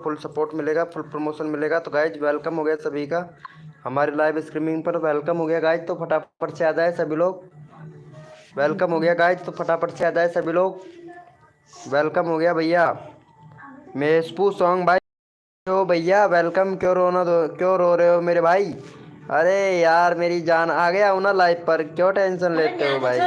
Full support मिलेगा, full promotion मिलेगा। तो गाइज वेलकम हो गया सभी का हमारे लाइव स्ट्रीमिंग पर। वेलकम हो गया गाइज, तो फटाफट से आ जाए सभी लोग। वेलकम हो गया गाइज, तो फटाफट से आ जाए सभी लोग। वेलकम हो गया भैया। मेस्पू सॉन्ग भाई हो भैया, वेलकम। क्यों रो रहे हो मेरे भाई? अरे यार मेरी जान, आ गया हूं ना लाइव पर, क्यों टेंशन लेते हो भाई?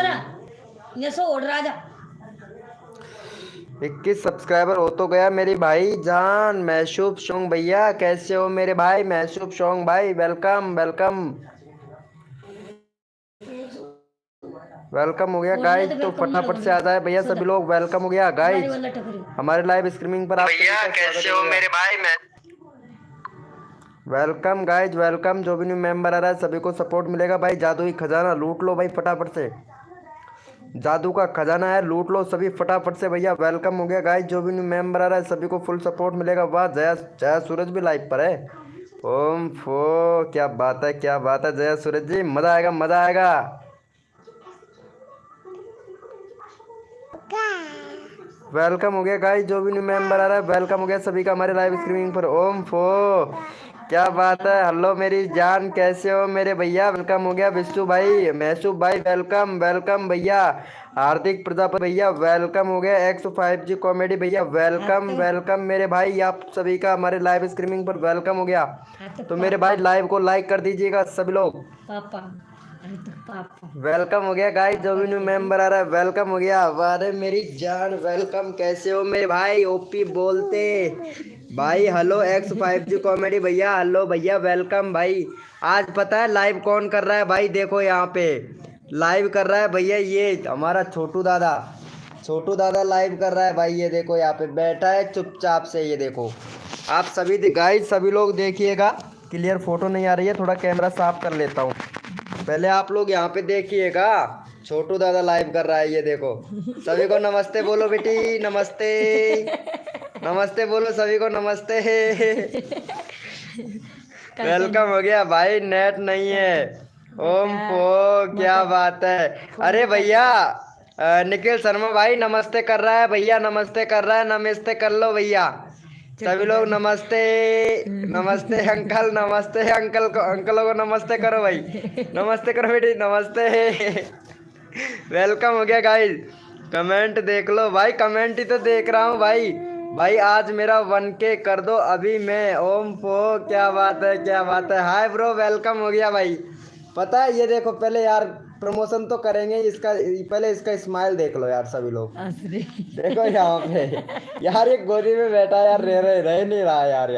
21 सब्सक्राइबर हो तो गया मेरी भाई जान। मैशूब सॉन्ग भैया कैसे हो मेरे भाई? मैशूब सॉन्ग भाई वेलकम वेलकम वेलकम हो गया गाइज, तो फटाफट से आ जाए भैया सभी लोग। वेलकम हो गया गाइज हमारे लाइव स्ट्रीमिंग पर। आप भैया कैसे हो मेरे भाई? मैं वेलकम गाइज वेलकम। जो भी न्यू मेंबर आ रहा है सभी को सपोर्ट मिलेगा भाई। जादुई खजाना लूट लो भाई फटाफट से। जादू का खजाना है, लूट लो सभी फटाफट से भैया। वेलकम हो गया गाइज। जो भी न्यू मेंबर आ रहा है सभी को फुल सपोर्ट मिलेगा। वाह, जया जया सूरज भी लाइव पर है। ओम फो, क्या बात है, क्या बात है जया सूरज जी, मजा आएगा मजा आएगा। वेलकम हो गया गाइस, जो भी न्यू मेंबर आ रहा है वेलकम हो गया सभी का हमारे लाइव स्ट्रीमिंग पर। ओम फो, क्या बात है। हेलो मेरी जान, कैसे हो मेरे भैया? वेलकम हो गया विश्व भाई, महसूब भाई, वेलकम वेलकम भैया। हार्दिक प्रजापति भैया वेलकम हो गया। X5G कॉमेडी भैया वेलकम वेलकम मेरे भाई। आप सभी का हमारे लाइव स्ट्रीमिंग पर वेलकम हो गया। तो मेरे भाई लाइव को लाइक कर दीजिएगा सभी लोग। वेलकम हो गया गाइस, जो भी न्यू मेंबर आ रहा है वेलकम हो गया। अरे मेरी जान वेलकम, कैसे हो मेरे भाई? ओपी बोलते भाई। हेलो X5G कॉमेडी भैया, हेलो भैया वेलकम भाई। आज पता है लाइव कौन कर रहा है भाई? देखो यहाँ पे लाइव कर रहा है भैया, ये हमारा छोटू दादा। छोटू दादा लाइव कर रहा है भाई, ये देखो यहाँ पे बैठा है चुपचाप से। ये देखो आप सभी गाइस, सभी लोग देखिएगा। क्लियर फोटो नहीं आ रही है, थोड़ा कैमरा साफ कर लेता हूँ। पहले आप लोग यहाँ पे देखिएगा, छोटू दादा लाइव कर रहा है, ये देखो। सभी को नमस्ते बोलो बेटी, नमस्ते। नमस्ते बोलो सभी को, नमस्ते। वेलकम हो गया भाई, नेट नहीं है। ओम पो, क्या बात है। अरे भैया निखिल शर्मा भाई नमस्ते कर रहा है भैया, नमस्ते कर रहा है, नमस्ते कर लो भैया सभी लोग। नमस्ते नमस्ते अंकल, नमस्ते अंकल को, अंकलों को नमस्ते करो भाई, नमस्ते करो बेटी, नमस्ते। वेलकम हो गया गाइस। कमेंट देख लो भाई, कमेंट ही तो देख रहा हूँ भाई। भाई आज मेरा 1K कर दो अभी मैं। ओम फो, क्या बात है, क्या बात है। हाय ब्रो, वेलकम हो गया भाई। पता है ये देखो, पहले यार प्रमोशन तो करेंगे इसका, पहले इसका स्माइल देख लो यार सभी लोग। देखो यहाँ पे यार, एक गोदी में बैठा यार, रह नहीं रहा यार।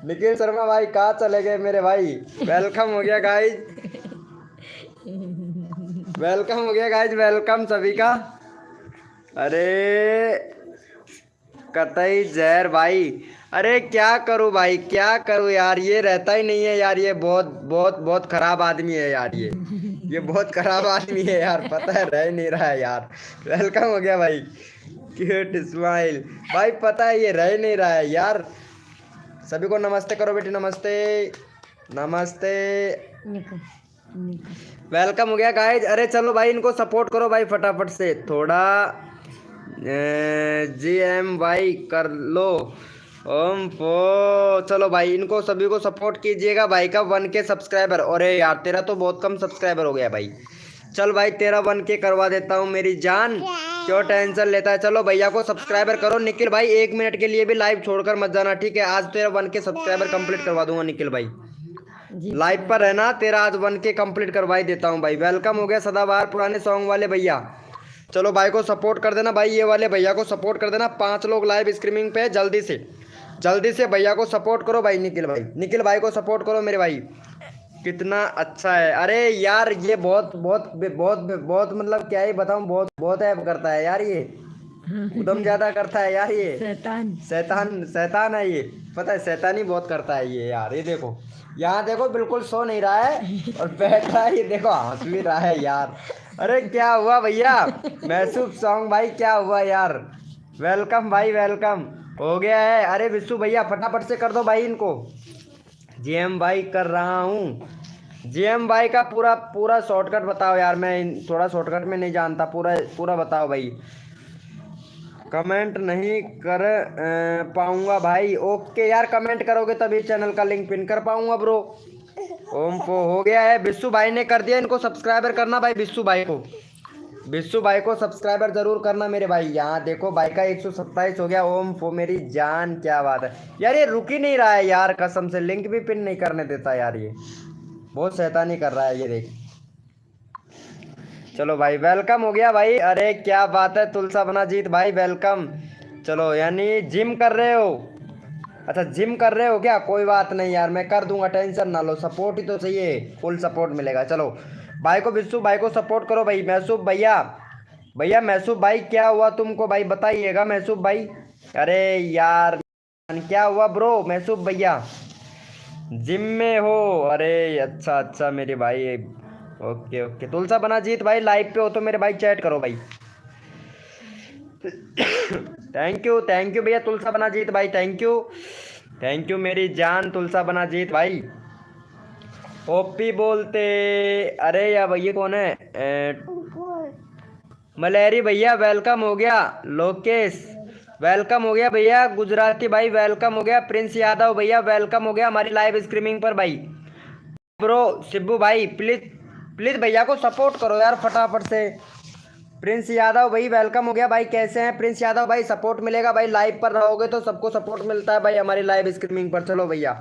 निखिल शर्मा भाई कहाँ चले गए मेरे भाई? वेलकम हो गया गाइज, वेलकम हो गया गाइज, वेलकम सभी का। अरे कतई जहर भाई, अरे क्या करूं भाई, क्या करूं यार, ये रहता ही नहीं है यार। ये बहुत बहुत बहुत खराब आदमी है यार, ये बहुत खराब आदमी है यार, पता है, रह नहीं रहा है यार। वेलकम हो गया भाई, क्यूट स्माइल भाई। पता है ये रह नहीं रहा है यार। सभी को नमस्ते करो बेटी, नमस्ते नमस्ते। वेलकम हो गया गाइज। अरे चलो भाई, इनको सपोर्ट करो भाई फटाफट से थोड़ा। GM कर लो। ओम फो, चलो भाई इनको सभी को सपोर्ट कीजिएगा भाई का 1K सब्सक्राइबर। अरे यार तेरा तो बहुत कम सब्सक्राइबर हो गया भाई। चल भाई तेरा 1K करवा देता हूँ मेरी जान, क्यों टेंशन लेता है। चलो भैया को सब्सक्राइबर करो। निखिल भाई 1 मिनट के लिए भी लाइव छोड़कर मत जाना, ठीक है? आज तेरा 1K सब्सक्राइबर कंप्लीट करवा दूंगा निखिल भाई। लाइव पर रहना, तेरा आज 1K कंप्लीट करवा ही देता हूँ भाई। वेलकम हो गया सदाबहार पुराने सॉन्ग वाले भैया। चलो भाई को सपोर्ट कर देना भाई, ये वाले भैया को सपोर्ट कर देना। 5 लोग लाइव स्ट्रीमिंग पे, जल्दी से भैया को सपोर्ट करो भाई। निखिल भाई को सपोर्ट करो मेरे भाई। कितना अच्छा है। अरे यार ये बहुत बहुत बहुत बहुत मतलब क्या ही बताऊं, बहुत बहुत ऐप करता है यार ये, उदम ज्यादा करता है यार ये। शैतान शैतान है ये, पता है, शैतानी बहुत करता है ये यार। ये देखो यहाँ देखो, बिल्कुल सो नहीं रहा है और बैठ रहा है, ये देखो हंस भी रहा है यार। अरे क्या हुआ भैया? महसूब सॉन्ग भाई क्या हुआ यार? वेलकम भाई, वेलकम हो गया है। अरे विशु भैया फटाफट से कर दो भाई इनको। GM भाई कर रहा हूँ। GM भाई का पूरा पूरा शॉर्टकट बताओ यार, मैं थोड़ा शॉर्टकट में नहीं जानता, पूरा पूरा बताओ भाई। कमेंट नहीं कर पाऊंगा भाई। ओके यार, कमेंट करोगे तभी चैनल का लिंक पिन कर पाऊंगा ब्रो। ओम फो हो गया है, बिस्सू भाई ने कर दिया। इनको सब्सक्राइबर करना भाई, बिस्सू भाई को सब्सक्राइबर जरूर करना मेरे भाई। यहाँ देखो भाई का 127 हो गया। ओम फो मेरी जान, क्या बात है यार। ये रुक ही नहीं रहा है यार, कसम से लिंक भी पिन नहीं करने देता यार। ये बहुत शैतानी कर रहा है ये, देख। चलो भाई, वेलकम हो गया भाई। अरे क्या बात है तुलसा बना जीत भाई, वेलकम। चलो, यानी जिम कर रहे हो? अच्छा, जिम कर रहे हो क्या? कोई बात नहीं यार, मैं कर दूंगा, टेंशन ना लो। सपोर्ट ही तो चाहिए, फुल सपोर्ट मिलेगा। चलो भाई को, बिस्सू भाई को सपोर्ट करो भाई। मैसूब भैया, मैसूब भाई क्या हुआ तुमको भाई, बताइएगा मैसूब भाई। अरे यार, क्या हुआ ब्रो मैसूब भैया? जिम में हो? अरे अच्छा अच्छा मेरे भाई। ओके ओके, तुलसा बना जीत भाई लाइव पे हो तो मेरे भाई चैट करो भाई। थैंक यू भैया तुलसा बना जीत भाई, थैंक यू मेरी जान तुलसा बना जीत भाई। ओपी बोलते। अरे यार भैया कौन है? मलेरी भैया वेलकम हो गया। लोकेश वेलकम हो गया भैया। गुजराती भाई वेलकम हो गया। प्रिंस यादव भैया वेलकम हो गया हमारी लाइव स्ट्रीमिंग पर भाई। ब्रो शिब्बू भाई प्लीज प्लीज भैया को सपोर्ट करो यार फटाफट से। प्रिंस यादव भाई वेलकम हो गया भाई। कैसे हैं प्रिंस यादव भाई? सपोर्ट मिलेगा भाई, लाइव पर रहोगे तो सबको सपोर्ट मिलता है भाई हमारी लाइव स्ट्रीमिंग पर। चलो भैया।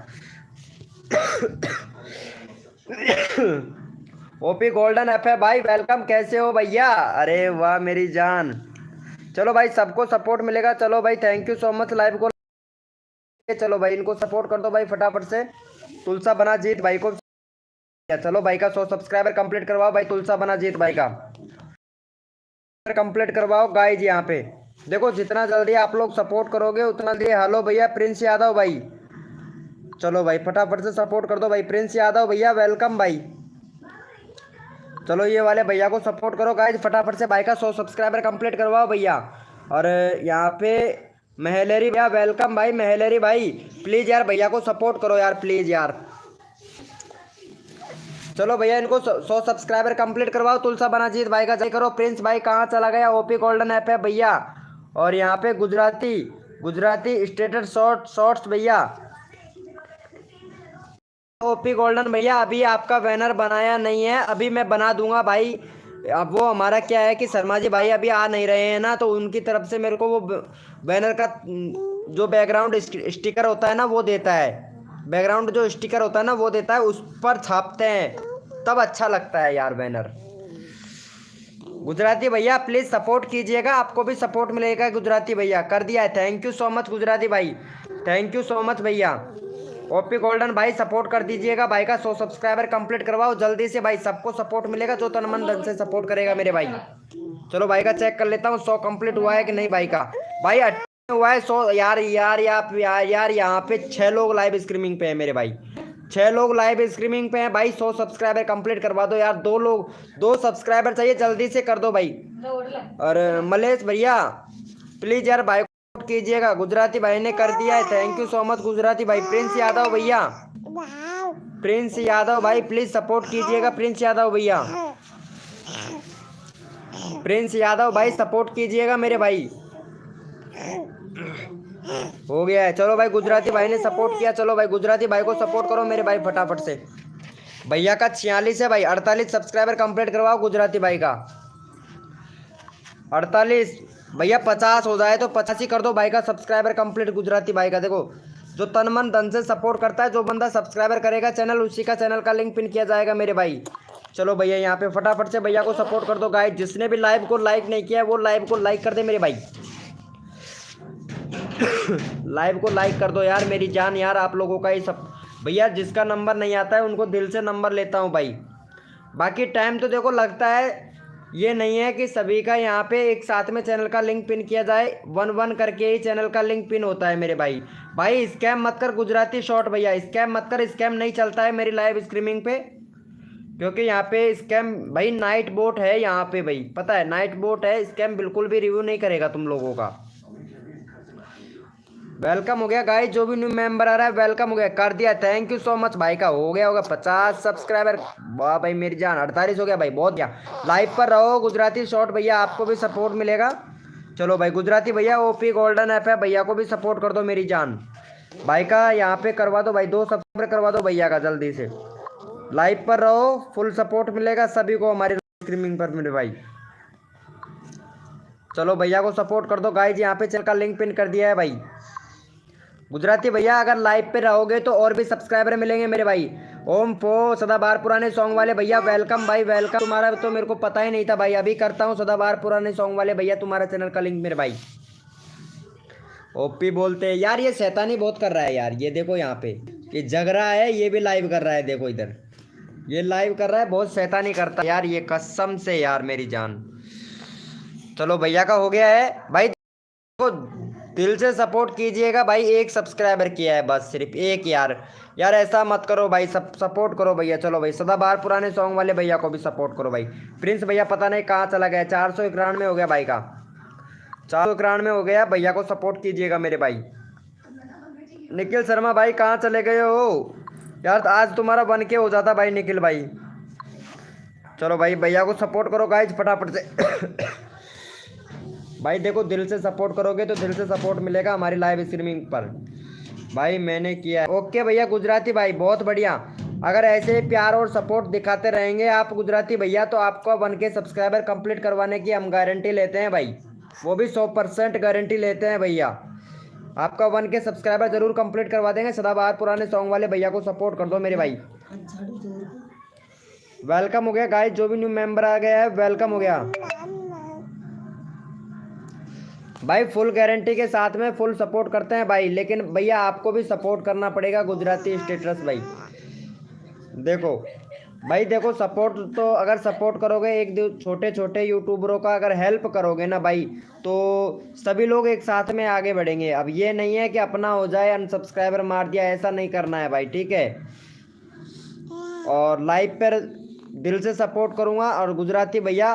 ओपी गोल्डन एफ है भाई, वेलकम। कैसे हो भैया? अरे वाह मेरी जान। चलो भाई, सबको सपोर्ट मिलेगा। चलो भाई, thank you so much live को। चलो भाई, इनको सपोर्ट कर दो भाई फटाफट से। तुलसा बना जीत भाई को। चलो भाई का 100 सब्सक्राइबर कंप्लीट करवाओ भाई, तुलसा बना जीत भाई का कंप्लीट करवाओ गाइज। यहाँ पे देखो, जितना जल्दी आप लोग सपोर्ट करोगे उतना जल्दी। हेलो भैया प्रिंस यादव भाई, चलो भाई फटाफट से सपोर्ट कर दो भाई। प्रिंस यादव भैया वेलकम भाई। चलो ये वाले भैया को सपोर्ट करो गाइज फटाफट से। भाई का 100 सब्सक्राइबर कंप्लीट करवाओ भैया। और यहाँ पे महलेरी भैया वेलकम भाई। महलेरी भाई प्लीज़ यार भैया को सपोर्ट करो यार, प्लीज़ यार। चलो भैया, इनको 100 सब्सक्राइबर कंप्लीट करवाओ। तुलसा बनाजीत भाई का जय करो। प्रिंस भाई कहाँ चला गया? ओपी गोल्डन ऐप है भैया। और यहाँ पे गुजराती स्टेटस शॉर्ट्स भैया। ओपी गोल्डन भैया, अभी आपका बैनर बनाया नहीं है, अभी मैं बना दूंगा भाई। अब वो हमारा क्या है कि शर्मा जी भाई अभी आ नहीं रहे हैं ना, तो उनकी तरफ से मेरे को वो बैनर का जो बैकग्राउंड स्टिकर होता है ना वो देता है। बैकग्राउंड जो स्टिकर होता है ना वो देता है, उस पर छापते हैं तब अच्छा लगता है यार बैनर। गुजराती भैया प्लीज़ सपोर्ट कीजिएगा, आपको भी सपोर्ट मिलेगा। गुजराती भैया कर दिया है, thank you so much Gujarati भाई, थैंक यू सो मच भैया। ओपी गोल्डन भाई सपोर्ट कर दीजिएगा। भाई का 100 सब्सक्राइबर कंप्लीट करवाओ जल्दी से भाई, सबको सपोर्ट मिलेगा जो तन मन धन से सपोर्ट करेगा मेरे भाई। चलो भाई का चेक कर लेता हूँ 100 कंप्लीट हुआ है कि नहीं भाई का। भाई हुआ है 100 यार। यार यहाँ पे 6 लोग लाइव स्ट्रीमिंग पे है मेरे भाई, 6 लोग लाइव स्ट्रीमिंग पे हैं भाई। 100 सब्सक्राइबर कंप्लीट करवा दो यार। 2 सब्सक्राइबर चाहिए, जल्दी से कर दो भाई। और मलेश भैया प्लीज यार भाई कीजिएगा। गुजराती भाई ने कर दिया है, thank you so much Gujarati भाई। प्रिंस यादव भैया, प्रिंस यादव भाई प्लीज सपोर्ट कीजिएगा। प्रिंस यादव भैया, प्रिंस यादव भाई सपोर्ट कीजिएगा मेरे भाई। हो गया है। चलो भाई, गुजराती भाई ने सपोर्ट किया। चलो भाई, गुजराती भाई को सपोर्ट करो मेरे भाई फटाफट से। भैया का 46 है भाई, 48 सब्सक्राइबर कंप्लीट करवाओ गुजराती भाई का। 48 भैया, 50 हो जाए तो 85 कर दो भाई का सब्सक्राइबर कंप्लीट गुजराती भाई का। देखो, जो तन मन धन से सपोर्ट करता है, जो बंदा सब्सक्राइबर करेगा चैनल, उसी का चैनल का लिंक पिन किया जाएगा मेरे भाई। चलो भैया, यहाँ पे फटाफट से भैया को सपोर्ट कर दो गाइस। जिसने भी लाइव को लाइक नहीं किया है वो लाइव को लाइक कर दे मेरे भाई। लाइव को लाइक कर दो यार मेरी जान यार, आप लोगों का ही सब। भैया जिसका नंबर नहीं आता है उनको दिल से नंबर लेता हूँ भाई। बाकी टाइम तो देखो लगता है, ये नहीं है कि सभी का यहाँ पे एक साथ में चैनल का लिंक पिन किया जाए, 1-1 करके ही चैनल का लिंक पिन होता है मेरे भाई। भाई स्कैम मत कर गुजराती शॉर्ट भैया, स्कैम मत कर। स्कैम नहीं चलता है मेरी लाइव स्ट्रीमिंग पे, क्योंकि यहाँ पे स्कैम भाई नाइट बोट है यहाँ पे भाई, पता है नाइट बोट है। स्कैम बिल्कुल भी रिव्यू नहीं करेगा तुम लोगों का। वेलकम हो गया गाइस, जो भी न्यू मेंबर आ रहा है वेलकम हो गया, कर दिया, थैंक यू सो मच भाई का। हो गया होगा 50 सब्सक्राइबर। वाह भाई मेरी जान, 48 हो गया भाई, बहुत गया। लाइव पर रहो गुजराती शॉर्ट भैया, आपको भी सपोर्ट मिलेगा। चलो भाई गुजराती भैया ओपी गोल्डन ऐप है, भैया को भी सपोर्ट कर दो मेरी जान। भाई का यहाँ पे करवा दो भाई, 2 सब्सक्राइबर करवा दो भैया का जल्दी से। लाइव पर रहो, फुल सपोर्ट मिलेगा सभी को हमारी स्ट्रीमिंग पर मेरे भाई। चलो भैया को सपोर्ट कर दो गाइज, यहाँ पे चैनल का लिंक पिन कर दिया है भाई। गुजराती भैया अगर लाइव पे रहोगे तो और भी सब्सक्राइबर मिलेंगे मेरे भाई। ओम पो सदाबहार पुराने सॉन्ग वाले भैया वेलकम भाई वेलकम। तुम्हारा तो मेरे को पता ही नहीं था भाई, अभी करता हूँ सदाबहार पुराने सॉन्ग वाले भैया तुम्हारा चैनल का लिंक मेरे भाई। ओपी बोलते हैं यार, ये शैतानी बहुत कर रहा है यार। ये देखो यहाँ पे ये जग रहा है, ये भी लाइव कर रहा है, देखो इधर ये लाइव कर रहा है, बहुत शैतानी करता है यार ये, कसम से यार मेरी जान। चलो भैया का हो गया है भाई, देखो दिल से सपोर्ट कीजिएगा भाई। 1 सब्सक्राइबर किया है बस, सिर्फ 1 यार। यार ऐसा मत करो भाई, सब सपोर्ट करो भैया। चलो भाई सदाबहार पुराने सॉन्ग वाले भैया को भी सपोर्ट करो भाई। प्रिंस भैया पता नहीं कहाँ चला गया, 491 हो गया भाई का, 491 हो गया। भैया को सपोर्ट कीजिएगा मेरे भाई। निखिल शर्मा भाई कहाँ चले गए हो यार, आज तुम्हारा बन के हो जाता भाई निखिल भाई। चलो भाई भैया को सपोर्ट करो गाइज फटाफट से। भाई देखो दिल से सपोर्ट करोगे तो दिल से सपोर्ट मिलेगा हमारी लाइव स्ट्रीमिंग पर भाई। मैंने किया है ओके भैया गुजराती भाई, बहुत बढ़िया। अगर ऐसे प्यार और सपोर्ट दिखाते रहेंगे आप गुजराती भैया तो आपको 1K सब्सक्राइबर कंप्लीट करवाने की हम गारंटी लेते हैं भाई, वो भी 100% गारंटी लेते हैं भैया। आपका 1K सब्सक्राइबर जरूर कंप्लीट करवा देंगे। सदाबहार पुराने सॉन्ग वाले भैया को सपोर्ट कर दो मेरे भाई। वेलकम हो गया गाइस, जो भी न्यू मेंबर आ गया है वेलकम हो गया भाई। फुल गारंटी के साथ में फुल सपोर्ट करते हैं भाई, लेकिन भैया आपको भी सपोर्ट करना पड़ेगा गुजराती स्टेटस भाई। देखो भाई देखो सपोर्ट तो अगर सपोर्ट करोगे, एक दो छोटे छोटे यूट्यूबरों का अगर हेल्प करोगे ना भाई, तो सभी लोग एक साथ में आगे बढ़ेंगे। अब ये नहीं है कि अपना हो जाए अनसब्सक्राइबर मार दिया, ऐसा नहीं करना है भाई, ठीक है। और लाइव पर दिल से सपोर्ट करूँगा। और गुजराती भैया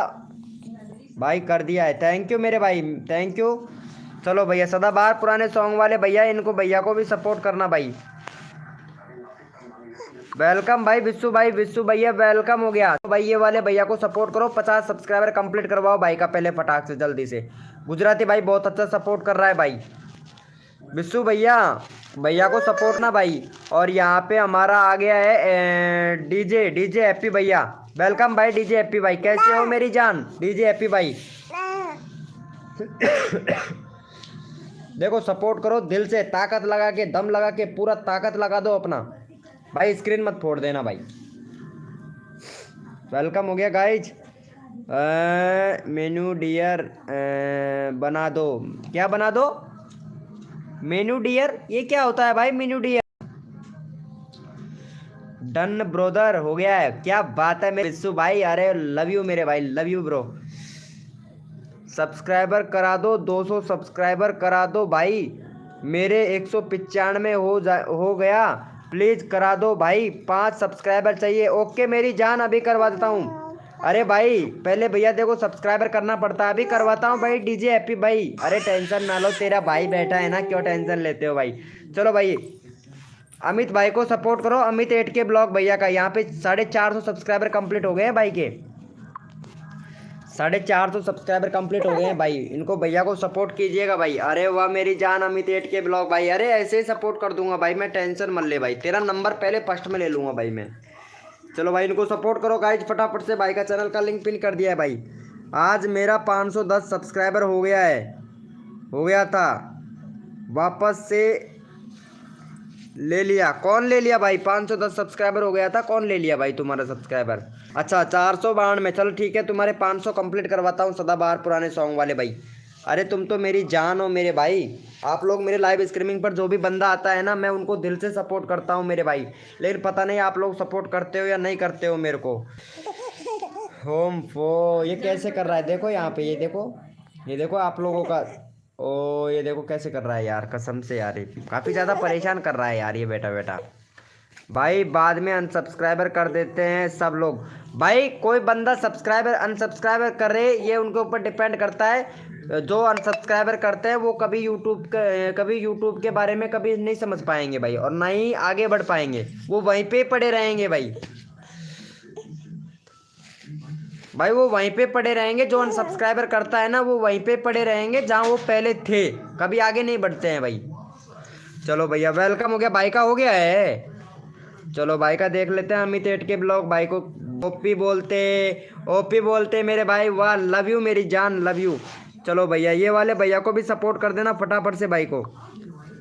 भाई कर दिया है, थैंक यू मेरे भाई, थैंक यू। चलो भैया सदाबहार पुराने सॉन्ग वाले भैया, इनको भैया को भी सपोर्ट करना भाई। वेलकम भाई विश्व भाई, विश्व भैया वेलकम हो गया। तो भाई ये वाले भैया को सपोर्ट करो, 50 सब्सक्राइबर कंप्लीट करवाओ भाई का पहले फटाक से जल्दी से। गुजराती भाई बहुत अच्छा सपोर्ट कर रहा है भाई। विश्व भैया भैया को सपोर्ट ना भाई। और यहाँ पे हमारा आ गया है डीजे डीजे हैप्पी भैया, वेलकम भाई डीजे हैप्पी भाई। कैसे हो मेरी जान डीजे हैप्पी भाई। देखो सपोर्ट करो दिल से, ताकत लगा के, दम लगा के, पूरा ताकत लगा दो अपना भाई। स्क्रीन मत फोड़ देना भाई। वेलकम हो गया गाइज। मेनू डियर बना दो, क्या बना दो मेनू डियर, ये क्या होता है भाई मेनू डियर। डन ब्रोदर हो गया है, क्या बात है मेरे विश्व भाई। अरे लव यू मेरे भाई, लव यू ब्रो। सब्सक्राइबर करा दो, 200 सब्सक्राइबर करा दो भाई। मेरे 195 हो गया, प्लीज़ करा दो भाई। 5 सब्सक्राइबर चाहिए। ओके मेरी जान अभी करवा देता हूँ। अरे भाई पहले भैया देखो सब्सक्राइबर करना पड़ता है, अभी करवाता हूँ भाई डीजे हैप्पी भाई। अरे टेंशन ना लो, तेरा भाई बैठा है ना, क्यों टेंशन लेते हो भाई। चलो भाई अमित भाई को सपोर्ट करो, अमित 8K ब्लॉग भैया का। यहाँ पे 450 सब्सक्राइबर कंप्लीट हो गए हैं भाई के, 450 सब्सक्राइबर कंप्लीट हो गए हैं भाई। इनको भैया को सपोर्ट कीजिएगा भाई। अरे वाह मेरी जान अमित 8K ब्लॉग भाई। अरे ऐसे ही सपोर्ट कर दूंगा भाई मैं, टेंशन मत ले भाई, तेरा नंबर पहले फर्स्ट में ले लूँगा भाई मैं। चलो भाई इनको सपोर्ट करो गाइज फटाफट से। भाई का चैनल का लिंक पिन कर दिया है भाई। आज मेरा 510 सब्सक्राइबर हो गया है, हो गया था, वापस से ले लिया। कौन ले लिया भाई, 510 सब्सक्राइबर हो गया था, कौन ले लिया भाई तुम्हारा सब्सक्राइबर। अच्छा 492 में, चलो ठीक है तुम्हारे 500 कंप्लीट करवाता हूँ सदाबहार पुराने सॉन्ग वाले भाई। अरे तुम तो मेरी जान हो मेरे भाई। आप लोग मेरे लाइव स्ट्रीमिंग पर जो भी बंदा आता है ना, मैं उनको दिल से सपोर्ट करता हूँ मेरे भाई। लेकिन पता नहीं आप लोग सपोर्ट करते हो या नहीं करते हो मेरे को। होम फो ये कैसे कर रहा है, देखो यहाँ पे, ये देखो आप लोगों का। ओ ये देखो कैसे कर रहा है यार, कसम से यार काफ़ी ज़्यादा परेशान कर रहा है यार ये बेटा भाई। बाद में अनसब्सक्राइबर कर देते हैं सब लोग भाई। कोई बंदा सब्सक्राइबर अनसब्सक्राइबर करे ये उनके ऊपर डिपेंड करता है। जो अनसब्सक्राइबर करते हैं वो कभी यूट्यूब के बारे में कभी नहीं समझ पाएंगे भाई, और ना ही आगे बढ़ पाएंगे, वो वहीं पे पड़े रहेंगे भाई, भाई वो वहीं पे पड़े रहेंगे, जो अनसब्सक्राइबर करता है ना वो वहीं पे पड़े रहेंगे जहाँ वो पहले थे, कभी आगे नहीं बढ़ते हैं भाई। चलो भैया वेलकम हो गया, भाई का हो गया है। चलो भाई का देख लेते हैं, अमित एट के ब्लॉग भाई को ओपी बोलते, ओपी बोलते मेरे भाई, वाह लव यू मेरी जान लव यू। चलो भैया ये वाले भैया को भी सपोर्ट कर देना फटाफट से, भाई को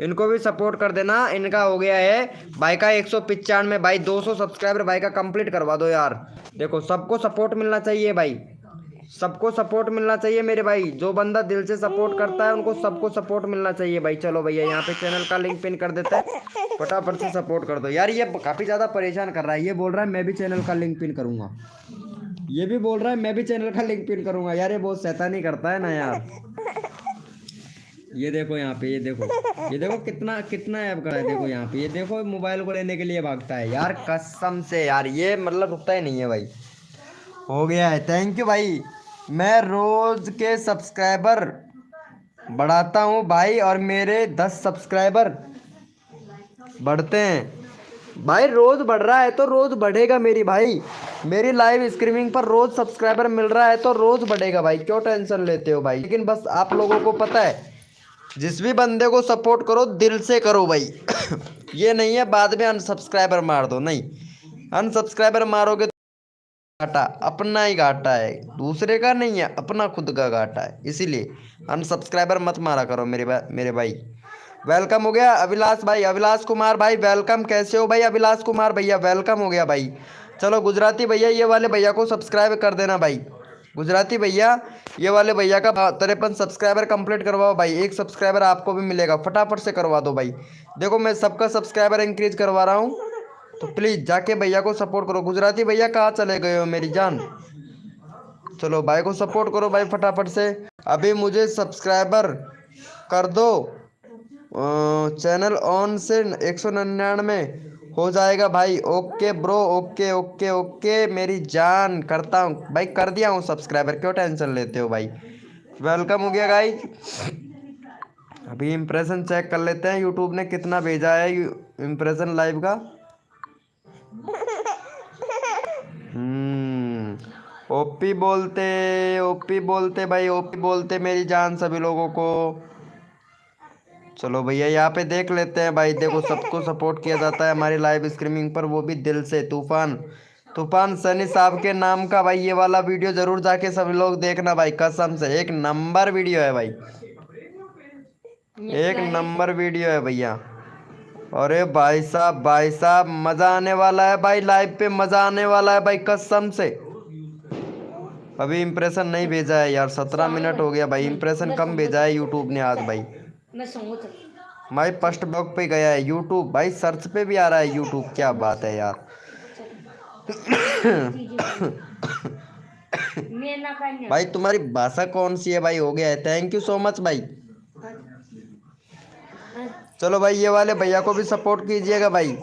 इनको भी सपोर्ट कर देना, इनका हो गया है भाई का 195, भाई 200 सब्सक्राइबर भाई का कंप्लीट करवा दो यार। देखो सबको सपोर्ट मिलना चाहिए भाई, सबको सपोर्ट मिलना चाहिए मेरे भाई, जो बंदा दिल से सपोर्ट करता है उनको सबको सपोर्ट मिलना चाहिए भाई। चलो भैया यहाँ पे चैनल का लिंक पिन कर देते हैं, फटाफट से सपोर्ट कर दो यार। ये काफ़ी ज़्यादा परेशान कर रहा है, ये बोल रहा है मैं भी चैनल का लिंक पिन करूँगा, ये भी बोल रहा है मैं भी चैनल का लिंक पिन करूँगा यार, ये बहुत शैतानी करता है ना यार। ये देखो यहाँ पे, ये देखो, ये देखो कितना कितना ऐप करा है, देखो यहाँ पे, ये देखो मोबाइल को लेने के लिए भागता है यार, कसम से यार ये मतलब रुकता ही नहीं है भाई। हो गया है, थैंक यू भाई। मैं रोज के सब्सक्राइबर बढ़ाता हूँ भाई और मेरे 10 सब्सक्राइबर बढ़ते हैं भाई, रोज बढ़ रहा है तो रोज बढ़ेगा मेरी भाई, मेरी लाइव स्ट्रीमिंग पर रोज सब्सक्राइबर मिल रहा है तो रोज बढ़ेगा भाई, क्यों टेंशन लेते हो भाई। लेकिन बस आप लोगों को पता है, जिस भी बंदे को सपोर्ट करो दिल से करो भाई। ये नहीं है बाद में अनसब्सक्राइबर मार दो, नहीं, अनसब्सक्राइबर मारोगे तो घाटा अपना ही घाटा है, दूसरे का नहीं है, अपना खुद का घाटा है, इसीलिए अनसब्सक्राइबर मत मारा करो मेरे भाई। वेलकम हो गया अभिलाष भाई, अभिलाष कुमार भाई वेलकम, कैसे हो भाई अभिलाष कुमार भैया, वेलकम हो गया भाई। चलो गुजराती भैया ये वाले भैया को सब्सक्राइब कर देना भाई, गुजराती भैया ये वाले भैया का 53 सब्सक्राइबर कंप्लीट करवाओ भाई, एक सब्सक्राइबर आपको भी मिलेगा, फटाफट से करवा दो भाई। देखो मैं सबका सब्सक्राइबर इंक्रीज करवा रहा हूँ, तो प्लीज़ जाके भैया को सपोर्ट करो। गुजराती भैया कहाँ चले गए हो मेरी जान, चलो भाई को सपोर्ट करो भाई फटाफट से, अभी मुझे सब्सक्राइबर कर दो, चैनल ऑन से 199 हो जाएगा भाई। Okay bro, okay okay okay मेरी जान, करता हूँ भाई, कर दिया हूँ सब्सक्राइबर, क्यों टेंशन लेते हो भाई। वेलकम हो गया गाइस। अभी इम्प्रेशन चेक कर लेते हैं यूट्यूब ने कितना भेजा है इम्प्रेशन लाइव का। ओपी बोलते, ओपी बोलते भाई, ओपी बोलते मेरी जान सभी लोगों को। चलो भैया यहाँ पे देख लेते हैं भाई, देखो सबको सपोर्ट किया जाता है हमारी लाइव स्ट्रीमिंग पर, वो भी दिल से। तूफान, तूफान सनी साहब के नाम का भाई ये वाला वीडियो जरूर जाके सभी लोग देखना भाई, कसम से एक नंबर वीडियो है भाई, एक नंबर वीडियो है भैया। अरे भाई साहब, भाई साहब मज़ा आने वाला है भाई, लाइव पे मज़ा आने वाला है भाई कसम से। अभी इम्प्रेशन नहीं भेजा है यार, 17 मिनट हो गया भाई, इम्प्रेशन कम भेजा है यूट्यूब ने आज भाई। भाई फर्स्ट ब्लॉग पे गया है यूट्यूब भाई, सर्च पे भी आ रहा है यूट्यूब, क्या बात है यार। भाई तुम्हारी भाषा कौन सी है भाई, हो गया है, थैंक यू सो मच भाई। चलो भाई ये वाले भैया को भी सपोर्ट कीजिएगा भाई।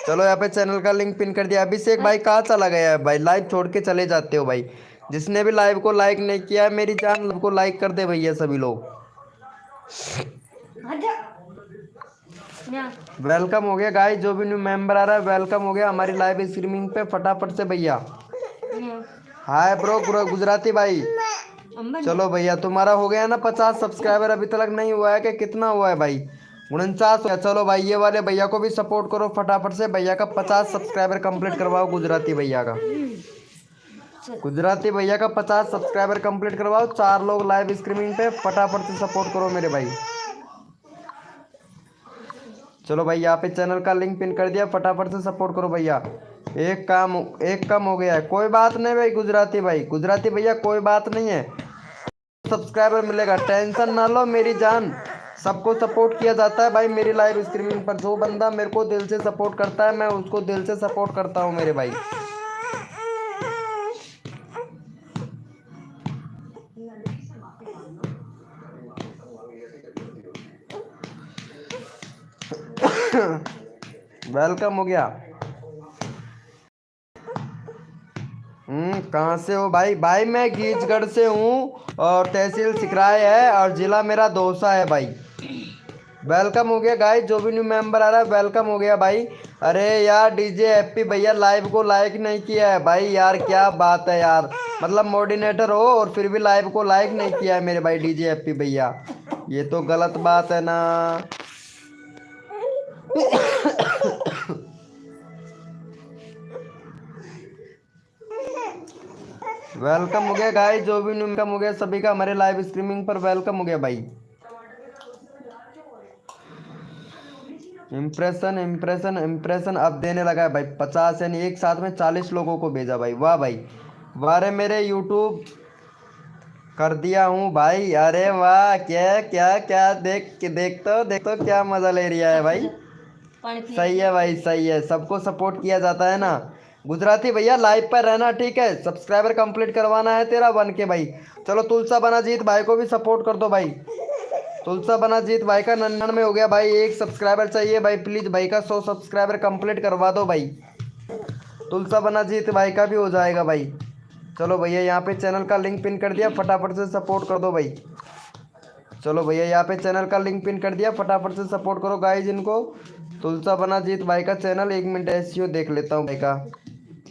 चलो यहाँ पे चैनल का लिंक पिन कर दिया। अभिषेक भाई कहाँ चला गया है भाई, लाइव छोड़ के चले जाते हो भाई। जिसने भी लाइव को लाइक नहीं किया है मेरी जान, को लाइक कर दे भैया सभी लोग। वेलकम हो गया गाइस, जो भी न्यू मेंबर आ रहा है वेलकम हो गया हमारी लाइव स्ट्रीमिंग पे, फटाफट से भैया। हाय ब्रो गुजराती भाई। चलो भैया तुम्हारा हो गया ना 50 सब्सक्राइबर, अभी तक नहीं हुआ है कि कितना हुआ है भाई, 49। चलो भाई ये वाले भैया को भी सपोर्ट करो फटाफट से, भैया का 50 सब्सक्राइबर कंप्लीट करवाओ, गुजराती भैया का, गुजराती भैया का 50 सब्सक्राइबर कंप्लीट करवाओ। 4 लोग लाइव स्ट्रीमिंग पे, फटाफट से सपोर्ट करो मेरे भाई। चलो भाई यहाँ पे चैनल का लिंक पिन कर दिया, फटाफट से सपोर्ट करो भैया। एक कम हो गया है, कोई बात नहीं भाई गुजराती भाई, गुजराती भैया कोई बात नहीं है, सब्सक्राइबर मिलेगा, टेंशन ना लो मेरी जान। सबको सपोर्ट किया जाता है भाई मेरी लाइव स्ट्रीमिंग पर, जो बंदा मेरे को दिल से सपोर्ट करता है मैं उसको दिल से सपोर्ट करता हूँ मेरे भाई। वेलकम हो गया। कहाँ से हो भाई, भाई मैं गीचगढ़ से हूँ और तहसील सिकराय है और ज़िला मेरा दौसा है भाई। वेलकम हो गया गाइस, जो भी न्यू मेंबर आ रहा है वेलकम हो गया भाई। अरे यार डीजे हैप्पी भैया लाइव को लाइक नहीं किया है भाई, यार क्या बात है यार, मतलब मोडिनेटर हो और फिर भी लाइव को लाइक नहीं किया है मेरे भाई डीजे हैप्पी भैया, ये तो गलत बात है ना। वेलकम हो गया गाइस, जो भी वेलकम हो गया सभी का हमारे लाइव स्ट्रीमिंग पर वेलकम हो गया भाई। इम्प्रेशन इम्प्रेशन इम्प्रेशन अब देने लगा है भाई 50, यानी एक साथ में 40 लोगों को भेजा भाई, वाह भाई वाह रे मेरे यूट्यूब कर दिया हूँ भाई, अरे वाह क्या क्या क्या, देख तो क्या मजा ले रहा है भाई। सही है भाई सही है, सबको सपोर्ट किया जाता है ना। गुजराती भैया लाइव पर रहना ठीक है, सब्सक्राइबर कंप्लीट करवाना है तेरा बन के भाई। चलो तुलसा बनाजीत भाई को भी सपोर्ट कर दो भाई, तुलसा बनाजीत भाई का 99 हो गया भाई, एक सब्सक्राइबर चाहिए भाई, प्लीज भाई का 100 सब्सक्राइबर कंप्लीट करवा दो भाई। तुलसा बनाजीत भाई का भी हो जाएगा भाई। चलो भैया यहाँ पे चैनल का लिंक पिन कर दिया, फटाफट से सपोर्ट कर दो भाई। चलो भैया यहाँ पे चैनल का लिंक पिन कर दिया, फटाफट से सपोर्ट करो गाइज इनको। तुलसा बनाजीत भाई का चैनल, 1 मिनट एसईओ देख लेता हूँ भाई का,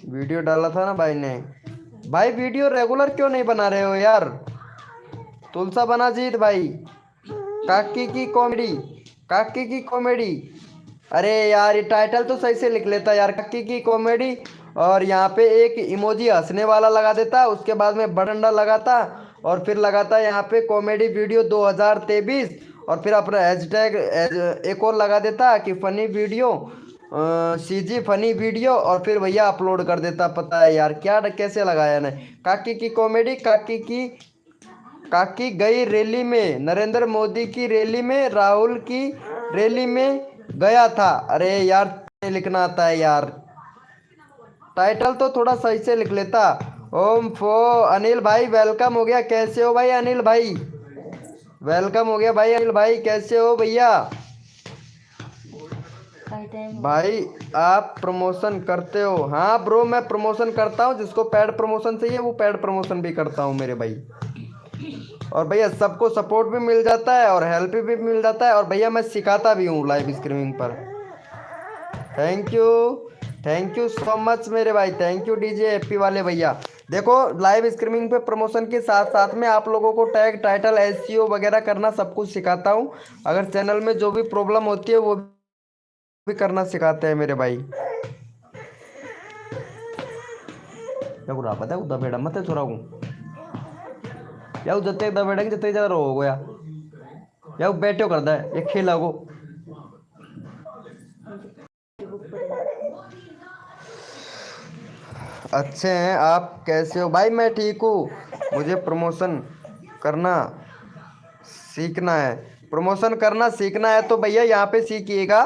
वीडियो डाला था ना भाई ने। भाई वीडियो रेगुलर क्यों नहीं बना रहे हो यार। तुलसा बनाजीत भाई, काकी की कॉमेडी, काकी की कॉमेडी, अरे यार ये टाइटल तो सही से लिख लेता यार, काकी की कॉमेडी, और यहाँ पे एक इमोजी हंसने वाला लगा देता, उसके बाद में बटंडा लगाता, और फिर लगाता यहाँ पे कॉमेडी वीडियो 2023, और फिर अपना हैशटैग एक और लगा देता कि funny video, CG funny video, और फिर भैया अपलोड कर देता। पता है यार क्या कैसे लगाया ना, काकी की कॉमेडी, काकी गई रैली में, नरेंद्र मोदी की रैली में, राहुल की रैली में गया था। अरे यार लिखना आता है यार, टाइटल तो थोड़ा सही से लिख लेता। ओम फो अनिल भाई वेलकम हो गया, कैसे हो भाई अनिल भाई, वेलकम हो गया भाई अनिल भाई, कैसे हो भैया। भाई आप प्रमोशन करते हो, हाँ ब्रो मैं प्रमोशन करता हूँ, जिसको पेड प्रमोशन चाहिए वो पेड प्रमोशन भी करता हूँ मेरे भाई। और भैया सबको सपोर्ट भी मिल जाता है और हेल्प भी मिल जाता है, और भैया मैं सिखाता भी हूँ लाइव स्ट्रीमिंग पर। थैंक यू सो मच मेरे भाई, थैंक यू डीजे हैप्पी वाले भैया। देखो लाइव स्ट्रीमिंग पे प्रमोशन के साथ साथ में आप लोगों को टैग टाइटल एसईओ वगैरह करना सब कुछ सिखाता हूँ। अगर चैनल में जो भी प्रॉब्लम होती है वो भी करना सिखाते हैं मेरे भाई। पता है दबेड़ा मत छोरा यार, जते दबेड़ा जते ज्यादा रो गया यार, बैठो करता है ये खेला को। अच्छे हैं आप, कैसे हो भाई, मैं ठीक हूँ। मुझे प्रमोशन करना सीखना है, प्रमोशन करना सीखना है तो भैया यहाँ पे सीखिएगा,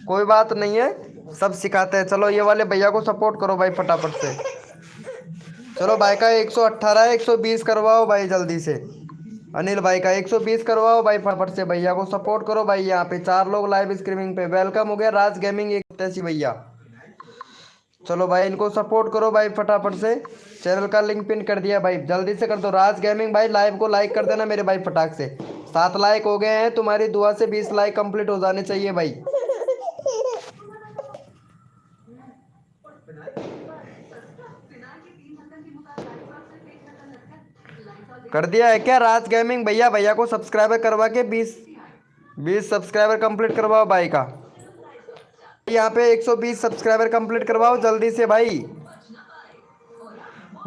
कोई बात नहीं है, सब सिखाते हैं। चलो ये वाले भैया को सपोर्ट करो भाई फटाफट से। चलो भाई का 118 120 करवाओ भाई जल्दी से, अनिल भाई का 120 करवाओ भाई फटाफट से, भैया को सपोर्ट करो भाई। यहाँ पे 4 लोग लाइव स्ट्रीमिंग पे, वेलकम हो गया राज गेमिंग एक तैसी भैया। चलो भाई इनको सपोर्ट करो भाई फटाफट से, चैनल का लिंक पिन कर दिया भाई, जल्दी से कर दो। राज गेमिंग भाई लाइव को लाइक कर देना मेरे भाई फटाक से, 7 लाइक हो गए हैं, तुम्हारी दुआ से 20 लाइक कंप्लीट हो जाने चाहिए भाई। कर दिया है क्या राज गेमिंग भैया, भैया को सब्सक्राइबर करवा के 20 सब्सक्राइबर कंप्लीट करवाओ भाई का। यहाँ पे 120 सब्सक्राइबर कंप्लीट करवाओ जल्दी से भाई।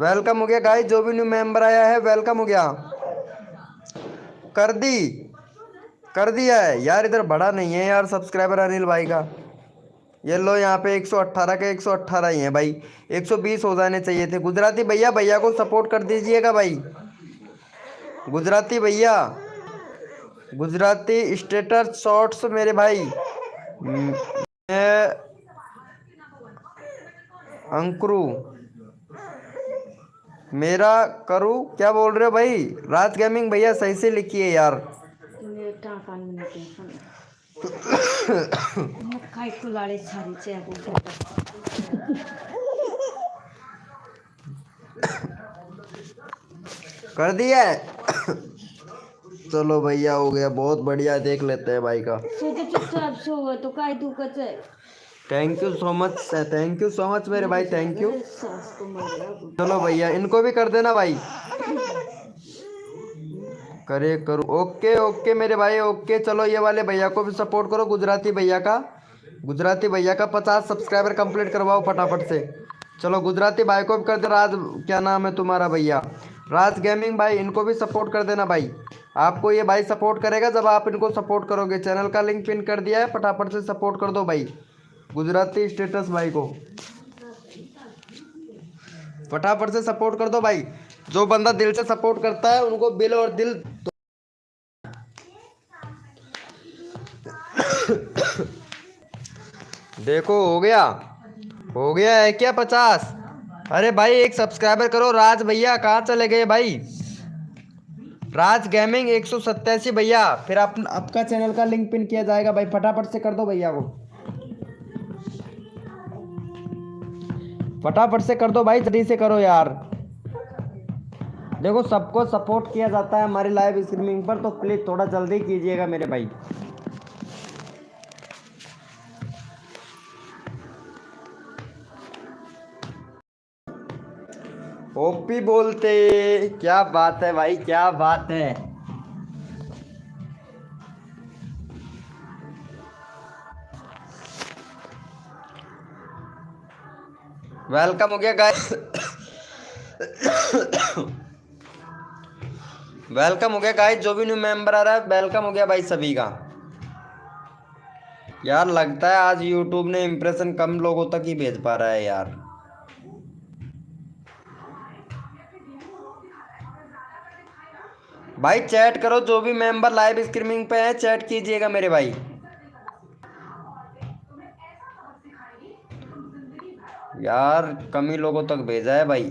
वेलकम हो गया गाइस, जो भी न्यू मेंबर आया है वेलकम हो गया। कर दी, कर दिया है यार, इधर बड़ा नहीं है यार सब्सक्राइबर अनिल भाई का। ये लो यहाँ पे 118 के 118 ही है भाई, 120 हो जाने चाहिए थे। गुजराती भैया, भैया को सपोर्ट कर दीजिएगा भाई, गुजराती भैया, गुजराती स्टेटस शॉर्ट्स मेरे भाई। मैं अंकुरु मेरा करूँ, क्या बोल रहे हो भाई। राज गेमिंग भैया सही से लिखिए यार। कर दिया है। चलो भैया हो गया, बहुत बढ़िया, देख लेते हैं भाई का। Thank you so much, thank you so much मेरे भाई, थैंक यू। चलो भैया इनको भी कर देना भाई, करे करूँ, ओके ओके मेरे भाई, ओके। चलो ये वाले भैया को भी सपोर्ट करो, गुजराती भैया का, गुजराती भैया का 50 सब्सक्राइबर कंप्लीट करवाओ फटाफट से। चलो गुजराती भाई को भी कर दे, राज क्या नाम है तुम्हारा भैया, राज गेमिंग भाई, इनको भी सपोर्ट कर देना भाई। आपको ये भाई सपोर्ट करेगा जब आप इनको सपोर्ट करोगे। चैनल का लिंक पिन कर दिया है, फटाफट से सपोर्ट कर दो भाई गुजराती स्टेटस भाई को, फटाफट से सपोर्ट कर दो भाई। जो बंदा दिल से सपोर्ट करता है उनको बिल और दिल देखो हो गया है क्या 50? अरे भाई एक सब्सक्राइबर करो। राज भैया कहाँ चले गए भाई, राज गेमिंग 187 भैया, फिर आपका चैनल का लिंक पिन किया जाएगा भाई, फटाफट से कर दो भैया को, फटाफट से कर दो भाई, जल्दी से करो यार। देखो सबको सपोर्ट किया जाता है हमारी लाइव स्ट्रीमिंग पर, तो प्लीज थोड़ा जल्दी कीजिएगा मेरे भाई। ओपी बोलते, क्या बात है भाई, क्या बात है। वेलकम हो गया गाइस, वेलकम हो गया गाइस, जो भी न्यू मेंबर आ रहा है वेलकम हो गया भाई सभी का। यार लगता है आज यूट्यूब ने इम्प्रेशन कम लोगों तक ही भेज पा रहा है यार। भाई चैट करो, जो भी मेंबर लाइव स्ट्रीमिंग पे है चैट कीजिएगा मेरे भाई। यार कम ही लोगों तक भेजा है भाई।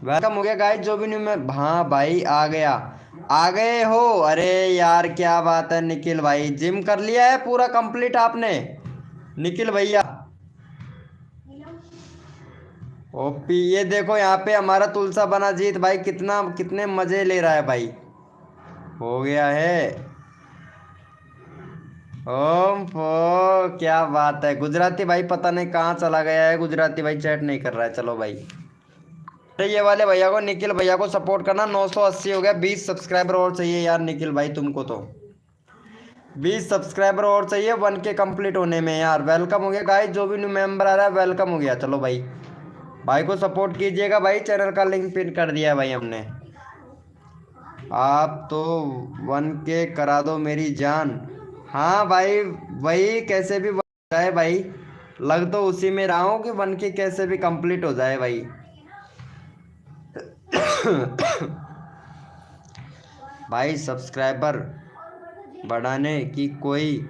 वेलकम हो गया गाइस, जो भी न्यू में, हाँ भाई आ गए हो। अरे यार क्या बात है निखिल भाई, जिम कर लिया है पूरा कंप्लीट आपने निखिल भैया। ओपी ये देखो यहाँ पे हमारा तुलसा बना जीत भाई, कितने मजे ले रहा है भाई। हो गया है ओम फो, क्या बात है। गुजराती भाई पता नहीं कहाँ चला गया है, गुजराती भाई चैट नहीं कर रहा है। चलो भाई ये वाले भैया को, निखिल भैया को सपोर्ट करना। 980 हो गया, 20 सब्सक्राइबर और चाहिए यार निखिल भाई तुमको, तो 20 सब्सक्राइबर और चाहिए 1K कंप्लीट होने में यार। वेलकम हो गया गाइस, जो भी न्यू मेंबर आ रहा है वेलकम हो गया। चलो भाई भाई को सपोर्ट कीजिएगा भाई, चैनल का लिंक पिन कर दिया है भाई हमने। आप तो 1K करा दो मेरी जान। हाँ भाई वही कैसे भी जाए भाई, लग तो उसी में रहा हूँ कि 1K कैसे भी कंप्लीट हो जाए भाई। भाई सब्सक्राइबर बढ़ाने की कोई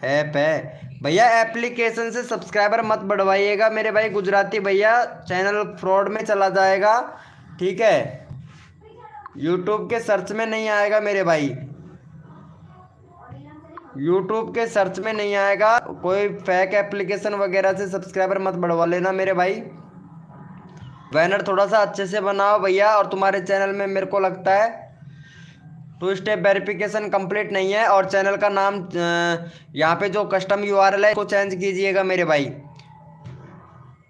ऐप है भैया? एप्लीकेशन से सब्सक्राइबर मत बढ़वाइएगा मेरे भाई गुजराती भैया, चैनल फ्रॉड में चला जाएगा, ठीक है। यूट्यूब के सर्च में नहीं आएगा मेरे भाई, यूट्यूब के सर्च में नहीं आएगा। कोई फेक एप्लीकेशन वगैरह से सब्सक्राइबर मत बढ़वा लेना मेरे भाई। बैनर थोड़ा सा अच्छे से बनाओ भैया। और तुम्हारे चैनल में मेरे को लगता है 2 स्टेप वेरिफिकेशन कंप्लीट नहीं है, और चैनल का नाम यहाँ पे जो कस्टम यूआरएल है उसको चेंज कीजिएगा मेरे भाई।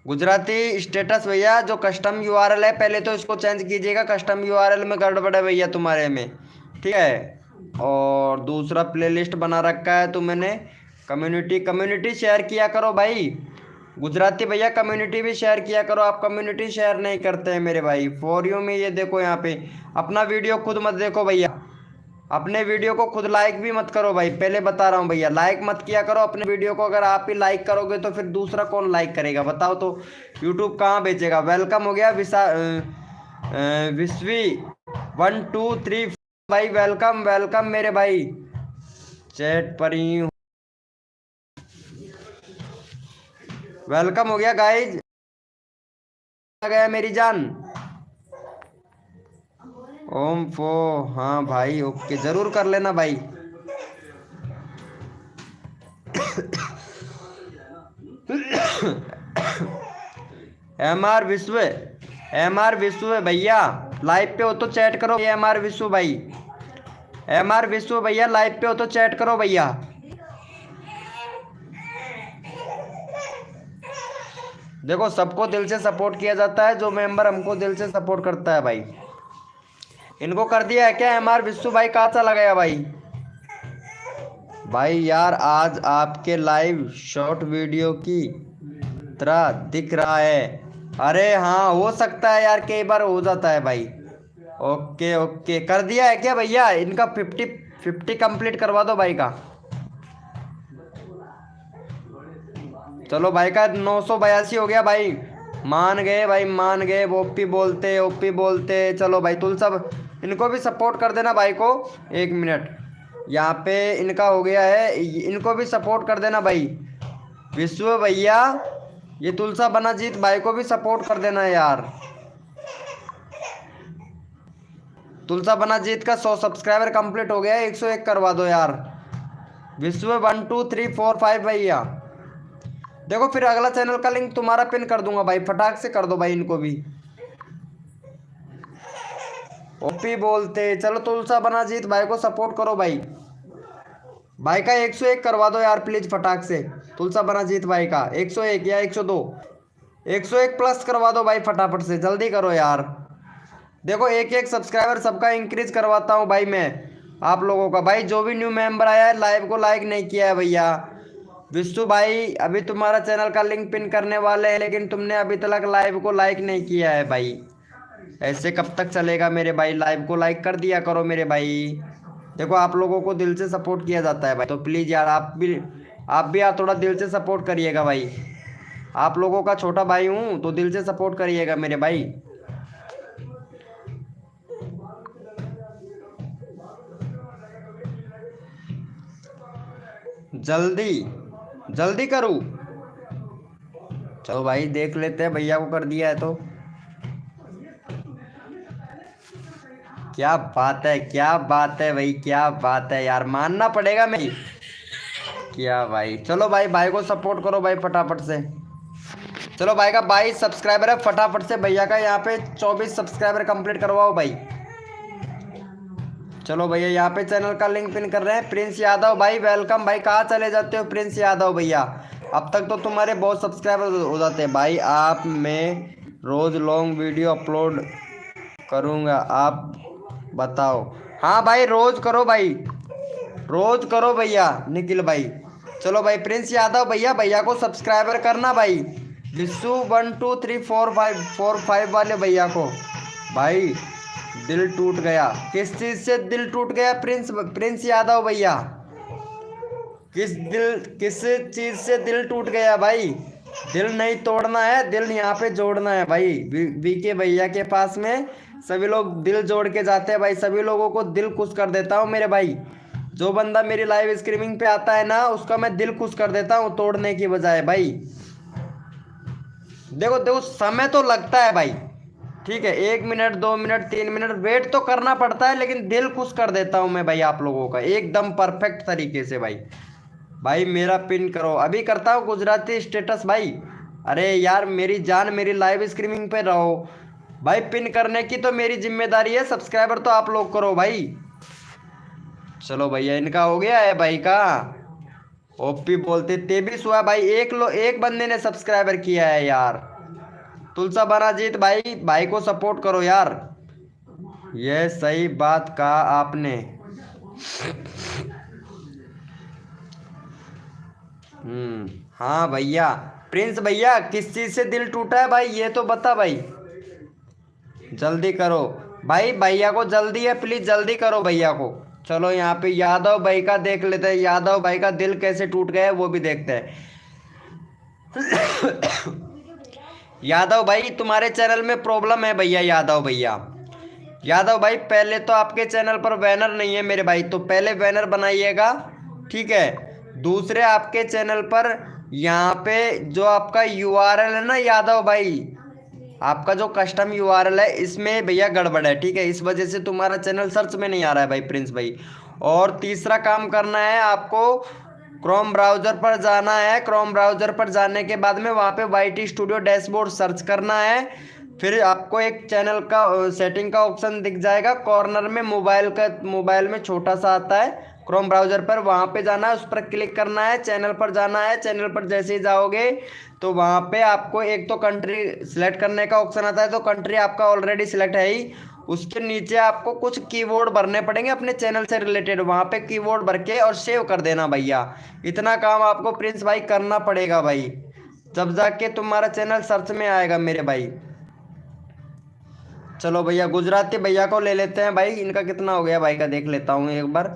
गुजराती स्टेटस भैया जो कस्टम यूआरएल है पहले तो इसको चेंज कीजिएगा, कस्टम यूआरएल में गड़बड़ है भैया तुम्हारे में, ठीक है। और दूसरा प्लेलिस्ट बना रखा है तो मैंने, कम्युनिटी शेयर किया करो भाई गुजराती भैया, कम्युनिटी भी शेयर किया करो। आप कम्युनिटी शेयर नहीं करते हैं मेरे भाई। फॉर यू में ये देखो, यहाँ पे अपना वीडियो खुद मत देखो भैया, अपने वीडियो को खुद लाइक भी मत करो भाई, पहले बता रहा हूँ भैया, लाइक मत किया करो अपने वीडियो को। अगर आप ही लाइक करोगे तो फिर दूसरा कौन लाइक करेगा बताओ, तो यूट्यूब कहाँ बेचेगा। वेलकम हो गया विश्वी 1 2 3 भाई, वेलकम वेलकम मेरे भाई, चैट पर ही हूँ। वेलकम हो गया गाइज, आ गया मेरी जान। ओम फो, हाँ भाई ओके, जरूर कर लेना भाई। एम आर विश्व भैया लाइव पे हो तो चैट करो। एम आर विश्व भाई, एम आर विश्व भैया लाइव पे हो तो चैट करो भैया। देखो सबको दिल से सपोर्ट किया जाता है, जो मेंबर हमको दिल से सपोर्ट करता है भाई। इनको कर दिया है क्या? एम आर विश्व भाई कहाँ चला गया भाई? भाई यार आज आपके लाइव शॉर्ट वीडियो की तरह दिख रहा है। अरे हाँ हो सकता है यार, कई बार हो जाता है भाई। ओके ओके कर दिया है क्या भैया? इनका 50 कंप्लीट करवा दो भाई का। चलो भाई का 982 हो गया भाई। मान गए भाई, मान गए। ओपी बोलते। चलो भाई तुलसा, इनको भी सपोर्ट कर देना भाई को। 1 मिनट, यहाँ पे इनका हो गया है, इनको भी सपोर्ट कर देना भाई। विश्व भैया ये तुलसा बनाजीत भाई को भी सपोर्ट कर देना यार। तुलसा बनाजीत का 100 सब्सक्राइबर कंप्लीट हो गया है, 101 करवा दो यार। विश्व 1 2 3 4 5 भैया। देखो फिर अगला चैनल का लिंक तुम्हारा पिन कर दूंगा भाई, फटाक से कर दो भाई इनको भी। ओपी बोलते। चलो तुलसा बनाजीत भाई को सपोर्ट करो भाई। भाई का 101 करवा दो यार प्लीज फटाक से। तुलसा बनाजीत भाई का 101 या 102, 101 प्लस करवा दो भाई फटाफट से, जल्दी करो यार। देखो एक एक सब्सक्राइबर सबका इंक्रीज करवाता हूँ भाई मैं आप लोगों का। भाई जो भी न्यू मेंबर आया है लाइव को लाइक नहीं किया है भैया। विष्णु भाई अभी तुम्हारा चैनल का लिंक पिन करने वाले हैं, लेकिन तुमने अभी तक लाइव को लाइक नहीं किया है भाई। ऐसे कब तक चलेगा मेरे भाई? लाइव को लाइक कर दिया करो मेरे भाई। देखो आप लोगों को दिल से सपोर्ट किया जाता है भाई, तो प्लीज़ यार आप भी यार थोड़ा दिल से सपोर्ट करिएगा भाई। आप लोगों का छोटा भाई हूँ तो दिल से सपोर्ट करिएगा मेरे भाई। जल्दी जल्दी करूँ? चलो भाई देख लेते हैं, भैया को कर दिया है तो। क्या बात है, क्या बात है भाई, क्या बात है यार, मानना पड़ेगा मेरी। क्या भाई, चलो भाई भाई को सपोर्ट करो भाई फटाफट से। चलो भाई का 22 सब्सक्राइबर है, फटाफट से भैया का यहाँ पे 24 सब्सक्राइबर कंप्लीट करवाओ भाई। चलो भैया यहाँ पे चैनल का लिंक पिन कर रहे हैं। प्रिंस यादव भाई वेलकम भाई। कहाँ चले जाते हो प्रिंस यादव भैया? अब तक तो तुम्हारे बहुत सब्सक्राइबर हो जाते हैं भाई। आप मैं रोज़ लॉन्ग वीडियो अपलोड करूँगा, आप बताओ। हाँ भाई रोज़ करो भाई, रोज़ करो भैया निखिल भाई। चलो भाई प्रिंस यादव भैया, भैया को सब्सक्राइबर करना भाई। विशु 1 2 3 4 5 वाले भैया को। भाई दिल टूट गया, किस चीज़ से दिल टूट गया प्रिंस यादव भैया? किस चीज़ से दिल टूट गया भाई? दिल नहीं तोड़ना है, दिल यहाँ पे जोड़ना है भाई। वीके भैया के पास में सभी लोग दिल जोड़ के जाते हैं भाई। सभी लोगों को दिल खुश कर देता हूँ मेरे भाई। जो बंदा मेरी लाइव स्ट्रीमिंग पे आता है ना, उसका मैं दिल खुश कर देता हूँ तोड़ने की बजाय भाई। देखो समय तो लगता है भाई, ठीक है, 1 मिनट 2 मिनट 3 मिनट वेट तो करना पड़ता है, लेकिन दिल खुश कर देता हूँ मैं भाई आप लोगों का एकदम परफेक्ट तरीके से भाई। भाई मेरा पिन करो, अभी करता हूँ गुजराती स्टेटस भाई। अरे यार मेरी जान, मेरी लाइव स्ट्रीमिंग पे रहो भाई। पिन करने की तो मेरी जिम्मेदारी है, सब्सक्राइबर तो आप लोग करो भाई। चलो भैया इनका हो गया है भाई का। ओपी बोलते 23 हुआ भाई। एक बंदे ने सब्सक्राइबर किया है यार। तुलसा बनाजीत भाई, भाई को सपोर्ट करो यार। ये सही बात कहा आपने। हाँ भैया। प्रिंस भैया किस चीज़ से दिल टूटा है भाई, ये तो बता भाई। जल्दी करो भाई, भैया को जल्दी है, प्लीज़ जल्दी करो भैया को। चलो यहाँ पे यादव भाई का देख लेते हैं, यादव भाई का दिल कैसे टूट गया है वो भी देखते हैं। यादव भाई तुम्हारे चैनल में प्रॉब्लम है भैया। यादव भैया, यादव भाई पहले तो आपके चैनल पर बैनर नहीं है मेरे भाई, तो पहले बैनर बनाइएगा, ठीक है। दूसरे आपके चैनल पर यहाँ पे जो आपका URL है ना यादव भाई, आपका जो कस्टम URL है इसमें भैया गड़बड़ है, ठीक है। इस वजह से तुम्हारा चैनल सर्च में नहीं आ रहा है भाई प्रिंस भाई। और तीसरा काम करना है आपको, क्रोम ब्राउजर पर जाना है। क्रोम ब्राउजर पर जाने के बाद में वहाँ पे वाईटी स्टूडियो डैशबोर्ड सर्च करना है। फिर आपको एक चैनल का सेटिंग का ऑप्शन दिख जाएगा कॉर्नर में, मोबाइल में छोटा सा आता है क्रोम ब्राउजर पर, वहाँ पे जाना है, उस पर क्लिक करना है, चैनल पर जाना है। चैनल पर जैसे ही जाओगे तो वहाँ पे आपको एक तो कंट्री सिलेक्ट करने का ऑप्शन आता है, तो कंट्री आपका ऑलरेडी सिलेक्ट है ही। उसके नीचे आपको कुछ कीवर्ड भरने पड़ेंगे अपने चैनल से रिलेटेड, वहाँ पे कीवर्ड भर के और सेव कर देना भैया। इतना काम आपको प्रिंस भाई करना पड़ेगा भाई, जब जाके तुम्हारा चैनल सर्च में आएगा मेरे भाई। चलो भैया गुजराती भैया को ले लेते हैं भाई, इनका कितना हो गया भाई का देख लेता हूँ एक बार।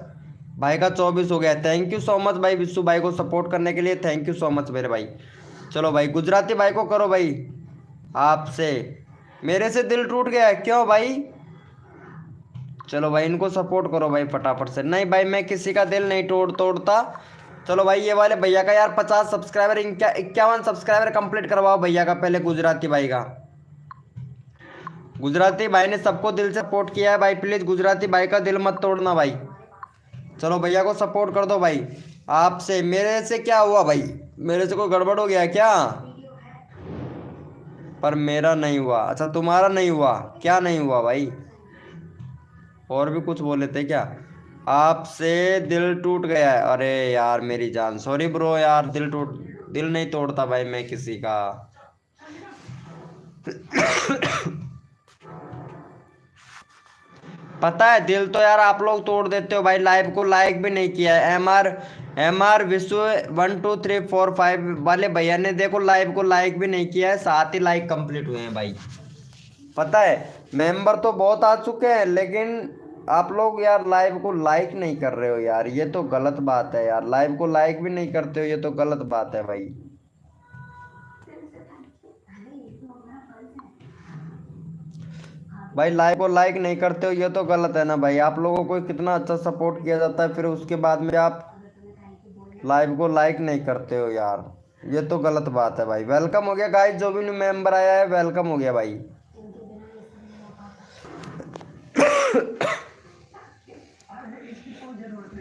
भाई का 24 हो गया। थैंक यू सो मच भाई विश्व भाई को सपोर्ट करने के लिए, थैंक यू सो मच मेरे भाई। चलो भाई गुजराती भाई को करो भाई। आपसे मेरे से दिल टूट गया है क्यों भाई? चलो भाई इनको सपोर्ट करो भाई फटाफट से। नहीं भाई मैं किसी का दिल नहीं तोड़ता। चलो भाई ये वाले भैया का यार 50 सब्सक्राइबर 51 सब्सक्राइबर कंप्लीट करवाओ भैया का पहले, गुजराती भाई का। गुजराती भाई ने सबको दिल से सपोर्ट किया है भाई, प्लीज़ गुजराती भाई का दिल मत तोड़ना भाई। चलो भैया को सपोर्ट कर दो भाई। आपसे मेरे से क्या हुआ भाई? मेरे से कोई गड़बड़ हो गया क्या? पर मेरा नहीं हुआ। अच्छा तुम्हारा नहीं हुआ, क्या नहीं हुआ भाई? और भी कुछ बोले थे क्या? आपसे दिल टूट गया है। अरे यार मेरी जान, सॉरी ब्रो यार, दिल नहीं तोड़ता भाई मैं किसी का। पता है दिल तो यार आप लोग तोड़ देते हो भाई, लाइव को लाइक भी नहीं किया है। एम आर विश्व 1 2 3 4 5 वाले भैया ने देखो लाइव को लाइक भी नहीं किया है, 7 ही लाइक कंप्लीट हुए हैं भाई। पता है मेंबर तो बहुत आ चुके हैं, लेकिन आप लोग यार लाइव को लाइक नहीं कर रहे हो यार, ये तो गलत बात है यार। लाइव को लाइक भी नहीं करते हो, ये तो गलत बात है भाई। भाई लाइव को लाइक नहीं करते हो, ये तो गलत है ना भाई। आप लोगों को कितना अच्छा सपोर्ट किया जाता है, फिर उसके बाद में आप लाइव को लाइक नहीं करते हो यार, ये तो गलत बात है भाई। वेलकम हो गया गाइस, जो भी न्यू मेंबर आया है वेलकम हो गया भाई।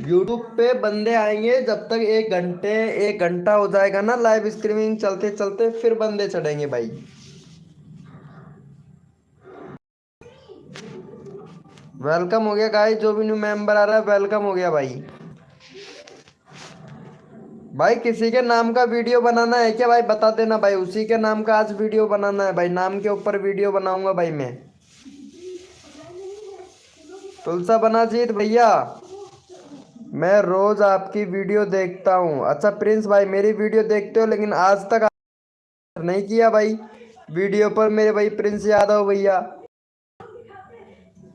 यूट्यूब पे बंदे आएंगे जब तक 1 घंटा हो जाएगा ना लाइव स्ट्रीमिंग चलते चलते, फिर बंदे चढ़ेंगे भाई। वेलकम हो गया गाइस, जो भी न्यू मेंबर आ रहा है वेलकम हो गया भाई। भाई किसी के नाम का वीडियो बनाना है क्या भाई? बता देना भाई, उसी के नाम का आज वीडियो बनाना है भाई, नाम के ऊपर वीडियो बनाऊंगा भाई मैं। तुलसा बनाजीत भैया मैं रोज आपकी वीडियो देखता हूँ। अच्छा प्रिंस भाई मेरी वीडियो देखते हो, लेकिन आज तक नहीं किया भाई वीडियो पर मेरे भाई प्रिंस यादव भैया।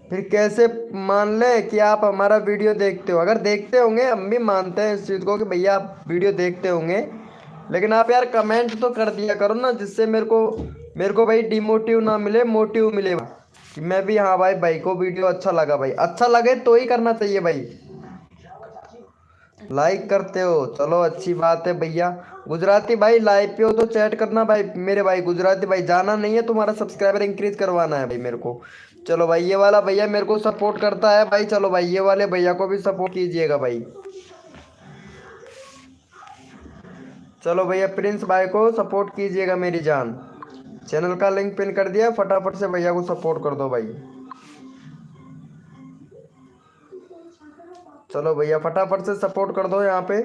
फिर कैसे मान ले कि आप हमारा वीडियो देखते हो? अगर देखते होंगे हम भी मानते हैं इस चीज़ को कि भैया आप वीडियो देखते होंगे, लेकिन आप यार कमेंट तो कर दिया करो ना, जिससे मेरे को भाई डिमोटिव ना मिले, मोटिव मिले कि मैं भी हाँ भाई को वीडियो अच्छा लगा भाई। अच्छा लगे तो ही करना चाहिए भाई। लाइक करते हो, चलो अच्छी बात है भैया। गुजराती भाई लाइव पे हो तो चैट करना भाई मेरे भाई। गुजराती भाई जाना नहीं है, तुम्हारा सब्सक्राइबर इंक्रीज करवाना है भाई मेरे को। चलो भाई ये वाला भैया मेरे को सपोर्ट करता है भाई, चलो भाई ये वाले भैया को भी सपोर्ट कीजिएगा भाई। चलो भैया प्रिंस भाई को सपोर्ट कीजिएगा मेरी जान। चैनल का लिंक पिन कर दिया, फटाफट से भैया को सपोर्ट कर दो भाई। चलो भैया फटाफट से सपोर्ट कर दो यहाँ पे।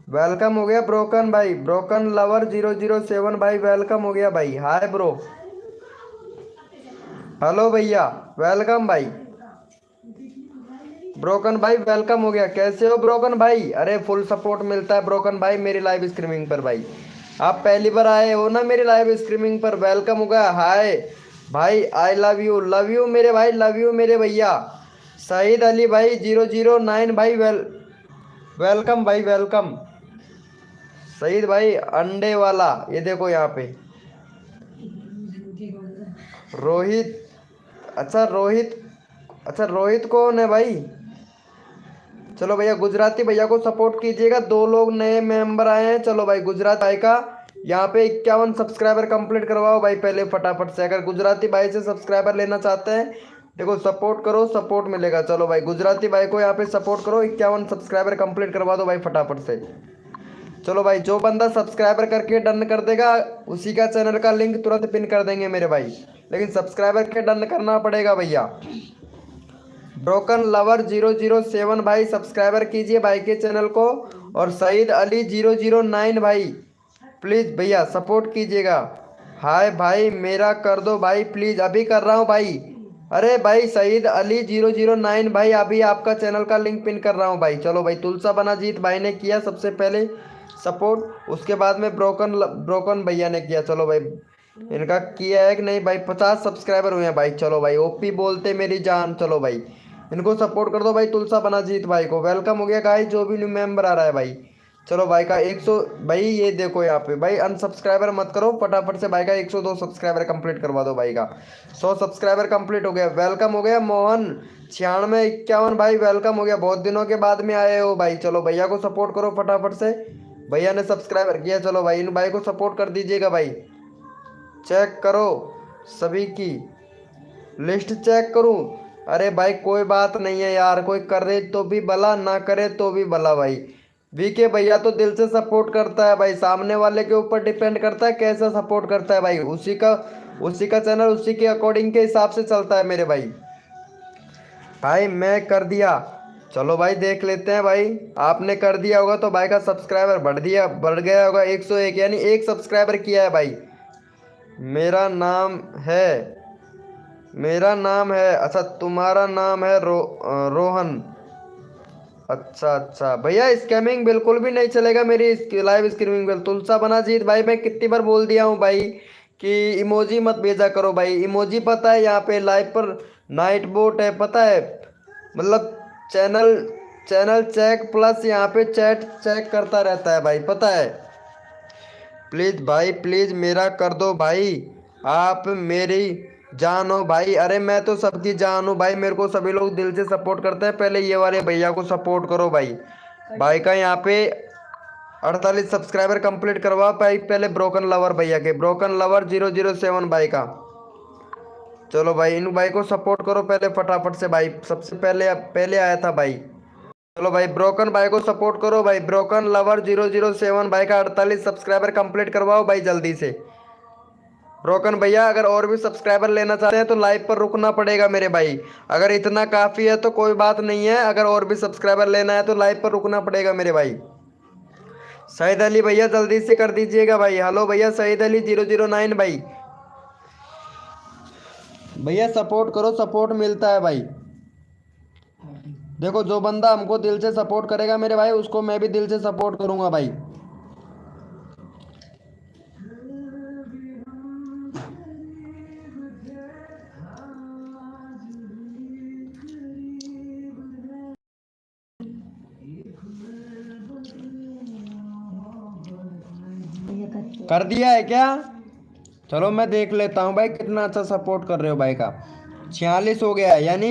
वेलकम हो गया ब्रोकन भाई, ब्रोकन लवर 007 भाई वेलकम हो गया भाई। हाय ब्रो, हेलो भैया, वेलकम भाई। ब्रोकन भाई वेलकम हो गया। कैसे हो ब्रोकन भाई? अरे फुल सपोर्ट मिलता है ब्रोकन भाई मेरी लाइव स्ट्रीमिंग पर भाई। आप पहली बार आए हो ना मेरी लाइव स्ट्रीमिंग पर, वेलकम हो गया। हाय भाई, आई लव यू मेरे भाई, लव यू मेरे भैया। सईद अली भाई 009 भाई वेलकम भाई, वेलकम। सईद भाई अंडे वाला, ये देखो यहाँ पे रोहित। अच्छा रोहित कौन है भाई? चलो भैया गुजराती भैया को सपोर्ट कीजिएगा, 2 लोग नए मेंबर आए हैं। चलो भाई गुजरात भाई का यहाँ पे 51 सब्सक्राइबर कंप्लीट करवाओ भाई पहले फटाफट से। अगर गुजराती भाई से सब्सक्राइबर लेना चाहते हैं देखो सपोर्ट करो, सपोर्ट मिलेगा। चलो भाई गुजराती भाई को यहाँ पे सपोर्ट करो, 51 सब्सक्राइबर कंप्लीट करवा दो भाई फटाफट से। चलो भाई जो बंदा सब्सक्राइबर करके डन कर देगा उसी का चैनल का लिंक तुरंत पिन कर देंगे मेरे भाई, लेकिन सब्सक्राइबर के डन करना पड़ेगा भैया। ब्रोकन लवर 007 भाई सब्सक्राइबर कीजिए भाई के चैनल को, और सईद अली 009 भाई प्लीज़ भैया सपोर्ट कीजिएगा। हाय भाई मेरा कर दो भाई प्लीज़, अभी कर रहा हूँ भाई। अरे भाई सईद अली 009 भाई अभी आपका चैनल का लिंक पिन कर रहा हूँ भाई। चलो भाई तुलसा बनाजीत भाई ने किया सबसे पहले सपोर्ट, उसके बाद में ब्रोकन भैया ने किया। चलो भाई इनका किया है कि नहीं भाई, 50 सब्सक्राइबर हुए हैं भाई। चलो भाई ओपी बोलते मेरी जान। चलो भाई इनको सपोर्ट कर दो भाई, तुलसा बनाजीत भाई को वेलकम हो गया गाइस, जो भी न्यू मेंबर आ रहा है भाई। चलो भाई का 100 भाई, ये देखो यहाँ पे भाई अनसब्सक्राइबर मत करो, फटाफट से भाई का 102 सब्सक्राइबर कंप्लीट करवा दो भाई का। 100 सब्सक्राइबर कंप्लीट हो गया, वेलकम हो गया मोहन 9651 भाई, वेलकम हो गया, बहुत दिनों के बाद में आए हो भाई। चलो भैया को सपोर्ट करो फटाफट से, भैया ने सब्सक्राइबर किया। चलो भाई इन भाई को सपोर्ट कर दीजिएगा भाई। चेक करो सभी की लिस्ट चेक करूं। अरे भाई कोई बात नहीं है यार, कोई करे तो भी भला, ना करे तो भी भला भाई। वीके भैया तो दिल से सपोर्ट करता है भाई, सामने वाले के ऊपर डिपेंड करता है कैसा सपोर्ट करता है भाई, उसी का चैनल उसी के अकॉर्डिंग के हिसाब से चलता है मेरे भाई। भाई मैं कर दिया। चलो भाई देख लेते हैं भाई, आपने कर दिया होगा तो भाई का सब्सक्राइबर बढ़ गया होगा 101, यानी एक सब्सक्राइबर किया है भाई। मेरा नाम है अच्छा, तुम्हारा नाम है रोहन। अच्छा अच्छा भैया, स्कैमिंग बिल्कुल भी नहीं चलेगा मेरी लाइव स्ट्रीमिंग में। तुलसा बनाजीत भाई मैं कितनी बार बोल दिया हूँ भाई कि इमोजी मत भेजा करो भाई। इमोजी पता है यहाँ पे लाइव पर नाइट बोट है, पता है, मतलब चैनल चैनल चेक प्लस यहाँ पे चैट चेक करता रहता है भाई, पता है। प्लीज़ भाई प्लीज़ मेरा कर दो भाई, आप मेरी जान हो भाई। अरे मैं तो सबकी जान हूँ भाई, मेरे को सभी लोग दिल से सपोर्ट करते हैं। पहले ये वाले भैया को सपोर्ट करो भाई, भाई का यहाँ पे 48 सब्सक्राइबर कंप्लीट करवा भाई। पहले ब्रोकन लवर भैया के, ब्रोकन लवर 007 भाई का। चलो भाई इन भाई को सपोर्ट करो पहले फटाफट से भाई, सबसे पहले आया था भाई। चलो भाई ब्रोकन भाई को सपोर्ट करो भाई, ब्रोकन लवर 007 भाई का 48 सब्सक्राइबर कंप्लीट करवाओ भाई जल्दी से। ब्रोकन भैया अगर और भी सब्सक्राइबर लेना चाहते हैं तो लाइव पर रुकना पड़ेगा मेरे भाई, अगर इतना काफ़ी है तो कोई बात नहीं है, अगर और भी सब्सक्राइबर लेना है तो लाइव पर रुकना पड़ेगा मेरे भाई। सईद अली भैया जल्दी से कर दीजिएगा भाई। हेलो भैया सईद अली 009 भाई, भैया सपोर्ट करो, सपोर्ट मिलता है भाई। देखो जो बंदा हमको दिल से सपोर्ट करेगा मेरे भाई, उसको मैं भी दिल से सपोर्ट करूंगा भाई। कर दिया है क्या? चलो मैं देख लेता हूँ भाई कितना अच्छा सपोर्ट कर रहे हो भाई का। 46 हो गया है, यानी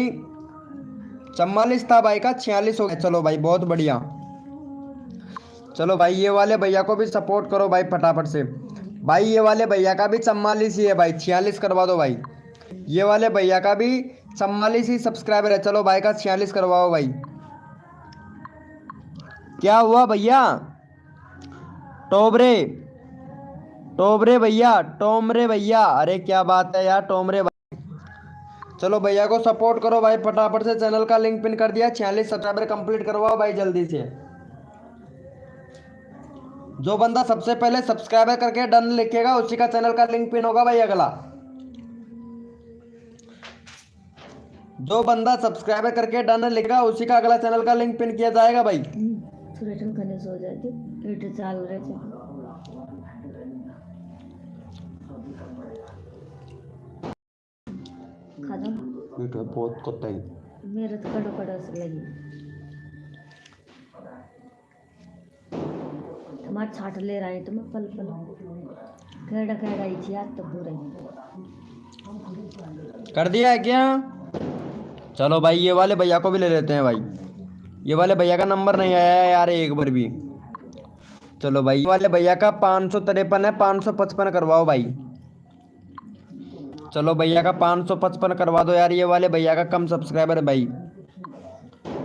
44 था भाई का, 46 हो गया। चलो भाई बहुत बढ़िया। चलो भाई ये वाले भैया को भी सपोर्ट करो भाई फटाफट से भाई, ये वाले भैया का भी 44 ही है भाई, 46 करवा दो भाई। ये वाले भैया का भी 44 ही सब्सक्राइबर है। चलो भाई का 46 करवाओ भाई। क्या हुआ भैया? टोबरे टोबरे भैया, टोमरे भैया, अरे क्या बात है यार टोमरे भाई। चलो भैया को सपोर्ट करो भाई फटाफट से, चैनल का लिंक पिन कर दिया। 46 सब्सक्राइबर कंप्लीट करवाओ भाई जल्दी से। जो बंदा सबसे पहले सब्सक्राइबर करके डन लिखेगा उसी का चैनल का लिंक पिन होगा भाई अगला। जो बंदा सब्सक्राइबर करके डन लिखेगा उसी का अगला चैनल का लिंक पिन किया जाएगा भाई। हो जाती चालू रहे बहुत कुत्ता ही मेरे तो कड़ो से लगी तुम्हारे छाट ले रहा है तुम्हें पल खेड़ा ही थी आज तो पूरे कर दिया है क्या? चलो भाई ये वाले भैया को भी ले लेते हैं भाई, ये वाले भैया का नंबर नहीं आया है यार एक बार भी। चलो भाई ये वाले भैया का 553 है, 555 करवाओ भाई। चलो भैया का 555 करवा दो यार, ये वाले भैया का कम सब्सक्राइबर है भाई।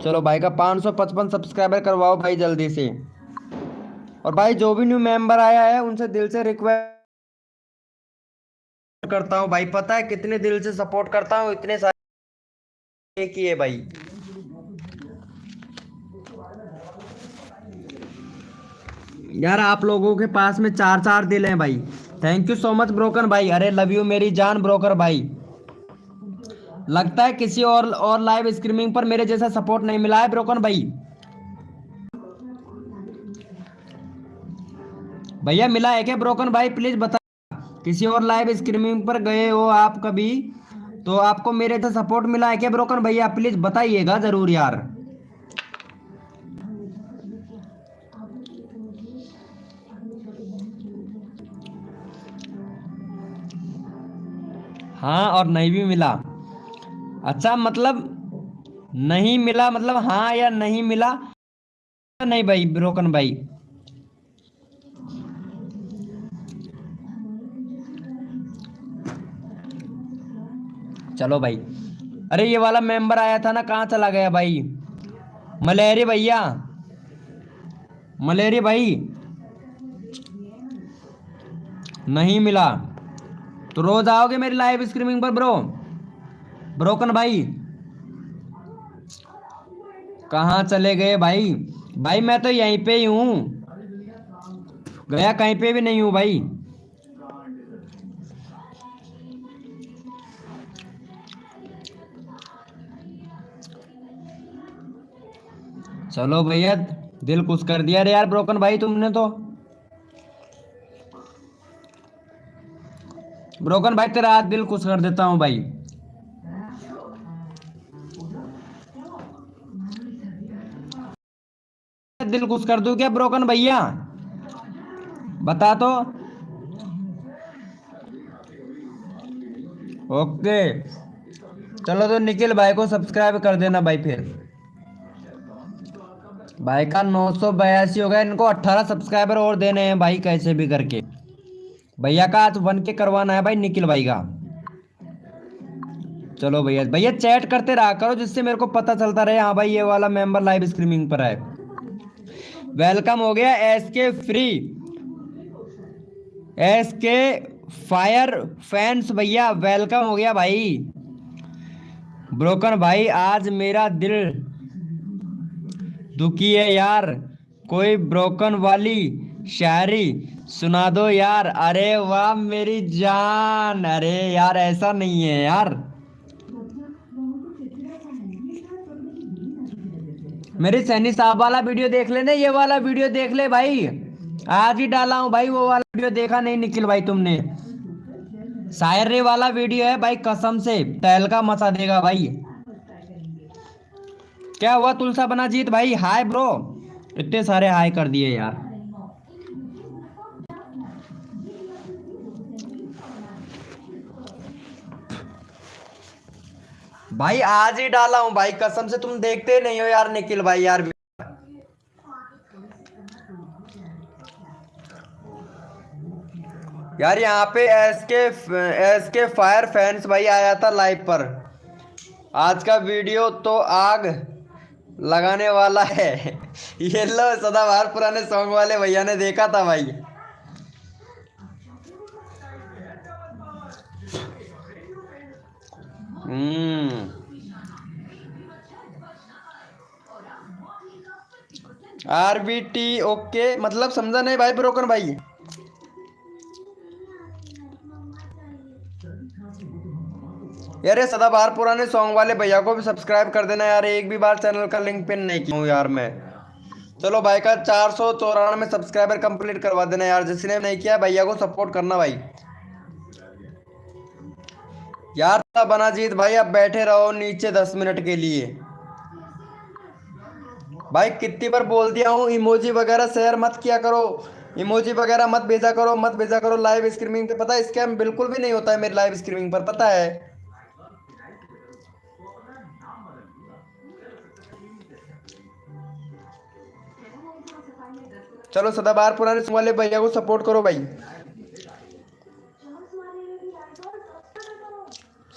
चलो भाई का 555 सब्सक्राइबर करवाओ भाई जल्दी से। और भाई जो भी न्यू मेंबर आया है उनसे दिल से रिक्वेस्ट करता हूँ भाई, पता है कितने दिल से सपोर्ट करता हूँ, इतने सारे किए भाई। यार आप लोगों के पास में चार चार दिल हैं भाई। Thank you so much broken भाई, अरे लव यू मेरी जान ब्रोकर भाई। लगता है किसी और लाइव स्ट्रीमिंग पर मेरे जैसा सपोर्ट नहीं मिला है ब्रोकन भाई। भैया मिला है क्या ब्रोकन भाई, प्लीज बता। किसी और लाइव स्ट्रीमिंग पर गए हो आप कभी तो आपको मेरे से सपोर्ट मिला है क्या ब्रोकन भैया, प्लीज बताइएगा जरूर यार। हाँ और नहीं भी मिला, अच्छा मतलब नहीं मिला मतलब हाँ या नहीं मिला। नहीं भाई ब्रोकन भाई। चलो भाई, अरे ये वाला मेंबर आया था ना, कहाँ चला गया भाई। मलेरी भैया, मलेरी भाई नहीं मिला तो रोज आओगे मेरी लाइव स्ट्रीमिंग पर ब्रो। ब्रोकन भाई कहाँ चले गए भाई। भाई मैं तो यहीं पे ही हूँ, गया कहीं पे भी नहीं हूँ भाई। चलो भैया, दिल खुश कर दिया रे यार ब्रोकन भाई तुमने तो। ब्रोकन भाई तेरा आज दिल खुश कर देता हूँ भाई। दिल खुश कर दूं क्या ब्रोकन भैया, बता तो। ओके चलो तो निखिल भाई को सब्सक्राइब कर देना भाई फिर। भाई का 982 हो गया, इनको 18 सब्सक्राइबर और देने हैं भाई कैसे भी करके। भैया का आज 1K करवाना है भाई निखिल भाई का। चलो भैया, भैया चैट करते रहा करो जिससे मेरे को पता चलता रहे हाँ भाई ये वाला मेंबर लाइव स्ट्रीमिंग पर है। वेलकम हो गया एस के फायर फैंस भैया, वेलकम हो गया भाई। ब्रोकन भाई आज मेरा दिल दुखी है यार, कोई ब्रोकन वाली शायरी सुना दो यार। अरे वाह मेरी जान, अरे यार ऐसा नहीं है यार। मेरी सैनी साहब वाला वीडियो देख ले ना, ये वाला वीडियो देख ले भाई, आज ही डाला हूं भाई। वो वाला वीडियो देखा नहीं निखिल भाई तुमने, शायरी वाला वीडियो है भाई, कसम से तहलका मचा देगा भाई। क्या हुआ तुलसा बना जीत भाई, हाय ब्रो, इतने सारे हाय कर दिए यार। भाई आज ही डाला हूं भाई, कसम से तुम देखते नहीं हो यार निखिल भाई यार। यार यहाँ पे एस के फायर फैंस भाई आया था लाइव पर, आज का वीडियो तो आग लगाने वाला है। ये लो सदाबहार पुराने सॉन्ग वाले भैया ने देखा था भाई। RBT ओके मतलब समझा नहीं भाई ब्रोकन भाई। यार ये सदाबहार पुराने सॉन्ग वाले भैया को भी सब्सक्राइब कर देना यार, एक भी बार चैनल का लिंक पिन नहीं किया हूँ यार मैं। चलो भाई का 494 सब्सक्राइबर कंप्लीट करवा देना यार, जिसने नहीं किया भैया को सपोर्ट करना भाई। यार बना जीत भाई, अब बैठे रहो नीचे 10 मिनट के लिए। भाई कितनी बार बोल दिया हूँ इमोजी वगैरह शेयर मत किया करो, इमोजी वगैरह मत भेजा करो लाइव स्ट्रीमिंग पे, पता है स्कैम बिल्कुल भी नहीं होता है मेरी लाइव स्ट्रीमिंग पर, पता है। चलो सदाबहार पुराने वाले भैया को सपोर्ट करो भाई।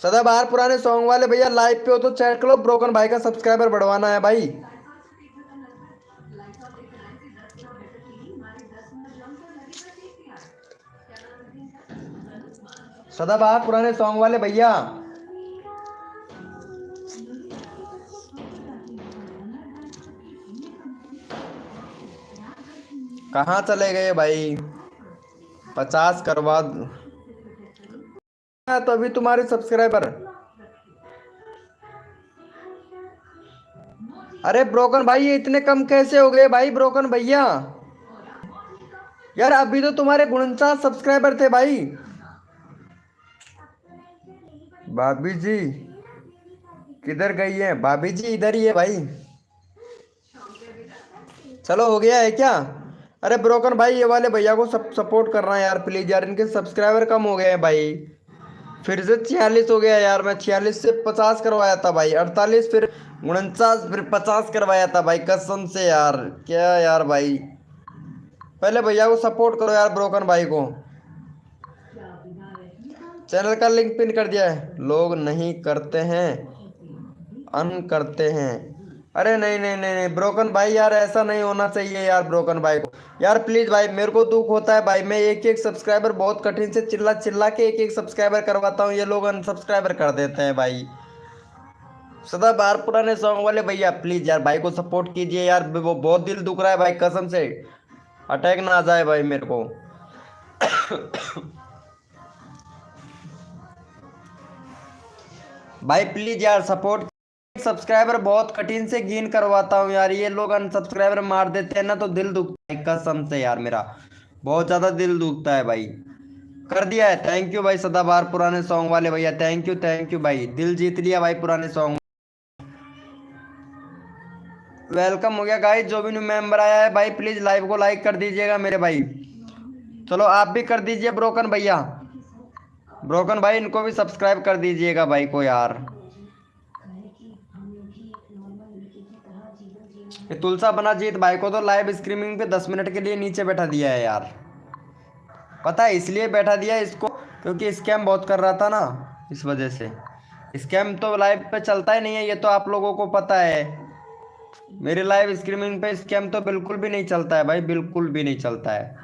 सदाबहार पुराने सॉन्ग वाले भैया लाइव पे हो तो चैट करो, ब्रोकन भाई का सब्सक्राइबर बढ़वाना है भाई। सदाबहार पुराने सॉन्ग वाले भैया कहाँ चले गए भाई? 50 करवा तो अभी तुम्हारे सब्सक्राइबर। अरे ब्रोकन भाई ये इतने कम कैसे हो गए भाई ब्रोकन भैया? यार अभी तो तुम्हारे 49 सब्सक्राइबर थे भाई। भाभी जी किधर गई है? भाभी जी इधर ही है भाई। चलो हो गया है क्या? अरे ब्रोकन भाई ये वाले भैया को सब सपोर्ट करना है यार प्लीज यार, इनके सब्सक्राइबर कम हो गए हैं भाई। फिर से 46 हो गया यार, मैं 46 से 50 करवाया था भाई, 48 फिर 49 फिर 50 करवाया था भाई, कसम से यार क्या यार भाई। पहले भैया को सपोर्ट करो यार, ब्रोकन भाई को। चैनल का लिंक पिन कर दिया है। लोग नहीं करते हैं अन करते हैं। अरे नहीं नहीं नहीं नहीं ब्रोकन भाई यार ऐसा नहीं होना चाहिए यार, ब्रोकन भाई को यार प्लीज भाई, मेरे को दुख होता है भाई। मैं एक एक सब्सक्राइबर बहुत कठिन से चिल्ला चिल्ला के एक एक सब्सक्राइबर करवाता हूँ, ये लोग अनसब्सक्राइबर कर देते हैं भाई। सदाबहार पुराने सॉन्ग वाले भैया प्लीज यार भाई को सपोर्ट कीजिए यार, वो बहुत दिल दुख रहा है भाई, कसम से अटैक ना आ जाए भाई मेरे को। भाई प्लीज यार सपोर्ट। सब्सक्राइबर बहुत कठिन से गेन करवाता हूँ यार, ये लोग अनसब्सक्राइबर मार देते हैं ना तो दिल दुखता है कसम से यार, मेरा बहुत ज्यादा दिल दुखता है भाई। कर दिया है, थैंक यू भाई सदाबहार पुराने सॉन्ग वाले भैया, थैंक यू भाई, दिल जीत लिया भाई पुराने सॉन्ग। वेलकम हो गया गाइस, जो भी न्यू मेंबर आया है भाई प्लीज लाइव को लाइक कर दीजिएगा मेरे भाई। चलो आप भी कर दीजिए ब्रोकन भैया, ब्रोकन भाई इनको भी सब्सक्राइब कर दीजिएगा भाई को यार। ये तुलसा बना जीत भाई को तो लाइव स्ट्रीमिंग पे 10 मिनट के लिए नीचे बैठा दिया है यार, पता है इसलिए बैठा दिया है इसको क्योंकि स्कैम बहुत कर रहा था ना, इस वजह से। स्कैम तो लाइव पे चलता ही नहीं है, ये तो आप लोगों को पता है। मेरे लाइव स्ट्रीमिंग पे स्कैम तो बिल्कुल भी नहीं चलता है भाई, बिल्कुल भी नहीं चलता है।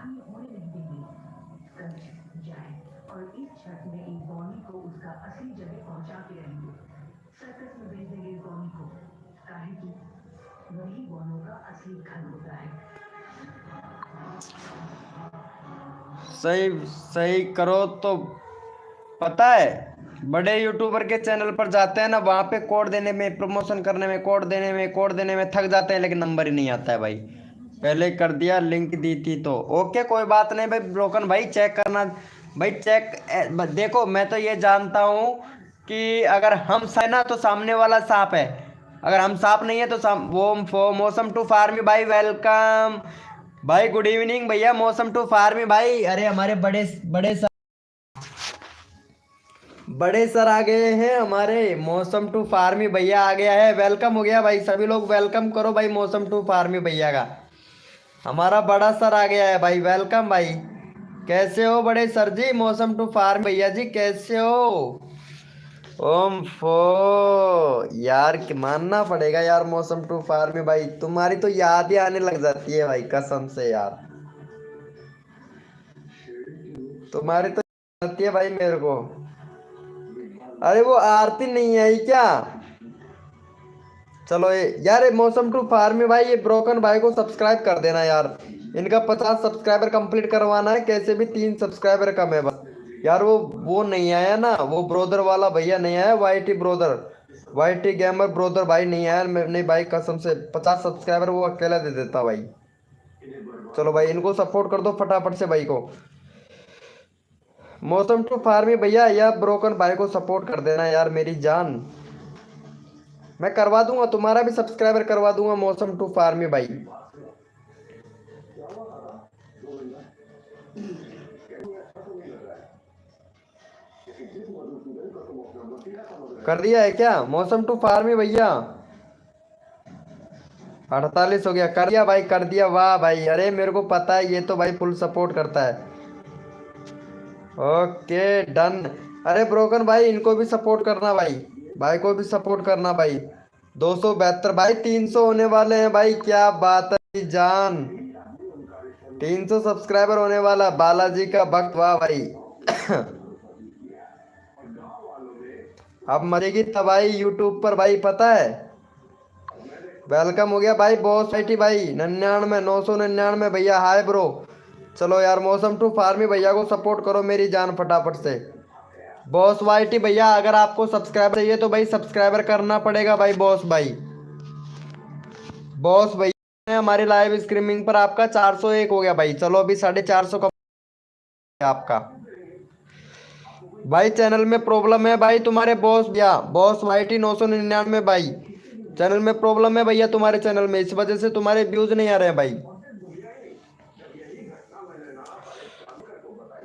सही सही करो तो पता है, बड़े यूट्यूबर के चैनल पर जाते हैं ना, वहां पे कोड देने में, प्रमोशन करने में, कोड देने में थक जाते हैं, लेकिन नंबर ही नहीं आता है भाई। पहले कर दिया, लिंक दी थी तो ओके कोई बात नहीं भाई, ब्रोकन भाई चेक करना भाई, देखो मैं तो ये जानता हूँ कि अगर हम है ना तो सामने वाला सांप है, अगर हम सांप नहीं है तो वो मौसम टू फार्मी भाई वेलकम भाई, गुड इवनिंग भैया मौसम टू फार्मी भाई। अरे हमारे बड़े सर आ गए हैं, हमारे मौसम टू फार्मी भैया आ गया है, वेलकम हो गया भाई, सभी लोग वेलकम करो भाई मौसम टू फार्मी भैया का। हमारा बड़ा सर आ गया है भाई, वेलकम भाई। कैसे हो बड़े सर जी? मौसम टू फार्म भैया जी कैसे हो? ओम फो यार कि मानना पड़ेगा यार, मौसम टू फार्म भाई तुम्हारी तो याद ही आने लग जाती है भाई, कसम से यार तुम्हारी तो याद आती है भाई मेरे को। अरे वो आरती नहीं आई क्या? चलो ये यार, ये मौसम टू फार्मी भाई, ये ब्रोकन भाई को सब्सक्राइब कर देना यार, इनका 50 सब्सक्राइबर कंप्लीट करवाना है, कैसे भी 3 सब्सक्राइबर कम है बस यार। वो नहीं आया ना, वो ब्रोदर वाला भैया नहीं आया, YT brother, YT gamer brother भाई नहीं आया, नहीं भाई कसम से 50 सब्सक्राइबर वो अकेला दे देता भाई। चलो भाई इनको सपोर्ट कर दो फटाफट से भाई को। मौसम टू फार्मी भैया या ब्रोकन भाई को सपोर्ट कर देना यार मेरी जान, मैं करवा दूंगा तुम्हारा भी सब्सक्राइबर करवा दूंगा मौसम टू फार्मी भाई। कर दिया है क्या मौसम टू फार्मी भैया? 48 हो गया, कर दिया भाई कर दिया, वाह भाई, अरे मेरे को पता है ये तो भाई फुल सपोर्ट करता है। Okay done. अरे ब्रोकन भाई इनको भी सपोर्ट करना भाई, भाई को भी सपोर्ट करना भाई। 272 भाई, 300 होने वाले हैं भाई, क्या बात है जान। 300 सब्सक्राइबर होने वाला, बालाजी का भक्त, वाह भाई। अब मरेगी तबाही यूट्यूब पर भाई, पता है। वेलकम हो गया भाई बॉस आईटी भाई, 99 999 भैया, हाय ब्रो। चलो यार, मौसम टू फार्मी भैया को सपोर्ट करो मेरी जान फटाफट से। बॉस वाईटी भैया अगर आपको सब्सक्राइबर चाहिए तो भाई सब्सक्राइबर करना पड़ेगा भाई, बॉस भाई। बॉस भैया हमारी लाइव स्ट्रीमिंग पर आपका 401 हो गया भाई। चलो अभी 450 का आपका। भाई चैनल में प्रॉब्लम है भाई तुम्हारे बॉस भैया, बॉस वाईटी 999 भाई। चैनल में प्रॉब्लम है भैया तुम्हारे चैनल में, इस वजह से तुम्हारे व्यूज नहीं आ रहे हैं भाई।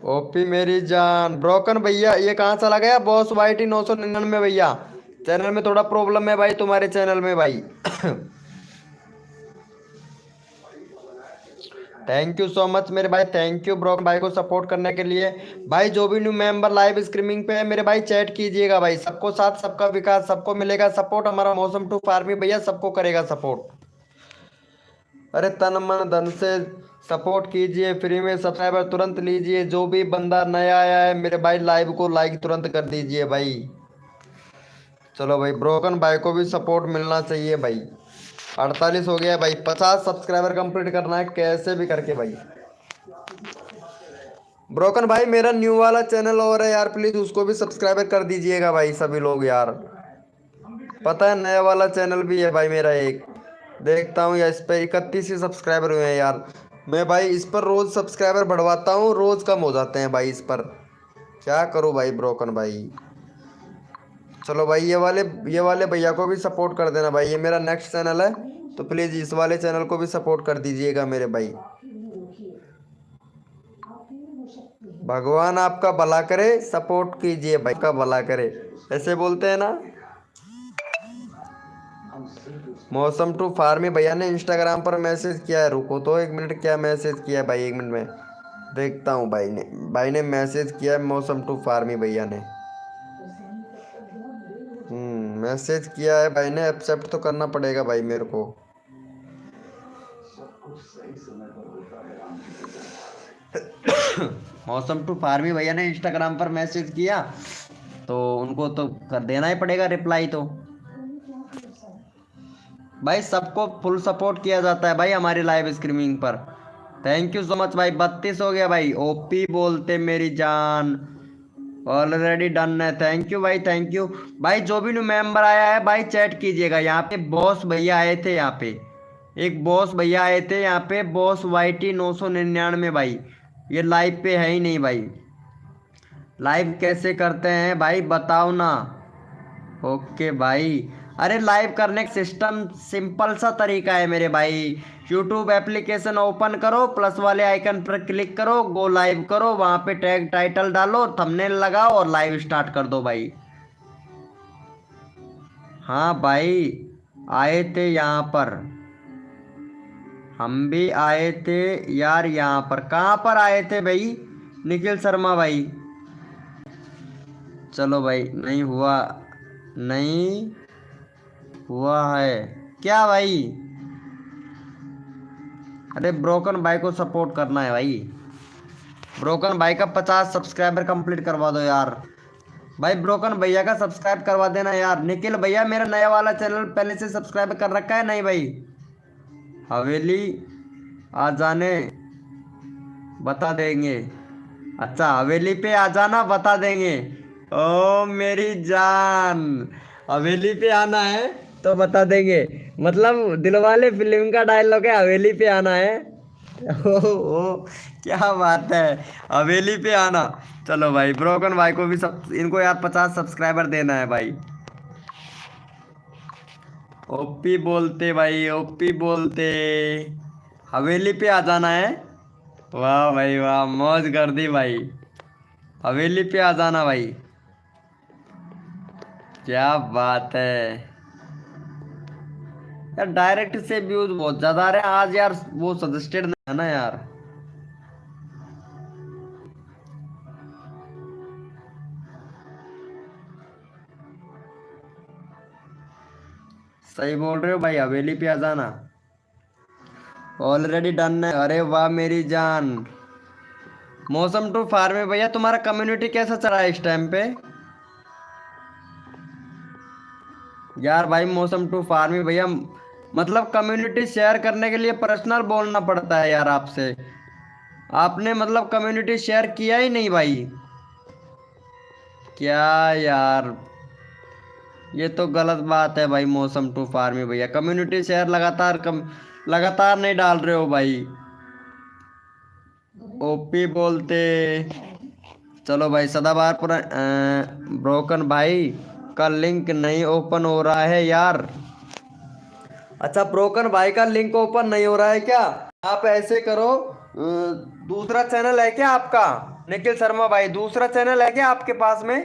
ओपी मेरी जान, ब्रोकन भैया ये कहाँ चला गया, बॉस वाईटी 999 भैया। चैनल में थोड़ा प्रॉब्लम है भाई तुम्हारे चैनल में भाई। थैंक यू सो मच मेरे भाई, थैंक यू ब्रोकन भाई को सपोर्ट करने के लिए। भाई जो भी न्यू मेंबर लाइव स्ट्रीमिंग पे है मेरे भाई चैट कीजिएगा भाई, सबको साथ सबका विकास, सबको मिलेगा सपोर्ट, हमारा मौसम टू फार्मी भैया सबको करेगा सपोर्ट। अरे तन मन धन से सपोर्ट कीजिए, फ्री में सब्सक्राइबर तुरंत लीजिए। जो भी बंदा नया आया है मेरे भाई लाइव को लाइक तुरंत कर दीजिए भाई। चलो भाई, ब्रोकन भाई को भी सपोर्ट मिलना चाहिए भाई। 48 हो गया भाई, 50 सब्सक्राइबर कंप्लीट करना है कैसे भी करके भाई। ब्रोकन भाई मेरा न्यू वाला चैनल और है यार, प्लीज उसको भी सब्सक्राइबर कर दीजिएगा भाई सभी लोग यार। पता है नया वाला चैनल भी है भाई मेरा एक, देखता हूँ यार इस पर 31 ही सब्सक्राइबर हुए हैं यार। मैं भाई इस पर रोज सब्सक्राइबर बढ़वाता हूँ, रोज कम हो जाते हैं भाई इस पर, क्या करूँ भाई ब्रोकन भाई। चलो भाई ये वाले भैया को भी सपोर्ट कर देना भाई, ये मेरा नेक्स्ट चैनल है, तो प्लीज़ इस वाले चैनल को भी सपोर्ट कर दीजिएगा मेरे भाई। भगवान आपका भला करे, सपोर्ट कीजिए भाई का भला करे, ऐसे बोलते हैं ना। मौसम टू फार्मी भैया ने इंस्टाग्राम पर मैसेज किया है, रुको तो 1 मिनट, क्या मैसेज किया है भाई, 1 मिनट में देखता हूँ। भाई ने मैसेज किया है मौसम टू फार्मी भैया ने। मैसेज किया है भाई ने, एक्सेप्ट तो करना पड़ेगा भाई मेरे को। मौसम टू फार्मी भैया ने इंस्टाग्राम पर मैसेज किया तो उनको तो कर देना ही पड़ेगा रिप्लाई तो। भाई सबको फुल सपोर्ट किया जाता है भाई हमारी लाइव स्ट्रीमिंग पर। थैंक यू सो मच भाई, 32 हो गया भाई, ओपी बोलते मेरी जान, ऑलरेडी डन है। थैंक यू भाई, थैंक यू भाई। जो भी न्यू मेंबर आया है भाई चैट कीजिएगा, यहाँ पे बॉस भैया आए थे, यहाँ पे एक बॉस भैया आए थे, यहाँ पे बॉस वाईटी 999 भाई, ये लाइव पे है ही नहीं भाई। लाइव कैसे करते हैं भाई बताओ ना। ओके भाई, अरे लाइव करने का सिस्टम सिंपल सा तरीका है मेरे भाई। यूट्यूब एप्लीकेशन ओपन करो, प्लस वाले आइकन पर क्लिक करो, गो लाइव करो, वहाँ पे टैग टाइटल डालो, थंबनेल लगाओ और लाइव स्टार्ट कर दो भाई। हाँ भाई आए थे यहाँ पर, हम भी आए थे यार यहाँ पर। कहाँ पर आए थे भाई, निखिल शर्मा भाई। चलो भाई, नहीं हुआ, नहीं हुआ है क्या भाई। अरे ब्रोकन भाई को सपोर्ट करना है भाई, ब्रोकन भाई का 50 सब्सक्राइबर कंप्लीट करवा दो यार भाई। ब्रोकन भैया का सब्सक्राइब करवा देना यार। निखिल भैया मेरा नया वाला चैनल पहले से सब्सक्राइब कर रखा है नहीं भाई। हवेली आ जाने बता देंगे, अच्छा हवेली पे आ जाना बता देंगे। ओ मेरी जान, हवेली पे आना है तो बता देंगे, मतलब दिलवाले फिल्म का डायलॉग है, हवेली पे आना है। ओ क्या बात है, हवेली पे आना। चलो भाई ब्रोकन भाई को भी सब, इनको यार 50 सब्सक्राइबर देना है भाई। ओपी बोलते भाई, ओपी बोलते, हवेली पे आ जाना है। वाह भाई वाह, मौज कर दी भाई, हवेली पे आ जाना भाई, क्या बात है यार। डायरेक्ट से व्यूज बहुत ज्यादा आ रहे हैं आज यार, वो सजेस्टेड नहीं है ना यार। सही बोल रहे हो भाई, हवेली पे आ जाना। ऑलरेडी डन है। अरे वाह मेरी जान। मौसम टू फार्म में भैया तुम्हारा कम्युनिटी कैसा चल रहा है इस टाइम पे? यार भाई मौसम टू फार्म में भैया, मतलब कम्युनिटी शेयर करने के लिए पर्सनल बोलना पड़ता है यार आपसे। आपने मतलब कम्युनिटी शेयर किया ही नहीं भाई। क्या यार, ये तो गलत बात है भाई। मौसम टू फार्म में भैया कम्युनिटी शेयर लगातार नहीं डाल रहे हो भाई। ओपी बोलते। चलो भाई सदाबहार पूरा ब्रोकन भाई का लिंक नहीं ओपन हो रहा है यार। अच्छा, ब्रोकन भाई का लिंक ओपन नहीं हो रहा है क्या? आप ऐसे करो, दूसरा चैनल है क्या आपका? निखिल शर्मा भाई, दूसरा चैनल है क्या आपके पास में?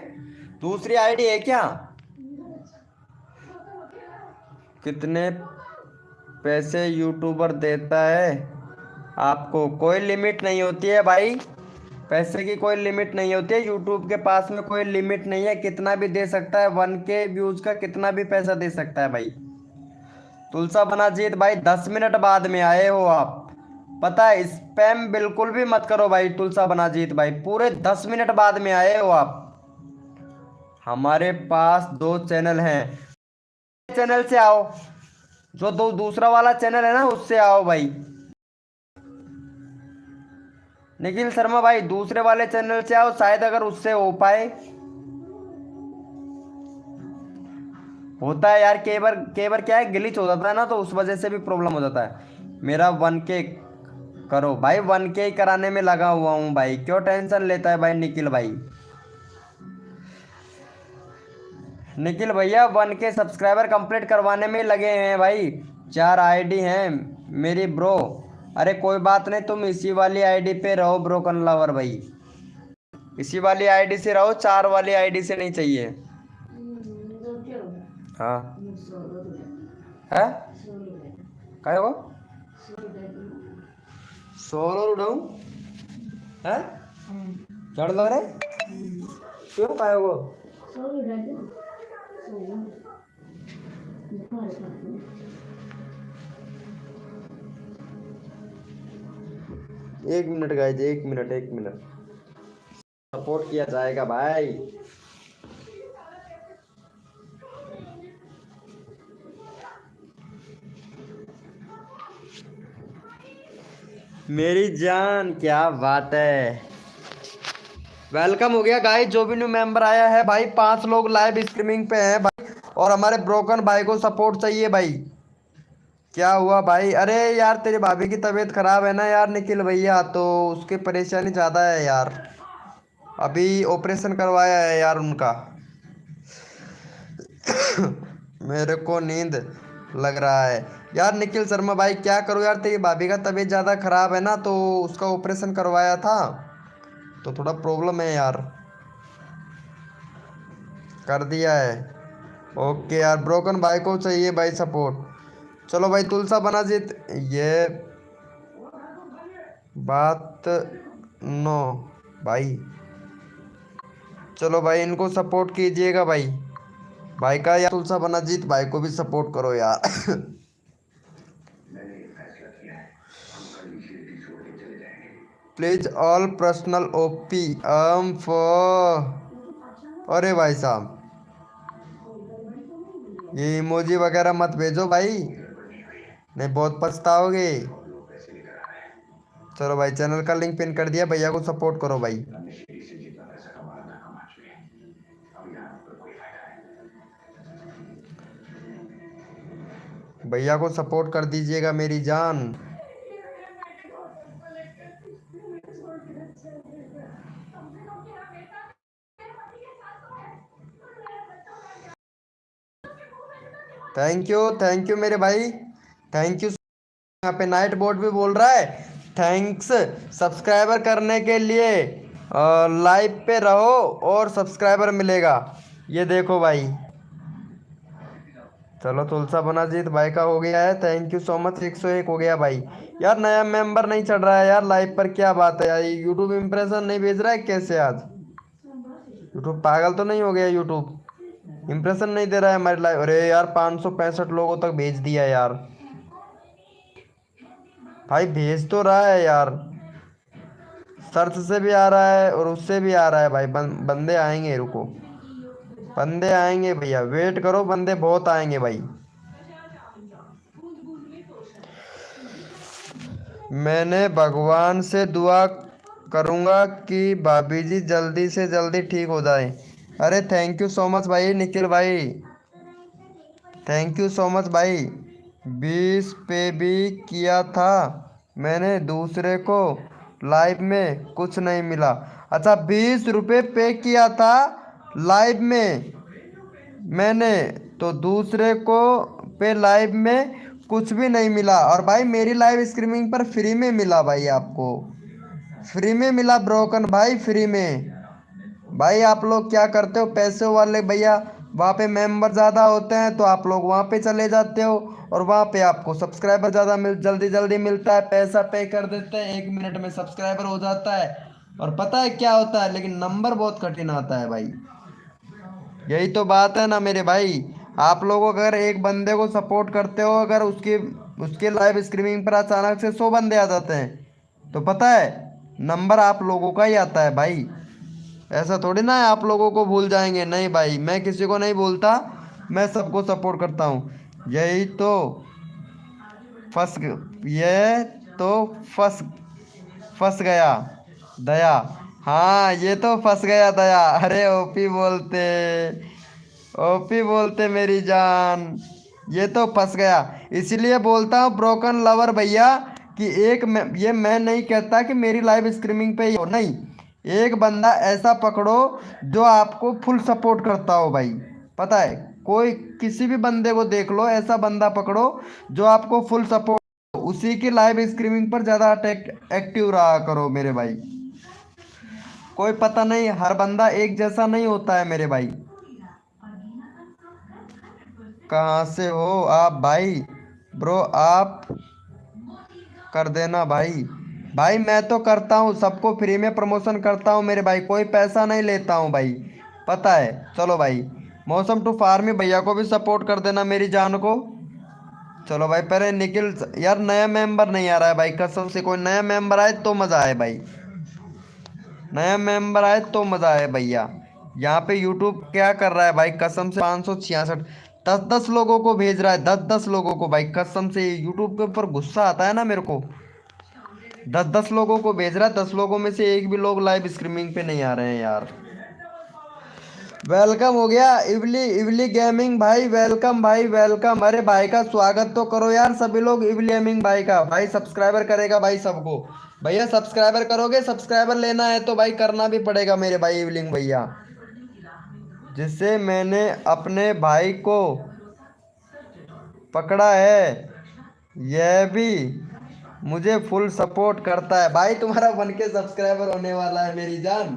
दूसरी आईडी है क्या? कितने पैसे यूट्यूबर देता है आपको? कोई लिमिट नहीं होती है भाई, पैसे की कोई लिमिट नहीं होती है। यूट्यूब के पास में कोई लिमिट नहीं है, कितना भी दे सकता है। 1K व्यूज का कितना भी पैसा दे सकता है भाई। तुलसा बनाजीत भाई 10 मिनट बाद में आए हो आप, पता है। स्पैम बिल्कुल भी मत करो भाई। तुलसा बनाजीत भाई पूरे 10 मिनट बाद में आए हो आप। हमारे पास 2 चैनल हैं, चैनल से आओ। जो दूसरा वाला चैनल है ना, उससे आओ भाई। निखिल शर्मा भाई दूसरे वाले चैनल से आओ, शायद अगर उससे हो पाए। होता है यार, कई बार क्या है, ग्लिच हो जाता है ना, तो उस वजह से भी प्रॉब्लम हो जाता है। मेरा 1K करो भाई, 1K कराने में लगा हुआ हूँ भाई। क्यों टेंशन लेता है भाई निखिल भाई? निखिल भैया 1K सब्सक्राइबर कंप्लीट करवाने में लगे हैं भाई। 4 आईडी हैं मेरी ब्रो। अरे कोई बात नहीं, तुम इसी वाली आईडी पे रहो ब्रोकन लवर भाई। इसी वाली आईडी से रहो, 4 वाली आईडी से नहीं चाहिए। हाँ है, काय हो? सोलो उड़ाऊ है, चढ़ लो रे। क्यों काय हो? एक मिनट गाइस, एक मिनट, एक मिनट। सपोर्ट किया जाएगा भाई। मेरी जान क्या बात है। वेलकम हो गया गाइस, जो भी न्यू मेंबर आया है भाई। 5 लोग लाइव स्ट्रीमिंग पे हैं भाई, और हमारे ब्रोकन भाई को सपोर्ट चाहिए भाई। क्या हुआ भाई? अरे यार तेरी भाभी की तबीयत खराब है ना यार निखिल भैया, तो उसकी परेशानी ज़्यादा है यार। अभी ऑपरेशन करवाया है यार उनका। मेरे को नींद लग रहा है यार। निखिल शर्मा भाई क्या करूँ यार, तेरी भाभी का तबीयत ज़्यादा खराब है ना, तो उसका ऑपरेशन करवाया था, तो थोड़ा प्रॉब्लम है यार। कर दिया है। ओके यार, ब्रोकन भाई को चाहिए भाई सपोर्ट। चलो भाई तुलसा बनाजीत, ये बात नो भाई। चलो भाई इनको सपोर्ट कीजिएगा भाई। भाई का यार तुलसा बनाजीत भाई को भी सपोर्ट करो यार। प्लीज ऑल पर्सनल ओपी अरे भाई साहब, ये इमोजी वगैरह मत भेजो भाई, नहीं बहुत पछताओगे। चलो भाई चैनल का लिंक पिन कर दिया, भैया को सपोर्ट करो भाई। भैया को सपोर्ट कर दीजिएगा मेरी जान। थैंक यू मेरे भाई, थैंक यू। यहाँ पे नाइट बोर्ड भी बोल रहा है थैंक्स सब्सक्राइबर करने के लिए। लाइव पे रहो और सब्सक्राइबर मिलेगा। ये देखो भाई। चलो तुलसा बनाजीत भाई का हो गया है, थैंक यू सो मच। 101 हो गया भाई। यार नया मेंबर नहीं चढ़ रहा है यार लाइव पर, क्या बात है यार? यूट्यूब इंप्रेशन नहीं भेज रहा है कैसे आज? यूट्यूब पागल तो नहीं हो गया यूट्यूब? इम्प्रेशन नहीं दे रहा है हमारी लाइव। अरे यार 565 लोगों तक भेज दिया यार। भाई भेज तो रहा है यार, सर्च से भी आ रहा है और उससे भी आ रहा है भाई। बंदे आएंगे, रुको, बंदे आएंगे भैया, वेट करो, बंदे बहुत आएंगे भाई। मैंने भगवान से दुआ करूंगा कि भाभी जी जल्दी से जल्दी ठीक हो जाए। अरे थैंक यू सो मच भाई निखिल भाई, थैंक यू सो मच भाई। 20 पे भी किया था मैंने दूसरे को, लाइव में कुछ नहीं मिला। अच्छा 20 रुपये पे किया था लाइव में मैंने, तो दूसरे को पे लाइव में कुछ भी नहीं मिला। और भाई मेरी लाइव स्ट्रीमिंग पर फ्री में मिला भाई, आपको फ्री में मिला ब्रोकन भाई, फ्री में। भाई आप लोग क्या करते हो पैसे वाले भैया, वहाँ पे मेंबर ज़्यादा होते हैं तो आप लोग वहाँ पे चले जाते हो और वहाँ पे आपको सब्सक्राइबर ज़्यादा जल्दी जल्दी मिलता है, पैसा पे कर देते हैं, 1 मिनट में सब्सक्राइबर हो जाता है। और पता है क्या होता है, लेकिन नंबर बहुत कठिन आता है भाई। यही तो बात है ना मेरे भाई। आप लोग अगर एक बंदे को सपोर्ट करते हो, अगर उसके उसके लाइव स्ट्रीमिंग पर अचानक से 100 बंदे आ जाते हैं तो पता है नंबर आप लोगों का ही आता है भाई। ऐसा थोड़ी ना है आप लोगों को भूल जाएंगे, नहीं भाई, मैं किसी को नहीं भूलता, मैं सबको सपोर्ट करता हूँ। यही तो फंस ये तो फंस फंस गया दया। हाँ ये तो फंस गया दया। अरे ओपी बोलते, ओपी बोलते मेरी जान, ये तो फंस गया। इसलिए बोलता हूँ ब्रोकन लवर भैया कि ये मैं नहीं कहता कि मेरी लाइव स्ट्रीमिंग पे ही हो, नहीं, एक बंदा ऐसा पकड़ो जो आपको फुल सपोर्ट करता हो भाई। पता है, कोई किसी भी बंदे को देख लो, ऐसा बंदा पकड़ो जो आपको फुल सपोर्ट, उसी की लाइव स्ट्रीमिंग पर ज़्यादा एक्टिव रहा करो मेरे भाई। कोई पता नहीं, हर बंदा एक जैसा नहीं होता है मेरे भाई। कहाँ से हो आप भाई? ब्रो आप कर देना भाई। भाई मैं तो करता हूँ, सबको फ्री में प्रमोशन करता हूँ मेरे भाई, कोई पैसा नहीं लेता हूँ भाई, पता है। चलो भाई, मौसम टू फार्मी भैया को भी सपोर्ट कर देना मेरी जान को। चलो भाई, पहले निखिल यार, नया मेंबर नहीं आ रहा है भाई कसम से, कोई नया मेंबर आए तो मज़ा आए भाई, नया मेंबर आए तो मज़ा आए भैया। यहाँ पे यूट्यूब क्या कर रहा है भाई कसम से, 566 10 10 लोगों को भेज रहा है, 10 10 लोगों को भाई, कसम से यूट्यूब के ऊपर गुस्सा आता है ना मेरे को। 10 10 लोगों को भेज रहा है, 10 लोगों में से एक भी लोग लाइव स्ट्रीमिंग पे नहीं आ रहे हैं यार। वेलकम हो गया इवली, इवली गेमिंग भाई, वेलकम भाई वेलकम। अरे भाई का स्वागत तो करो यार सभी लोग, इवली गेमिंग भाई का, भाई सब्सक्राइबर करेगा भाई सबको। भैया सब्सक्राइबर करोगे, सब्सक्राइबर लेना है तो भाई करना भी पड़ेगा मेरे भाई इवलिंग भैया। जिससे मैंने अपने भाई को पकड़ा है, यह भी मुझे फुल सपोर्ट करता है भाई। तुम्हारा 1K सब्सक्राइबर होने वाला है मेरी जान,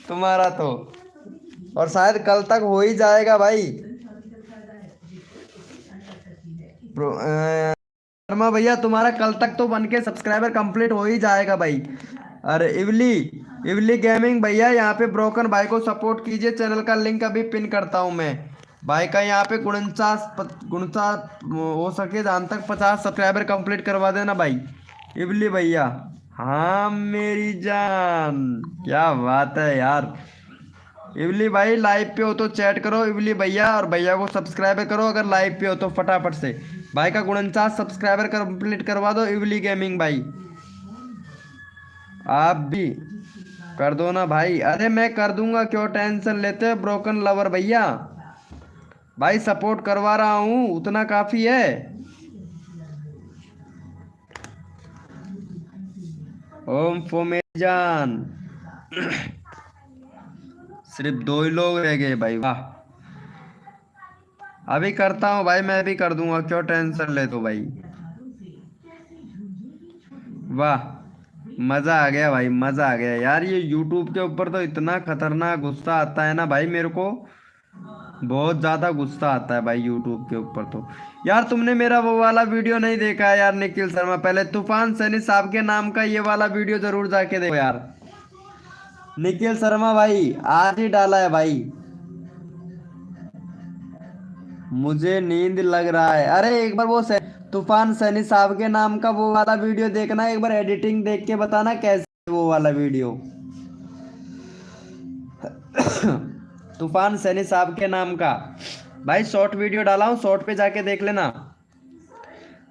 तुम्हारा तो, और शायद कल तक हो ही जाएगा भाई। शर्मा भैया तुम्हारा कल तक तो 1K सब्सक्राइबर कंप्लीट हो ही जाएगा भाई। अरे इवली, इवली गेमिंग भैया यहाँ पे ब्रोकन भाई को सपोर्ट कीजिए, चैनल का लिंक अभी पिन करता हूँ मैं भाई का। यहाँ पे 49 हो सके जहाँ तक 50 सब्सक्राइबर कंप्लीट करवा देना भाई इवली भैया। हाँ मेरी जान, क्या बात है यार। इवली भाई लाइव पे हो तो चैट करो इवली भैया, और भैया को सब्सक्राइबर करो अगर लाइव पे हो तो फटाफट से। भाई का 49 सब्सक्राइबर कंप्लीट करवा दो इवली गेमिंग भाई। आप भी कर दो ना भाई। अरे मैं कर दूंगा, क्यों टेंशन लेते हो ब्रोकन लवर भैया, भाई सपोर्ट करवा रहा हूँ उतना काफी है। ओम फो मेरी जान। सिर्फ 2 ही लोग रह गए भाई, वाह। अभी करता हूँ भाई, मैं भी कर दूंगा, क्यों टेंशन ले तो भाई। वाह, मज़ा आ गया भाई, मज़ा आ गया यार। ये यूट्यूब के ऊपर तो इतना खतरनाक गुस्सा आता है ना भाई मेरे को, बहुत ज़्यादा गुस्सा आता है भाई यूट्यूब के ऊपर तो। यार तुमने मेरा वो वाला वीडियो नहीं देखा है यार निखिल शर्मा, पहले तूफान सैनी साहब के नाम का ये वाला वीडियो जरूर जाके देखो यार। निखिल शर्मा भाई आज ही डाला है भाई। मुझे नींद लग रहा है। अरे एक बार वो तूफान सैनी साहब के नाम का वो वाला वीडियो देखना, एक बार एडिटिंग देख के बताना कैसे है वो वाला वीडियो। तूफान सैनी साहब के नाम का भाई शॉर्ट वीडियो डाला हूँ, शॉर्ट पे जाके देख लेना।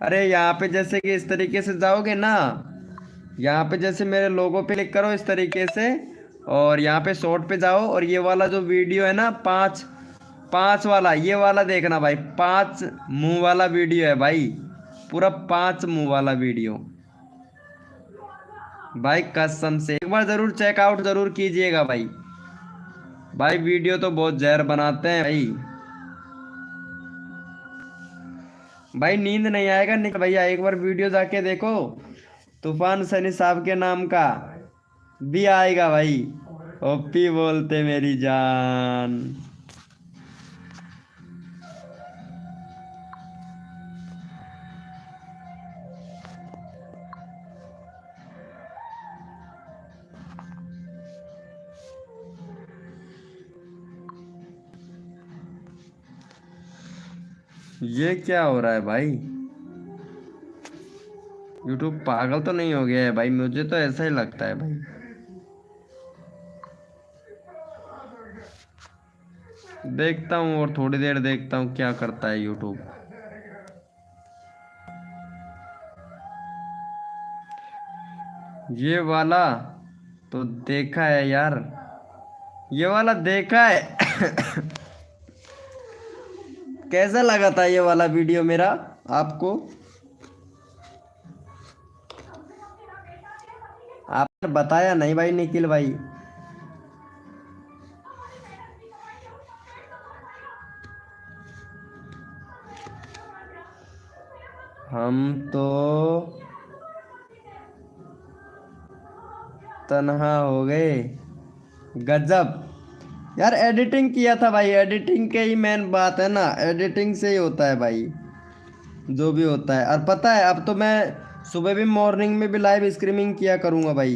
अरे यहाँ पे जैसे कि इस तरीके से जाओगे ना, यहाँ पे जैसे मेरे लोगो पे क्लिक करो इस तरीके से, और यहाँ पे शॉर्ट पे जाओ, और ये वाला जो वीडियो है ना, पाँच पाँच वाला, ये वाला देखना भाई, 5 मुंह वाला वीडियो है भाई, पूरा 5 मुंह वाला वीडियो भाई, कसम से एक बार जरूर चेकआउट जरूर कीजिएगा भाई। भाई वीडियो तो बहुत जहर बनाते हैं भाई। भाई नींद नहीं आएगा निकल भैया, एक बार वीडियो जाके देखो, तूफान सैनी साहब के नाम का भी आएगा भाई। ओपी बोलते मेरी जान। ये क्या हो रहा है भाई? यूट्यूब पागल तो नहीं हो गया है भाई? मुझे तो ऐसा ही लगता है भाई। देखता हूँ और थोड़ी देर देखता हूँ क्या करता है यूट्यूब। ये वाला तो देखा है यार, ये वाला देखा है। कैसा लगा था ये वाला वीडियो मेरा आपको? आपने बताया नहीं भाई निखिल भाई। हम तो तन्हा हो गए। गजब यार, एडिटिंग किया था भाई, एडिटिंग के ही मेन बात है ना, एडिटिंग से ही होता है भाई जो भी होता है। और पता है अब तो मैं सुबह भी मॉर्निंग में भी लाइव स्ट्रीमिंग किया करूँगा भाई।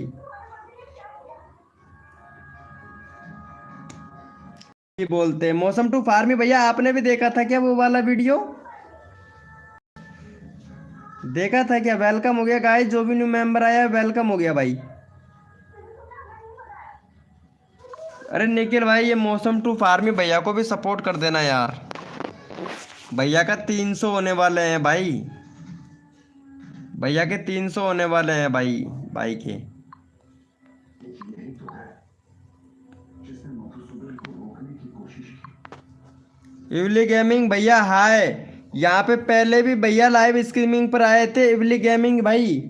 ये बोलते मौसम टू फार्मी भैया, आपने भी देखा था क्या वो वाला वीडियो? देखा था क्या? वेलकम हो गया गाइस, जो भी न्यू मेंबर आया वेलकम हो गया भाई। अरे निखिल भाई, ये मौसम टू फार्मी भैया को भी सपोर्ट कर देना यार। भैया का 300 होने वाले हैं भाई, भैया के 300 होने वाले हैं भाई, भाई के। इवली गेमिंग भैया हाय। यहाँ पे पहले भी भैया लाइव स्ट्रीमिंग पर आए थे, इवली गेमिंग भाई।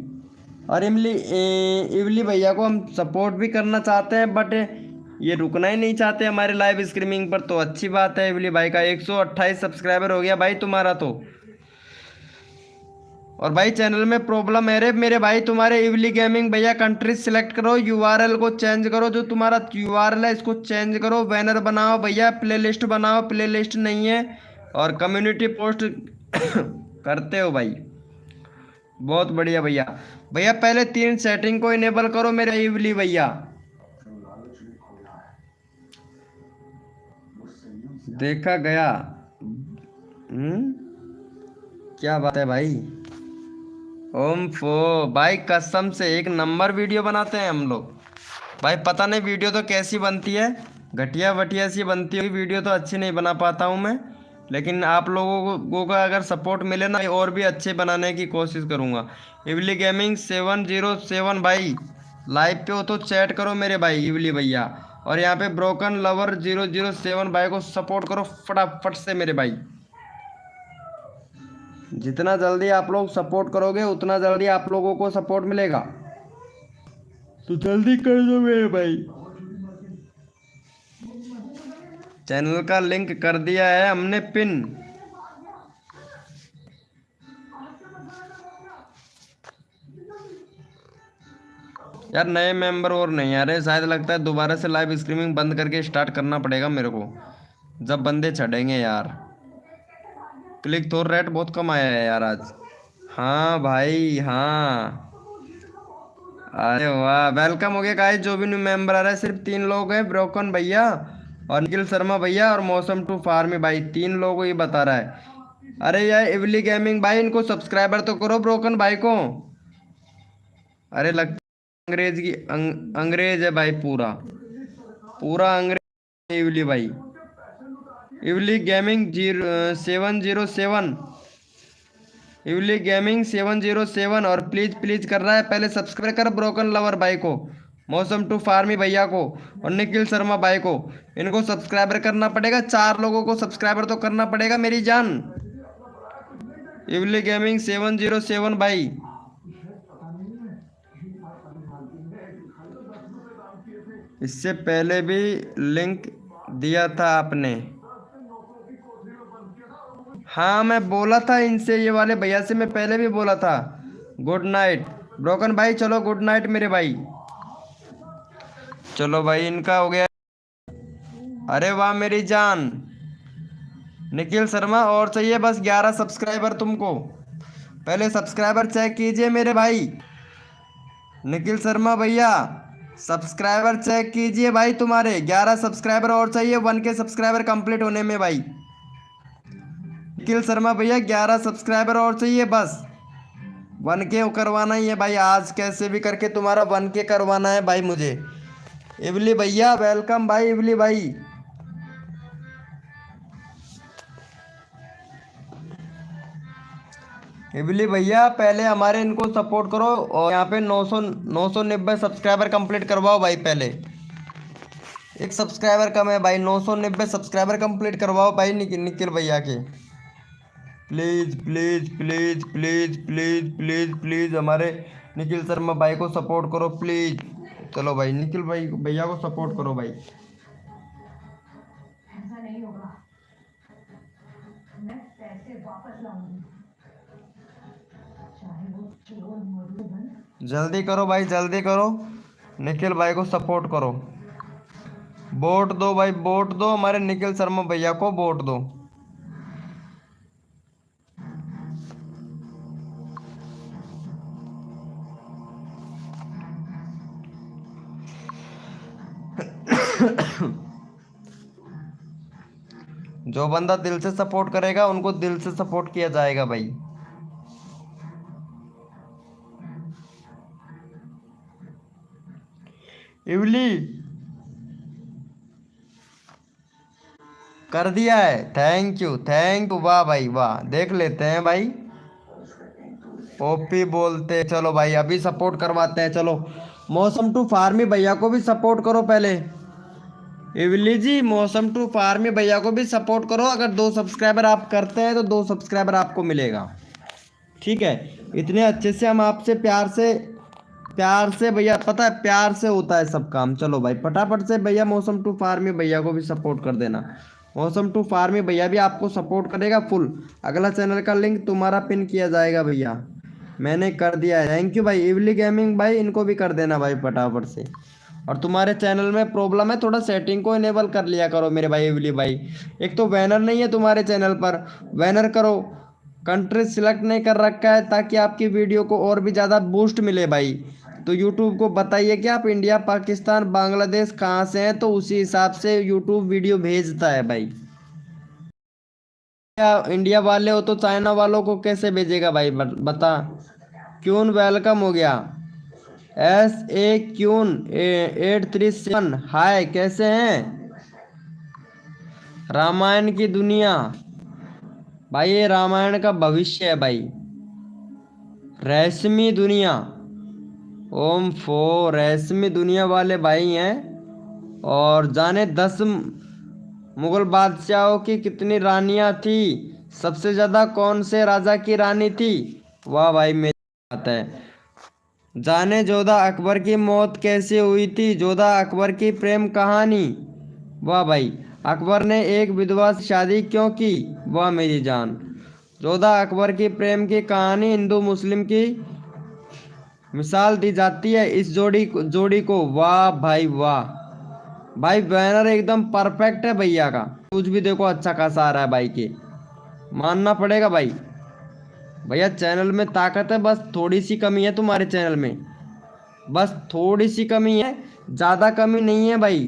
और इवली भैया को हम सपोर्ट भी करना चाहते हैं, बट ये रुकना ही नहीं चाहते हमारे लाइव स्ट्रीमिंग पर। तो अच्छी बात है, इवली भाई का 128 सब्सक्राइबर हो गया भाई तुम्हारा तो। और भाई चैनल में प्रॉब्लम है रे मेरे भाई, तुम्हारे इवली गेमिंग भैया कंट्री सिलेक्ट करो, यूआरएल को चेंज करो, जो तुम्हारा यूआरएल है इसको चेंज करो, बैनर बनाओ भैया, प्लेलिस्ट बनाओ, प्लेलिस्ट नहीं है, और कम्युनिटी पोस्ट करते हो भाई, बहुत बढ़िया भैया। भैया पहले 3 सेटिंग को इनेबल करो मेरे इवली भैया। देखा गया। क्या बात है भाई। ओम फो भाई, कसम से एक नंबर वीडियो बनाते हैं हम लोग भाई। पता नहीं वीडियो तो कैसी बनती है, घटिया वटिया सी बनती है वीडियो, तो अच्छी नहीं बना पाता हूँ मैं, लेकिन आप लोगों का अगर सपोर्ट मिले ना, और भी अच्छे बनाने की कोशिश करूँगा। इवली गेमिंग 707 भाई, लाइव पे हो तो चैट करो मेरे भाई इवली भैया। और यहाँ पे ब्रोकन लवर 007 भाई को सपोर्ट करो फटाफट से मेरे भाई। जितना जल्दी आप लोग सपोर्ट करोगे उतना जल्दी आप लोगों को सपोर्ट मिलेगा, तो जल्दी कर दो मेरे भाई। चैनल का लिंक कर दिया है हमने पिन। यार नए मेंबर और नहीं आ रहे, शायद लगता है दोबारा से लाइव स्ट्रीमिंग बंद करके स्टार्ट करना पड़ेगा मेरे को, जब बंदे चढ़ेंगे यार। क्लिक थ्रू रेट बहुत कम आया है यार आज। हाँ भाई हाँ। अरे वाह, वेलकम हो गया गाइस, जो भी न्यू मेंबर आ रहा है। सिर्फ 3 लोग हैं, ब्रोकन भैया और निखिल शर्मा भैया और मौसम टू फार्मी भाई, 3 लोगों को ये बता रहा है। अरे यार इवली गेमिंग भाई, इनको सब्सक्राइबर तो करो ब्रोकन भाई को। अरे लगता है अंग्रेज की अंग्रेज है भाई, पूरा पूरा अंग्रेज इवली भाई। इवली गेमिंग 707, इवली गेमिंग 707, और प्लीज प्लीज कर रहा है, पहले सब्सक्राइब कर ब्रोकन लवर भाई को, मौसम टू फार्मी भैया को और निखिल शर्मा भाई को। इनको सब्सक्राइबर करना पड़ेगा, 4 लोगों को सब्सक्राइबर तो करना पड़ेगा मेरी जान। इवली गेमिंग 707 भाई। इससे पहले भी लिंक दिया था आपने। हाँ मैं बोला था इनसे, ये वाले भैया से मैं पहले भी बोला था। गुड नाइट ब्रोकन भाई, चलो गुड नाइट मेरे भाई। चलो भाई इनका हो गया। अरे वाह मेरी जान निखिल शर्मा, और चाहिए बस 11 सब्सक्राइबर तुमको। पहले सब्सक्राइबर चेक कीजिए मेरे भाई। निखिल शर्मा भैया सब्सक्राइबर चेक कीजिए भाई, तुम्हारे 11 सब्सक्राइबर और चाहिए 1K सब्सक्राइबर कंप्लीट होने में भाई। निखिल शर्मा भैया 11 सब्सक्राइबर और चाहिए, बस 1K करवाना ही है भाई, आज कैसे भी करके तुम्हारा 1K करवाना है भाई मुझे। इवली भैया वेलकम भाई, इवली भाई। इवली भैया पहले हमारे इनको सपोर्ट करो, और यहाँ पे 990 सब्सक्राइबर कंप्लीट करवाओ भाई। पहले एक सब्सक्राइबर कम है भाई, 990 सब्सक्राइबर कंप्लीट करवाओ भाई निखिल भैया के। Please please please please please please please हमारे निखिल शर्मा भाई को सपोर्ट करो प्लीज। चलो भाई निखिल भाई भैया को सपोर्ट करो भाई। जल्दी करो भाई जल्दी करो, निखिल भाई को सपोर्ट करो। वोट दो भाई, वोट दो हमारे निखिल शर्मा भैया को, वोट दो। जो बंदा दिल से सपोर्ट करेगा उनको दिल से सपोर्ट किया जाएगा भाई। इवली कर दिया है, थैंक यू थैंक यू, वाह भाई वाह। देख लेते हैं भाई, ओपी बोलते। चलो भाई अभी सपोर्ट करवाते हैं। चलो मौसम टू फार्मी भैया को भी सपोर्ट करो पहले। इवली जी मौसम टू फार्मी भैया को भी सपोर्ट करो, अगर 2 सब्सक्राइबर आप करते हैं तो 2 सब्सक्राइबर आपको मिलेगा, ठीक है। इतने अच्छे से हम आपसे प्यार से भैया, पता है प्यार से होता है सब काम। चलो भाई फटाफट से भैया मौसम टू फार्मी भैया को भी सपोर्ट कर देना। मौसम टू फार्मी भैया भी आपको सपोर्ट करेगा फुल। अगला चैनल का लिंक तुम्हारा पिन किया जाएगा भैया, मैंने कर दिया है। थैंक यू भाई। इवली गेमिंग भाई इनको भी कर देना भाई फटाफट से। और तुम्हारे चैनल में प्रॉब्लम है, थोड़ा सेटिंग को इनेबल कर लिया करो मेरे भाई इवली भाई। एक तो बैनर नहीं है तुम्हारे चैनल पर, बैनर करो। कंट्री सिलेक्ट नहीं कर रखा है ताकि आपकी वीडियो को और भी ज़्यादा बूस्ट मिले भाई। तो यूट्यूब को बताइए कि आप इंडिया पाकिस्तान बांग्लादेश कहाँ से हैं, तो उसी हिसाब से यूट्यूब वीडियो भेजता है भाई। क्या इंडिया वाले हो तो चाइना वालों को कैसे भेजेगा भाई, बता। क्यून वेलकम हो गया। SA क्यून 837 हाय, कैसे हैं। रामायण की दुनिया भाई, ये रामायण का भविष्य है भाई। रहस्यमय दुनिया, ओम फो रहस्यमय दुनिया वाले भाई हैं। और जाने 10 मुगल बादशाहों की कितनी रानियां थी, सबसे ज़्यादा कौन से राजा की रानी थी। वाह भाई मेरी बात है। जाने जोधा अकबर की मौत कैसे हुई थी, जोधा अकबर की प्रेम कहानी। वाह भाई। अकबर ने एक विधवा से शादी क्यों की। वाह मेरी जान। जोधा अकबर की प्रेम की कहानी हिंदू मुस्लिम की मिसाल दी जाती है इस जोड़ी को। वाह भाई वाह भाई, बैनर एकदम परफेक्ट है भैया का, कुछ भी देखो अच्छा खासा आ रहा है भाई के, मानना पड़ेगा भाई। भैया चैनल में ताकत है, बस थोड़ी सी कमी है तुम्हारे चैनल में, बस थोड़ी सी कमी है, ज़्यादा कमी नहीं है भाई।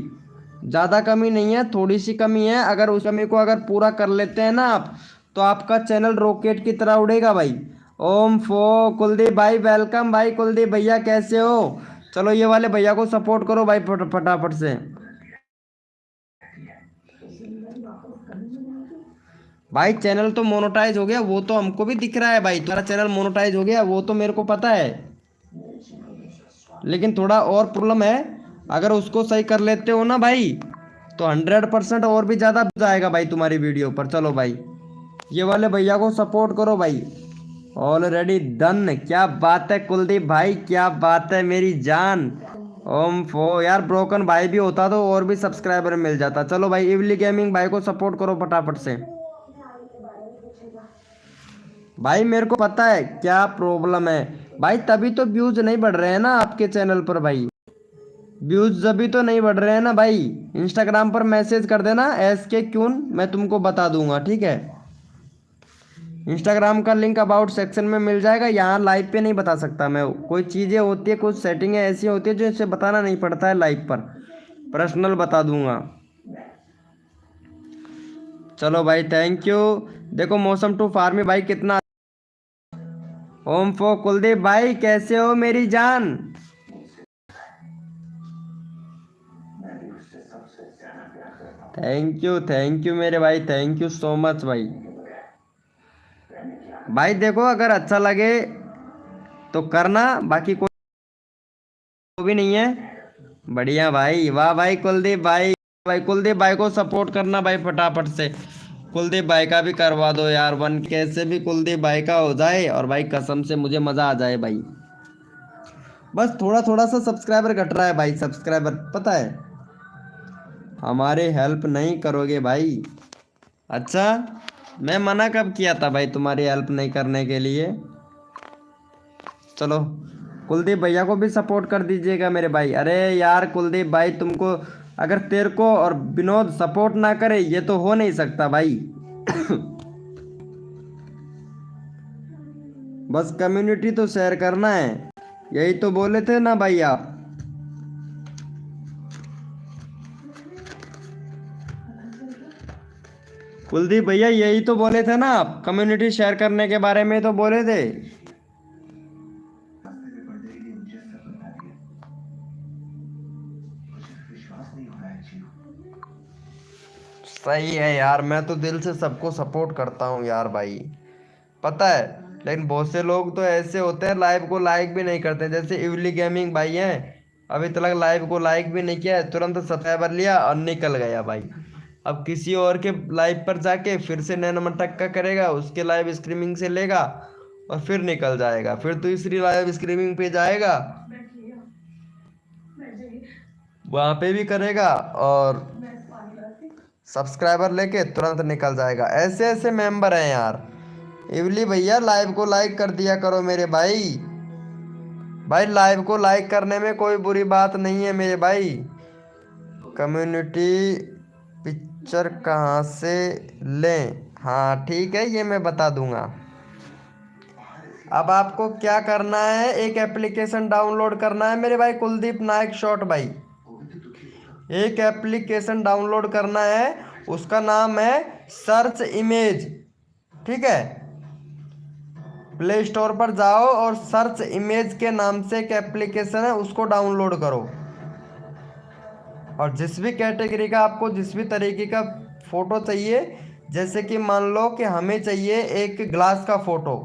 ज़्यादा कमी नहीं है, थोड़ी सी कमी है। अगर उस कमी को अगर पूरा कर लेते हैं ना आप, तो आपका चैनल रॉकेट की तरह उड़ेगा भाई। ओम फो कुलदीप भाई वेलकम भाई। कुलदीप भैया कैसे हो? चलो ये वाले भैया को सपोर्ट करो भाई फटाफट से। भाई चैनल तो मोनेटाइज हो गया, वो तो हमको भी दिख रहा है भाई। तुम्हारा चैनल मोनेटाइज हो गया वो तो मेरे को पता है, लेकिन थोड़ा और प्रॉब्लम है। अगर उसको सही कर लेते हो ना भाई, तो 100% और भी ज़्यादा जाएगा भाई तुम्हारी वीडियो पर। चलो भाई ये वाले भैया को सपोर्ट करो भाई। Already done. क्या बात है कुलदीप भाई, क्या बात है मेरी जान। ओम फो यार, ब्रोकन भाई भी होता तो और भी सब्सक्राइबर मिल जाता। चलो भाई इवली गेमिंग भाई को सपोर्ट करो फटाफट से। भाई मेरे को पता है क्या प्रॉब्लम है भाई, तभी तो व्यूज नहीं बढ़ रहे हैं ना आपके चैनल पर भाई। व्यूज अभी तो नहीं बढ़ रहे हैं ना भाई। इंस्टाग्राम पर मैसेज कर देना SK क्यून, मैं तुमको बता दूंगा, ठीक है। इंस्टाग्राम का लिंक अबाउट सेक्शन में मिल जाएगा। यहाँ लाइव पे नहीं बता सकता मैं, कोई चीज़ें होती है, कुछ सेटिंगें ऐसी होती है जो इसे बताना नहीं पड़ता है लाइव पर, पर्सनल बता दूंगा। चलो भाई थैंक यू। देखो मौसम टू फार्मी भाई कितना। ओम फो कुलदीप भाई कैसे हो मेरी जान। थैंक यू मेरे भाई, थैंक यू सो मच भाई। भाई देखो अगर अच्छा लगे तो करना, बाकी कोई भी नहीं है। बढ़िया भाई, वाह भाई कुलदीप भाई। भाई कुलदीप भाई को सपोर्ट करना भाई फटाफट से। कुलदीप भाई का भी करवा दो यार, 1K से भी कुलदीप भाई का हो जाए और भाई कसम से मुझे मज़ा आ जाए भाई। बस थोड़ा थोड़ा सा सब्सक्राइबर घट रहा है भाई, सब्सक्राइबर पता है। हमारे हेल्प नहीं करोगे भाई? अच्छा, मैं मना कब किया था भाई तुम्हारी हेल्प नहीं करने के लिए? चलो कुलदीप भैया को भी सपोर्ट कर दीजिएगा मेरे भाई। अरे यार कुलदीप भाई तुमको, अगर तेरे को और विनोद सपोर्ट ना करे ये तो हो नहीं सकता भाई। बस कम्युनिटी तो शेयर करना है, यही तो बोले थे ना भाई आप। कुलदीप भैया यही तो बोले थे ना आप, कम्युनिटी शेयर करने के बारे में तो बोले थे। सही है यार, मैं तो दिल से सबको सपोर्ट करता हूँ यार भाई, पता है। लेकिन बहुत से लोग तो ऐसे होते हैं लाइव को लाइक भी नहीं करते, जैसे इवली गेमिंग भाई हैं, अभी तक लाइव को लाइक भी नहीं किया है, तुरंत सब्सक्राइबर लिया और निकल गया भाई। अब किसी और के लाइव पर जाके फिर से नैनोमटक्का करेगा, उसके लाइव स्ट्रीमिंग से लेगा और फिर निकल जाएगा, फिर दूसरी लाइव स्ट्रीमिंग पे जाएगा, वहाँ पे भी करेगा और सब्सक्राइबर लेके तुरंत निकल जाएगा। ऐसे ऐसे मेंबर हैं यार। इवली भैया लाइव को लाइक कर दिया करो मेरे भाई। भाई लाइव को लाइक करने में कोई बुरी बात नहीं है मेरे भाई। कम्युनिटी पिक्चर कहाँ से लें? हाँ ठीक है, ये मैं बता दूंगा। अब आपको क्या करना है, एक एप्लीकेशन डाउनलोड करना है मेरे भाई कुलदीप नायक शॉर्ट भाई। एक एप्लीकेशन डाउनलोड करना है, उसका नाम है सर्च इमेज, ठीक है। प्ले स्टोर पर जाओ और सर्च इमेज के नाम से एक एप्लीकेशन है, उसको डाउनलोड करो। और जिस भी कैटेगरी का आपको जिस भी तरीके का फ़ोटो चाहिए, जैसे कि मान लो कि हमें चाहिए एक ग्लास का फ़ोटो,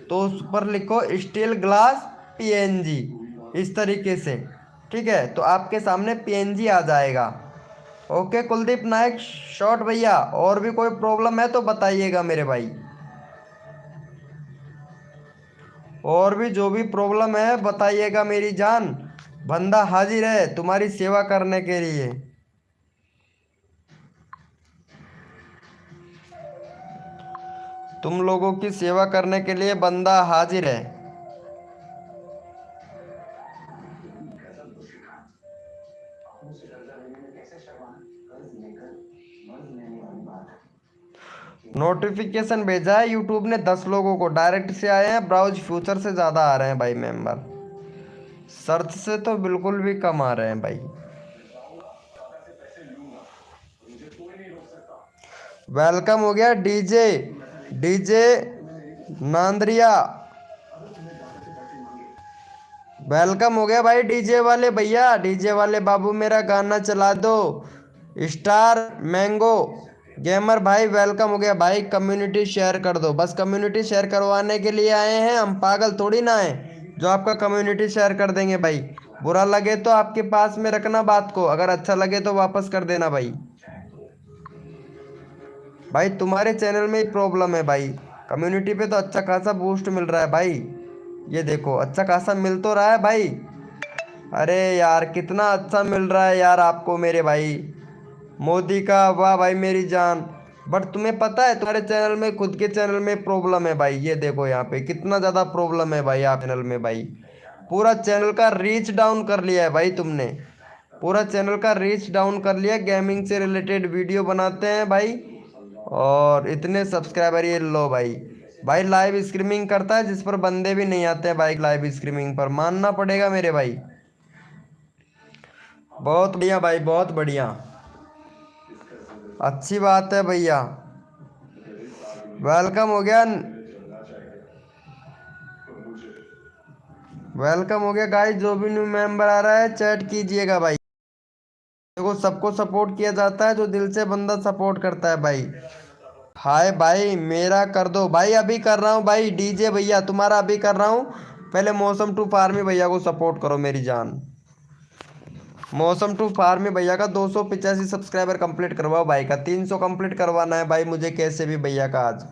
तो उस पर लिखो स्टील ग्लास PNG, इस तरीके से, ठीक है। तो आपके सामने PNG आ जाएगा। ओके कुलदीप नायक शॉर्ट भैया, और भी कोई प्रॉब्लम है तो बताइएगा मेरे भाई। और भी जो भी प्रॉब्लम है बताइएगा मेरी जान, बंदा हाजिर है तुम्हारी सेवा करने के लिए। तुम लोगों की सेवा करने के लिए बंदा हाजिर है। नोटिफिकेशन भेजा है यूट्यूब ने 10 लोगों को, डायरेक्ट से आए हैं, ब्राउज फ्यूचर से ज़्यादा आ रहे हैं भाई मेंबर, सर्च से तो बिल्कुल भी कम आ रहे हैं भाई। वेलकम हो गया डीजे डीजे नांद्रिया। वेलकम हो गया भाई डीजे वाले भैया, डीजे वाले बाबू मेरा गाना चला दो। स्टार मैंगो गेमर भाई वेलकम हो गया भाई। कम्युनिटी शेयर कर दो, बस कम्युनिटी शेयर करवाने के लिए आए हैं हम, पागल थोड़ी ना है जो आपका कम्युनिटी शेयर कर देंगे भाई। बुरा लगे तो आपके पास में रखना बात को, अगर अच्छा लगे तो वापस कर देना भाई। भाई तुम्हारे चैनल में ही प्रॉब्लम है भाई, कम्युनिटी पे तो अच्छा खासा बूस्ट मिल रहा है भाई। ये देखो अच्छा खासा मिल तो रहा है भाई। अरे यार कितना अच्छा मिल रहा है यार आपको मेरे भाई। मोदी का वाह भाई मेरी जान। बट तुम्हें पता है तुम्हारे चैनल में, खुद के चैनल में प्रॉब्लम है भाई। ये देखो यहाँ पे कितना ज़्यादा प्रॉब्लम है भाई आप चैनल में भाई। पूरा चैनल का रीच डाउन कर लिया है भाई तुमने, पूरा चैनल का रीच डाउन कर लिया। गेमिंग से रिलेटेड वीडियो बनाते हैं भाई और इतने सब्सक्राइबर, ये लो भाई। भाई लाइव स्ट्रीमिंग करता है जिस पर बंदे भी नहीं आते हैं भाई, लाइव स्ट्रीमिंग पर मानना पड़ेगा मेरे भाई। बहुत बढ़िया भाई, बहुत बढ़िया, अच्छी बात है भैया। वेलकम हो गया, वेलकम हो गया गाइस। जो भी न्यू मेंबर आ रहा है चैट कीजिएगा भाई। देखो सबको सपोर्ट किया जाता है जो दिल से बंदा सपोर्ट करता है भाई। हाय भाई मेरा कर दो भाई, अभी कर रहा हूँ भाई। डीजे भैया तुम्हारा अभी कर रहा हूँ। पहले मौसम टू फार्मी भैया को सपोर्ट करो मेरी जान। मौसम टू फार्मी भैया का 285 सब्सक्राइबर कंप्लीट करवाओ भाई का, 300 कंप्लीट करवाना है भाई मुझे कैसे भी भैया का आज।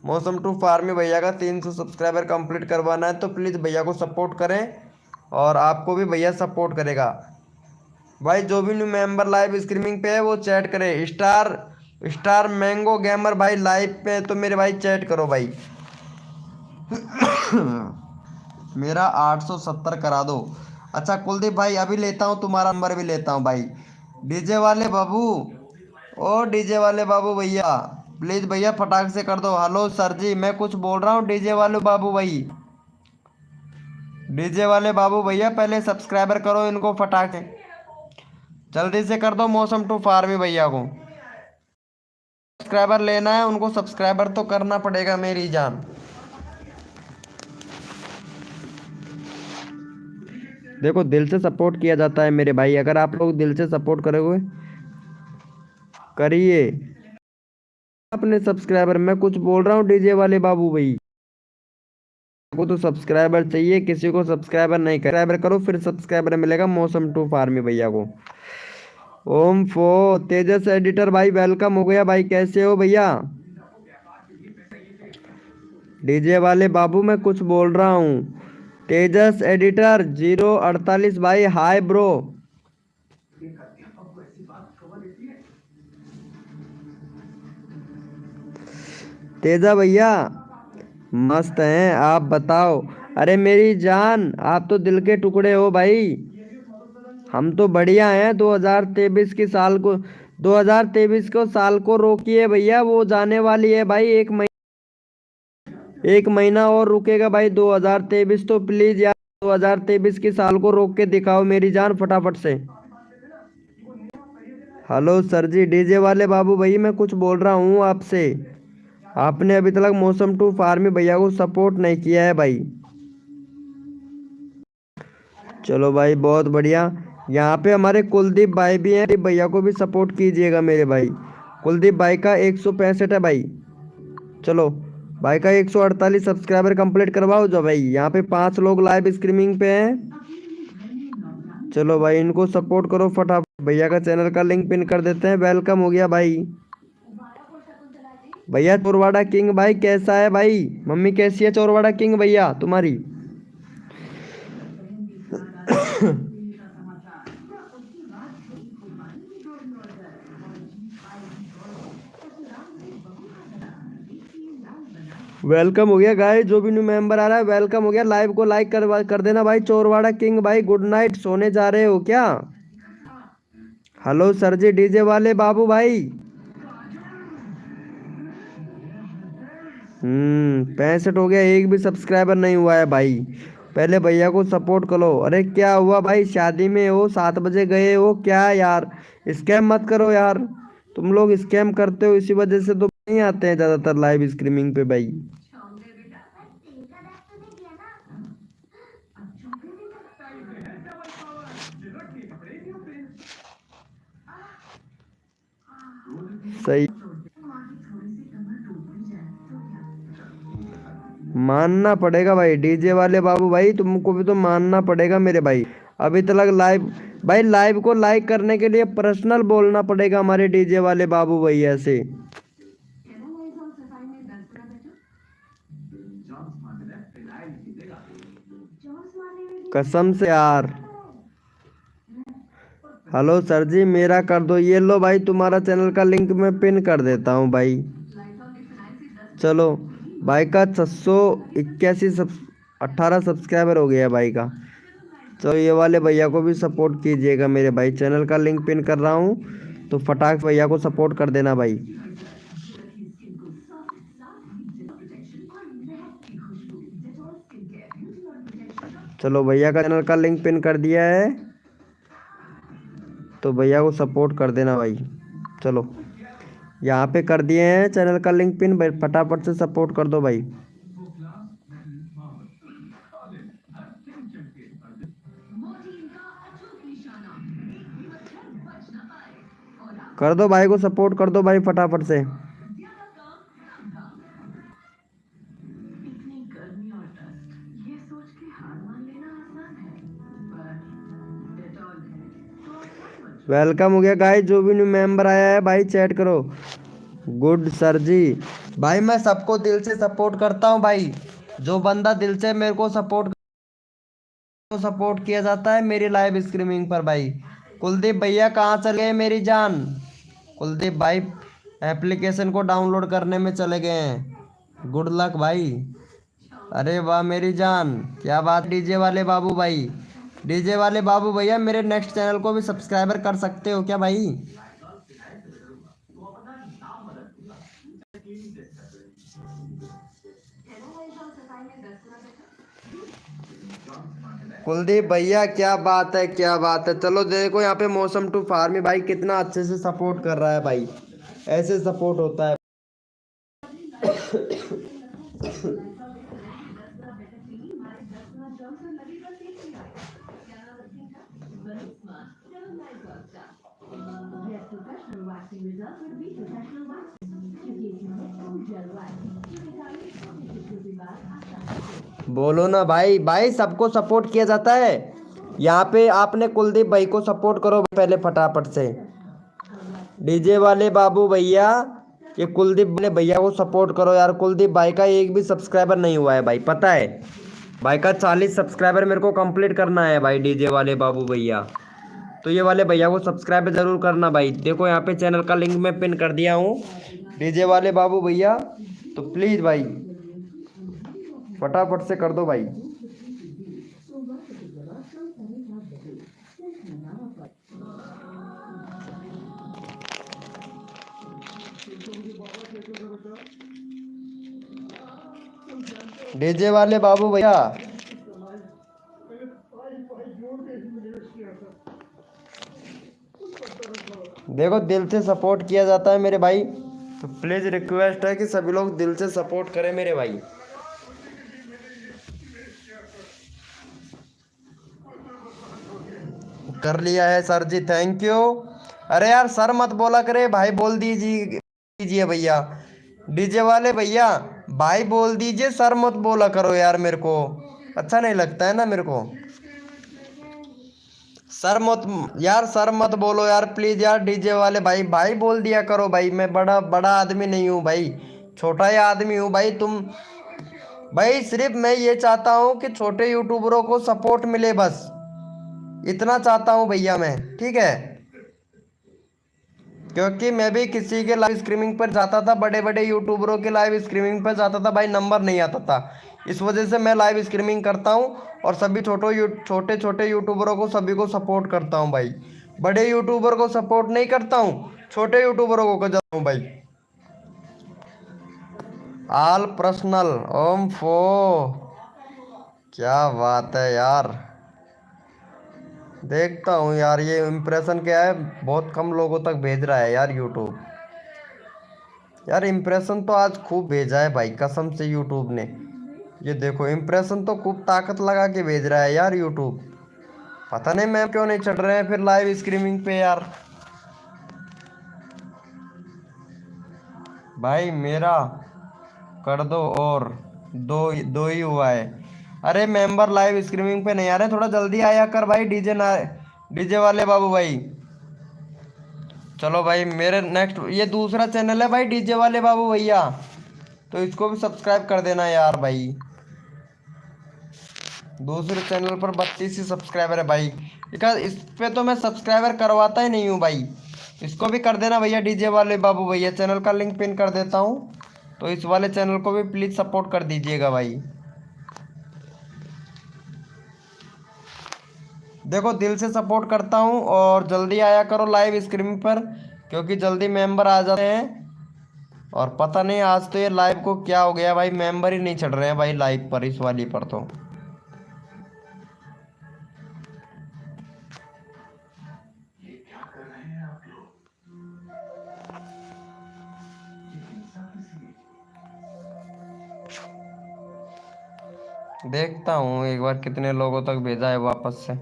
मौसम टू फार्मी भैया का 300 सब्सक्राइबर कंप्लीट करवाना है, तो प्लीज़ भैया को सपोर्ट करें और आपको भी भैया सपोर्ट करेगा भाई। जो भी न्यू मेंबर लाइव स्ट्रीमिंग पे है वो चैट करे। स्टार स्टार मैंगो गेमर भाई लाइव पे तो मेरे भाई चैट करो भाई। मेरा 870 करा दो। अच्छा कुलदीप भाई अभी लेता हूँ तुम्हारा नंबर भी लेता हूँ भाई। डीजे वाले बाबू, ओ डीजे वाले बाबू भैया प्लीज़ भैया फटाक से कर दो। हेलो सर जी मैं कुछ बोल रहा हूँ डीजे वाले बाबू भाई। डीजे वाले बाबू भैया पहले सब्सक्राइबर करो इनको फटाक से, जल्दी से कर दो मौसम टू फार्मी भैया को। सब्सक्राइबर लेना है उनको, सब्सक्राइबर तो करना पड़ेगा मेरी जान। देखो दिल से सपोर्ट किया जाता है मेरे भाई, अगर आप लोग दिल से सपोर्ट करोगे करिए अपने सब्सक्राइबर। मैं कुछ बोल रहा हूँ डीजे वाले बाबू भाई को तो सब्सक्राइबर चाहिए, किसी को सब्सक्राइबर नहीं, सब्सक्राइबर करो फिर सब्सक्राइबर मिलेगा मौसम टू फार्मी भैया को। ओम फो तेजस एडिटर भाई वेलकम हो गया भाई, कैसे हो भैया। डीजे वाले बाबू मैं कुछ बोल रहा हूँ। तेजस एडिटर 048 भाई हाय ब्रो। तेजा भैया मस्त हैं आप बताओ। अरे मेरी जान आप तो दिल के टुकड़े हो भाई। हम तो बढ़िया हैं। 2023 की साल को, 2023 को साल को रोकिए भैया, वो जाने वाली है भाई। एक महीना और रुकेगा भाई 2023, तो प्लीज यार 2023 की साल को रोक के दिखाओ मेरी जान फटाफट से। हेलो सर जी डीजे वाले बाबू भाई मैं कुछ बोल रहा हूँ आपसे। आपने अभी तक मौसम टू फार्मी भैया को सपोर्ट नहीं किया है भाई। चलो भाई बहुत बढ़िया। यहाँ पे हमारे कुलदीप भाई भी हैं, भैया को भी सपोर्ट कीजिएगा मेरे भाई। कुलदीप भाई का 165 है भाई। चलो भाई का 148 सब्सक्राइबर कंप्लीट करवाओ जो भाई। यहाँ पे 5 लोग लाइव स्ट्रीमिंग पे हैं। चलो भाई इनको सपोर्ट करो फटाफट। भैया का चैनल का लिंक पिन कर देते हैं। वेलकम हो गया भाई। भैया चोरवाड़ा किंग भाई कैसा है भाई। मम्मी कैसी है चोरवाड़ा किंग भैया तुम्हारी। वेलकम हो गया गाइस। जो भी न्यू मेंबर आ रहा है वेलकम हो गया। लाइव को लाइक कर देना भाई। चोरवाड़ा किंग भाई गुड नाइट, सोने जा रहे हो क्या। हेलो सर जी डीजे वाले बाबू भाई। 65 हो गया, एक भी सब्सक्राइबर नहीं हुआ है भाई। पहले भैया को सपोर्ट करो। अरे क्या हुआ भाई, शादी में हो, 7 बजे गए हो क्या यार। स्कैम मत करो यार, तुम लोग स्कैम करते हो, इसी वजह से तो नहीं आते हैं ज़्यादातर लाइव स्ट्रीमिंग पे भाई। सही मानना पड़ेगा भाई डीजे वाले बाबू भाई, तुमको भी तो मानना पड़ेगा मेरे भाई। अभी तक लाइव भाई, लाइव को लाइक करने के लिए पर्सनल बोलना पड़ेगा हमारे डीजे वाले बाबू भाई ऐसे। कसम से यार। हेलो सर जी, मेरा कर दो। ये लो भाई, तुम्हारा चैनल का लिंक मैं पिन कर देता हूँ भाई। चलो भाई का 681 18 सब्सक्राइबर हो गया भाई का। तो ये वाले भैया को भी सपोर्ट कीजिएगा मेरे भाई, चैनल का लिंक पिन कर रहा हूँ, तो फटाक से भैया को सपोर्ट कर देना भाई। चलो भैया का चैनल का लिंक पिन कर दिया है, तो भैया को सपोर्ट कर देना भाई। चलो यहाँ पे कर दिए हैं चैनल का लिंक पिन भाई, फटाफट से सपोर्ट कर दो भाई। कर दो भाई को सपोर्ट कर दो भाई फटाफट से। वेलकम हो गया गाइस, जो भी न्यू मेंबर आया है भाई चैट करो। गुड सर जी। भाई मैं सबको दिल से सपोर्ट करता हूँ भाई, जो बंदा दिल से मेरे को सपोर्ट किया जाता है मेरी लाइव स्ट्रीमिंग पर भाई। कुलदीप भैया कहाँ चले गए मेरी जान? कुलदीप भाई एप्लीकेशन को डाउनलोड करने में चले गए हैं। गुड लक भाई। अरे वाह मेरी जान, क्या बात। डीजे वाले बाबू भाई, डीजे वाले बाबू भैया मेरे नेक्स्ट चैनल को भी सब्सक्राइबर कर सकते हो क्या भाई? कुलदीप भैया क्या बात है, क्या बात है। चलो देखो यहाँ पे मौसम टू फार्मी भाई कितना अच्छे से सपोर्ट कर रहा है भाई, ऐसे सपोर्ट होता है। बोलो ना भाई, भाई सबको सपोर्ट किया जाता है। यहाँ पे आपने कुलदीप भाई को सपोर्ट करो पहले फटाफट से। डीजे वाले बाबू भैया, ये कुलदीप वाले भैया को सपोर्ट करो यार। कुलदीप भाई का एक भी सब्सक्राइबर नहीं हुआ है भाई, पता है भाई का 40 सब्सक्राइबर मेरे को कंप्लीट करना है भाई डीजे वाले बाबू भैया। तो ये वाले भैया को सब्सक्राइब जरूर करना भाई। देखो यहाँ पे चैनल का लिंक मैं पिन कर दिया हूँ, डीजे वाले बाबू भैया, तो प्लीज़ भाई फटाफट से कर दो भाई। डीजे वाले बाबू भैया, देखो दिल से सपोर्ट किया जाता है मेरे भाई, तो प्लीज रिक्वेस्ट है कि सभी लोग दिल से सपोर्ट करें मेरे भाई। कर लिया है सर जी, थैंक यू। अरे यार सर मत बोला करे भाई, बोल दीजिए भैया। डीजे वाले भैया भाई बोल दीजिए, सर मत बोला करो यार, मेरे को अच्छा नहीं लगता है ना मेरे को। सर मत यार, सर मत बोलो यार प्लीज यार। डीजे वाले भाई भाई बोल दिया करो भाई, मैं बड़ा बड़ा आदमी नहीं हूँ भाई, छोटा ही आदमी हूँ भाई। तुम भाई सिर्फ मैं ये चाहता हूँ कि छोटे यूट्यूबरों को सपोर्ट मिले, बस इतना चाहता हूँ भैया मैं, ठीक है। क्योंकि मैं भी किसी के लाइव स्ट्रीमिंग पर जाता था, बड़े बड़े यूट्यूबरों के लाइव स्ट्रीमिंग पर जाता था भाई, नंबर नहीं आता था। इस वजह से मैं लाइव स्ट्रीमिंग करता हूँ और सभी छोटे छोटे यूट्यूबरों को सभी को सपोर्ट करता हूँ भाई। बड़े यूट्यूबर को सपोर्ट नहीं करता हूँ, छोटे यूट्यूबरों को करता हूँ भाई। ऑल पर्सनल ओम फो, क्या बात है यार। देखता हूँ यार, ये इम्प्रेशन क्या है, बहुत कम लोगों तक भेज रहा है यार यूट्यूब। यार इम्प्रेशन तो आज खूब भेजा है भाई, कसम से यूट्यूब ने। ये देखो इम्प्रेशन तो खूब ताकत लगा के भेज रहा है यार यूट्यूब। पता नहीं मैम क्यों नहीं चढ़ रहे हैं फिर लाइव स्ट्रीमिंग पे यार। भाई मेरा कर दो, और दो दो ही हुआ है। अरे मेंबर लाइव स्ट्रीमिंग पे नहीं आ रहे, थोड़ा जल्दी आया कर भाई, डीजे ना, डीजे वाले बाबू भाई। चलो भाई, मेरे नेक्स्ट ये दूसरा चैनल है भाई डीजे वाले बाबू भैया, तो इसको भी सब्सक्राइब कर देना यार भाई। दूसरे चैनल पर 32 ही सब्सक्राइबर है भाई। इस पे तो मैं सब्सक्राइबर करवाता ही नहीं हूँ भाई। इसको भी कर देना भैया, डीजे वाले बाबू भैया, चैनल का लिंक पिन कर देता हूँ, तो इस वाले चैनल को भी प्लीज़ सपोर्ट कर दीजिएगा भाई। देखो दिल से सपोर्ट करता हूँ, और जल्दी आया करो लाइव स्ट्रीमिंग पर, क्योंकि जल्दी मेंबर आ जाते हैं। और पता नहीं आज तो ये लाइव को क्या हो गया भाई, मेंबर ही नहीं चढ़ रहे हैं भाई लाइव पर, इस वाली पर तो। देखता हूँ एक बार कितने लोगों तक भेजा है वापस से।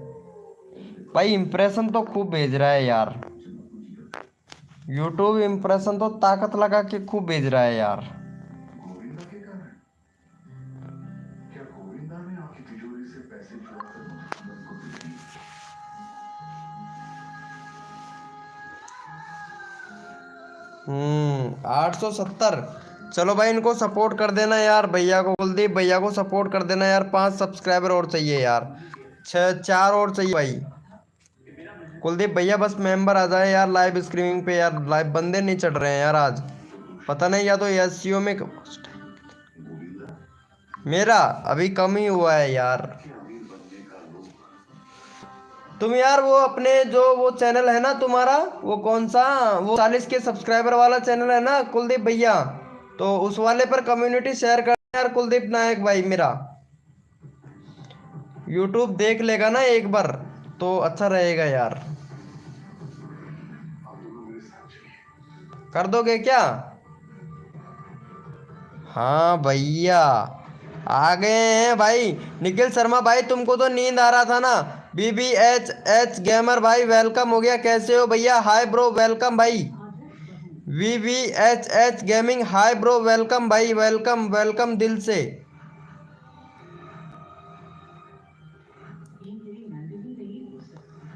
भाई इंप्रेशन तो खूब भेज रहा है यार, यूट्यूब इंप्रेशन तो ताकत लगा के खूब भेज रहा है यार। हम्म, 870। चलो भाई इनको सपोर्ट कर देना यार, भैया को, कुलदीप भैया को सपोर्ट कर देना यार। 5 सब्सक्राइबर और चाहिए यार, 4 और चाहिए भाई। कुलदीप भैया बस मेंबर आ जाए यार लाइव स्ट्रीमिंग पे यार, लाइव बंदे नहीं चढ़ रहे हैं यार आज। पता नहीं, या तो एसईओ में मेरा अभी कम ही हुआ है यार। तुम यार वो अपने जो वो चैनल है ना तुम्हारा, वो कौन सा, वो 40 के सब्सक्राइबर वाला चैनल है ना कुलदीप भैया, तो उस वाले पर कम्युनिटी शेयर कर यार कुलदीप नायक भाई मेरा। यूट्यूब देख लेगा ना एक बार, तो अच्छा रहेगा यार। कर दोगे क्या? हाँ भैया आ गए हैं भाई। निखिल शर्मा भाई, तुमको तो नींद आ रहा था ना। BBHH गेमर भाई वेलकम हो गया, कैसे हो भैया? हाय ब्रो, वेलकम भाई। VBHH gaming, hi bro, welcome भाई, वेलकम वेलकम दिल से।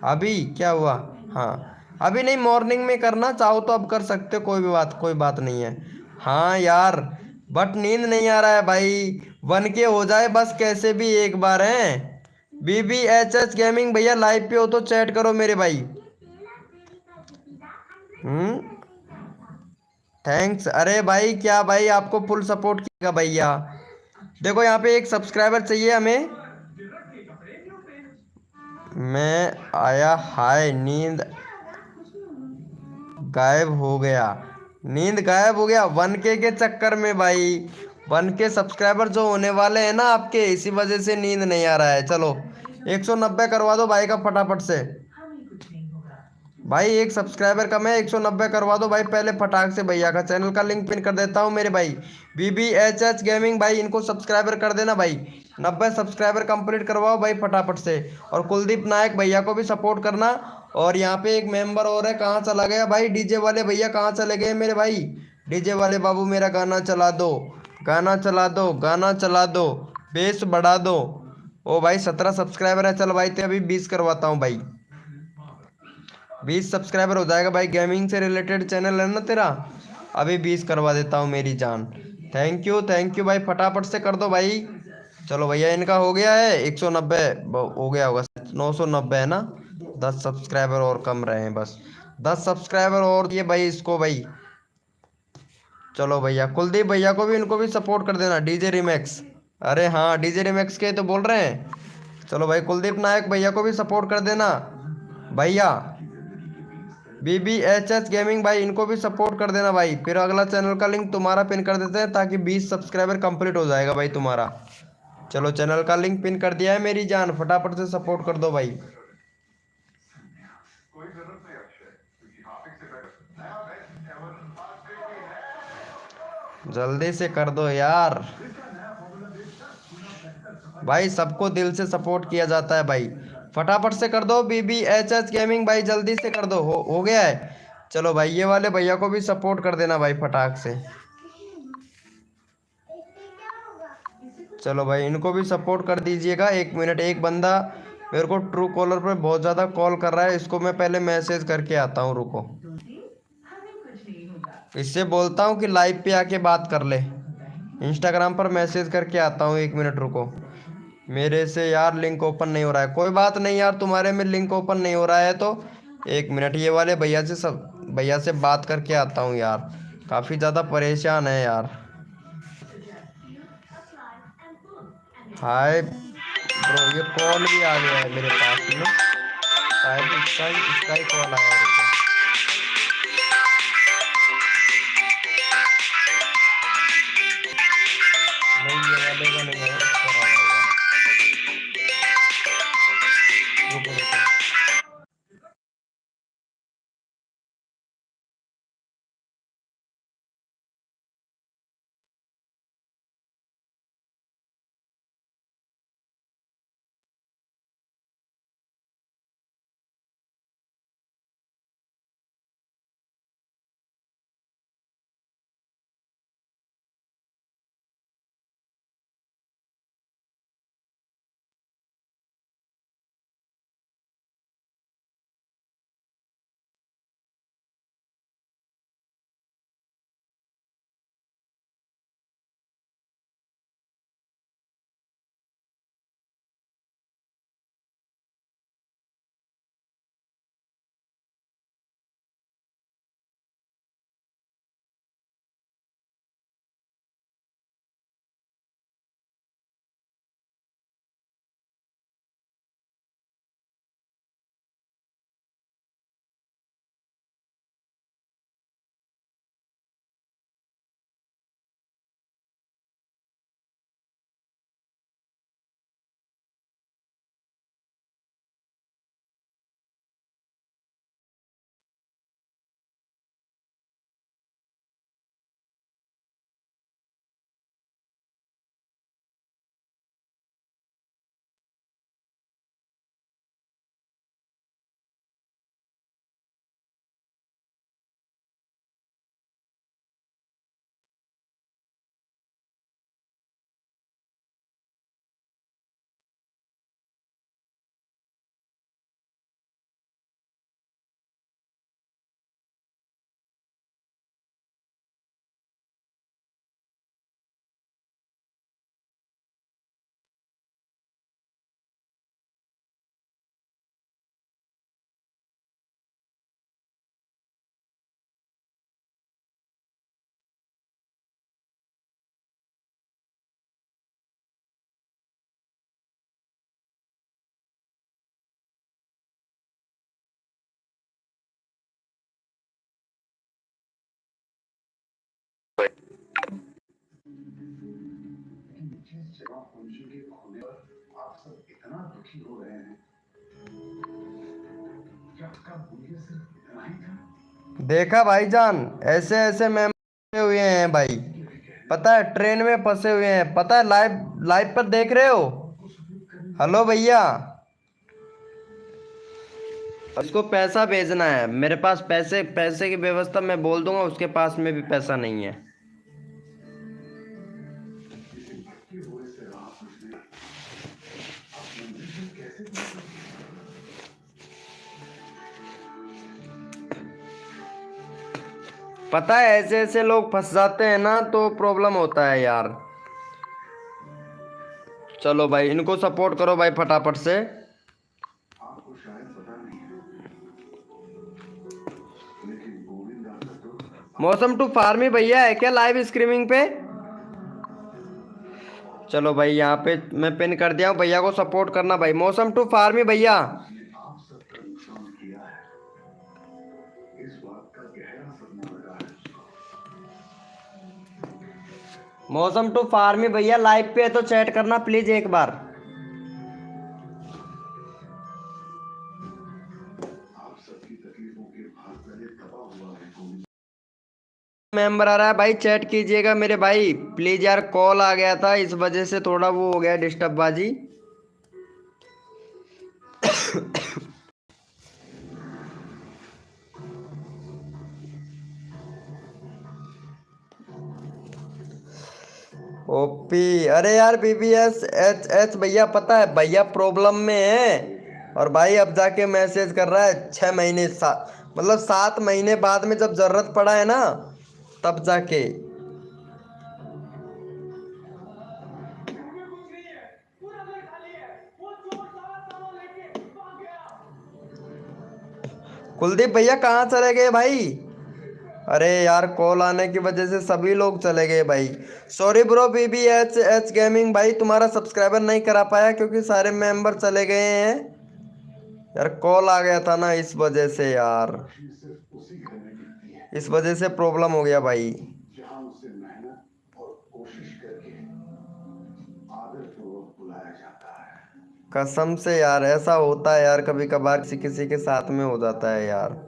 अभी क्या हुआ? हाँ अभी नहीं, मॉर्निंग में करना चाहो तो अब कर सकते हो, कोई बात नहीं है। हाँ यार, बट नींद नहीं आ रहा है भाई, बन के हो जाए बस कैसे भी एक बार है। BBHH गेमिंग भैया लाइव पे हो तो चैट करो मेरे भाई। हम्म, थैंक्स। अरे भाई क्या भाई, आपको फुल सपोर्ट किएगा भैया। देखो यहाँ पे एक सब्सक्राइबर चाहिए हमें। मैं आया, हाय, नींद गायब हो गया, नींद गायब हो गया 1K के चक्कर में भाई। 1K सब्सक्राइबर जो होने वाले हैं ना आपके, इसी वजह से नींद नहीं आ रहा है। चलो 190 करवा दो भाई का फटाफट से। भाई एक सब्सक्राइबर कम है, 190 करवा दो भाई पहले फटाक से। भैया का चैनल का लिंक पिन कर देता हूँ मेरे भाई। BBHH गेमिंग भाई, इनको सब्सक्राइबर कर देना भाई। 90 सब्सक्राइबर कंप्लीट करवाओ भाई फटाफट से। और कुलदीप नायक भैया को भी सपोर्ट करना। और यहाँ पे एक मेंबर और है, कहाँ चला गया भाई? डीजे वाले भैया कहाँ चले गए मेरे भाई? डीजे वाले बाबू मेरा गाना चला दो, गाना चला दो, गाना चला दो, बेस बढ़ा दो। ओ भाई 17 सब्सक्राइबर है, चल भाई ते अभी 20 करवाता हूँ भाई। 20 सब्सक्राइबर हो जाएगा भाई, गेमिंग से रिलेटेड चैनल है ना तेरा, अभी 20 करवा देता हूँ मेरी जान। थैंक यू भाई, फटाफट से कर दो भाई। चलो भैया इनका हो गया है 190, हो गया होगा 990 है ना। 10 सब्सक्राइबर और कम रहे हैं बस, 10 सब्सक्राइबर और दिए भाई इसको भाई। चलो भैया कुलदीप भैया को भी, इनको भी सपोर्ट कर देना, डीजे रिमैक्स। अरे हाँ डीजे रिमैक्स के तो बोल रहे हैं। चलो भाई कुलदीप नायक भैया को भी सपोर्ट कर देना भैया। BBHH गेमिंग भाई, इनको भी सपोर्ट कर देना भाई। फिर अगला चैनल का लिंक तुम्हारा पिन कर देते हैं, ताकि 20 सब्सक्राइबर कंप्लीट हो जाएगा भाई तुम्हारा। चलो चैनल का लिंक पिन कर दिया है मेरी जान, फटाफट से सपोर्ट कर दो भाई। जल्दी से कर दो यार भाई, सबको दिल से सपोर्ट किया जाता है भाई। फटाफट से कर दो BBHH गेमिंग भाई, जल्दी से कर दो। हो गया है। चलो भाई, ये वाले भैया को भी सपोर्ट कर देना भाई फटाक से। चलो भाई, इनको भी सपोर्ट कर दीजिएगा। 1 मिनट, एक बंदा मेरे को ट्रू कॉलर पर बहुत ज़्यादा कॉल कर रहा है, इसको मैं पहले मैसेज करके आता हूँ, रुको। इससे बोलता हूँ कि लाइव पे आके बात कर ले। इंस्टाग्राम पर मैसेज करके आता हूँ, 1 मिनट रुको। मेरे से यार लिंक ओपन नहीं हो रहा है। कोई बात नहीं यार, तुम्हारे में लिंक ओपन नहीं हो रहा है तो 1 मिनट, ये वाले भैया से बात करके आता हूँ यार। काफ़ी ज़्यादा परेशान है यार। हाय ब्रो, ये कॉल भी आ गया है मेरे पास में, शायद इसका ही कॉल आया है। रुको। नहीं, ये वाले का नहीं है, इसका आया होगा। रुको रुको। देखा भाईजान, ऐसे ऐसे मेम फंसे हुए हैं भाई, पता है ट्रेन में फंसे हुए हैं, पता है लाइव लाइव पर देख रहे हो। हेलो भैया, इसको पैसा भेजना है, मेरे पास पैसे पैसे की व्यवस्था मैं बोल दूंगा, उसके पास में भी पैसा नहीं है। पता है ऐसे ऐसे लोग फंस जाते हैं ना तो प्रॉब्लम होता है यार। चलो भाई, इनको सपोर्ट करो भाई फटाफट से। मौसम टू फार्मी भैया है क्या लाइव स्ट्रीमिंग पे? चलो भाई, यहाँ पे मैं पिन कर दिया हूँ, भैया को सपोर्ट करना भाई। मौसम टू फार्मी भैया, मौसम टू फार्मी भैया लाइव पे है तो चैट करना प्लीज एक बार। मेंबर आ रहा है भाई, चैट कीजिएगा मेरे भाई प्लीज यार, कॉल आ गया था इस वजह से थोड़ा वो हो गया डिस्टर्ब बाजी। ओपी, अरे यार बीबीएस एच एच भैया, पता है भैया प्रॉब्लम में है, और भाई अब जाके मैसेज कर रहा है 6 महीने मतलब 7 महीने बाद में जब जरूरत पड़ा है ना, तब जाके। कुलदीप भैया कहाँ चले गए भाई? अरे यार कॉल आने की वजह से सभी लोग चले गए भाई। सॉरी ब्रो, बीबी एच एच गेमिंग भाई, तुम्हारा सब्सक्राइबर नहीं करा पाया क्योंकि सारे मेंबर चले गए हैं यार, कॉल आ गया था ना इस वजह से यार, इस वजह से प्रॉब्लम हो गया भाई। कसम से यार ऐसा होता है यार, कभी कभार किसी किसी के साथ में हो जाता है यार।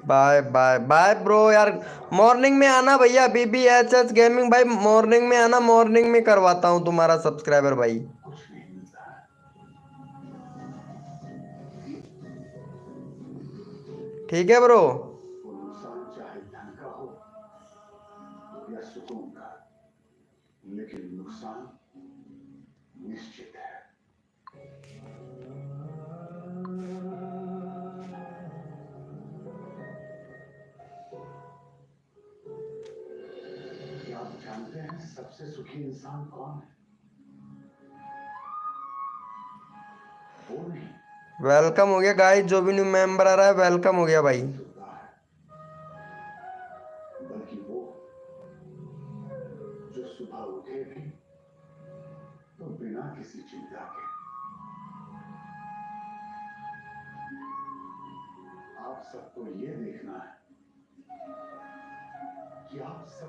बाय बाय बाय ब्रो यार, मॉर्निंग में आना भैया, बीबी एच एच गेमिंग भाई मॉर्निंग में आना, मॉर्निंग में करवाता हूँ तुम्हारा सब्सक्राइबर भाई। ठीक है ब्रो। वेलकम हो गया गाइस, जो भी न्यू मेंबर आ रहा है वेलकम हो गया भाई।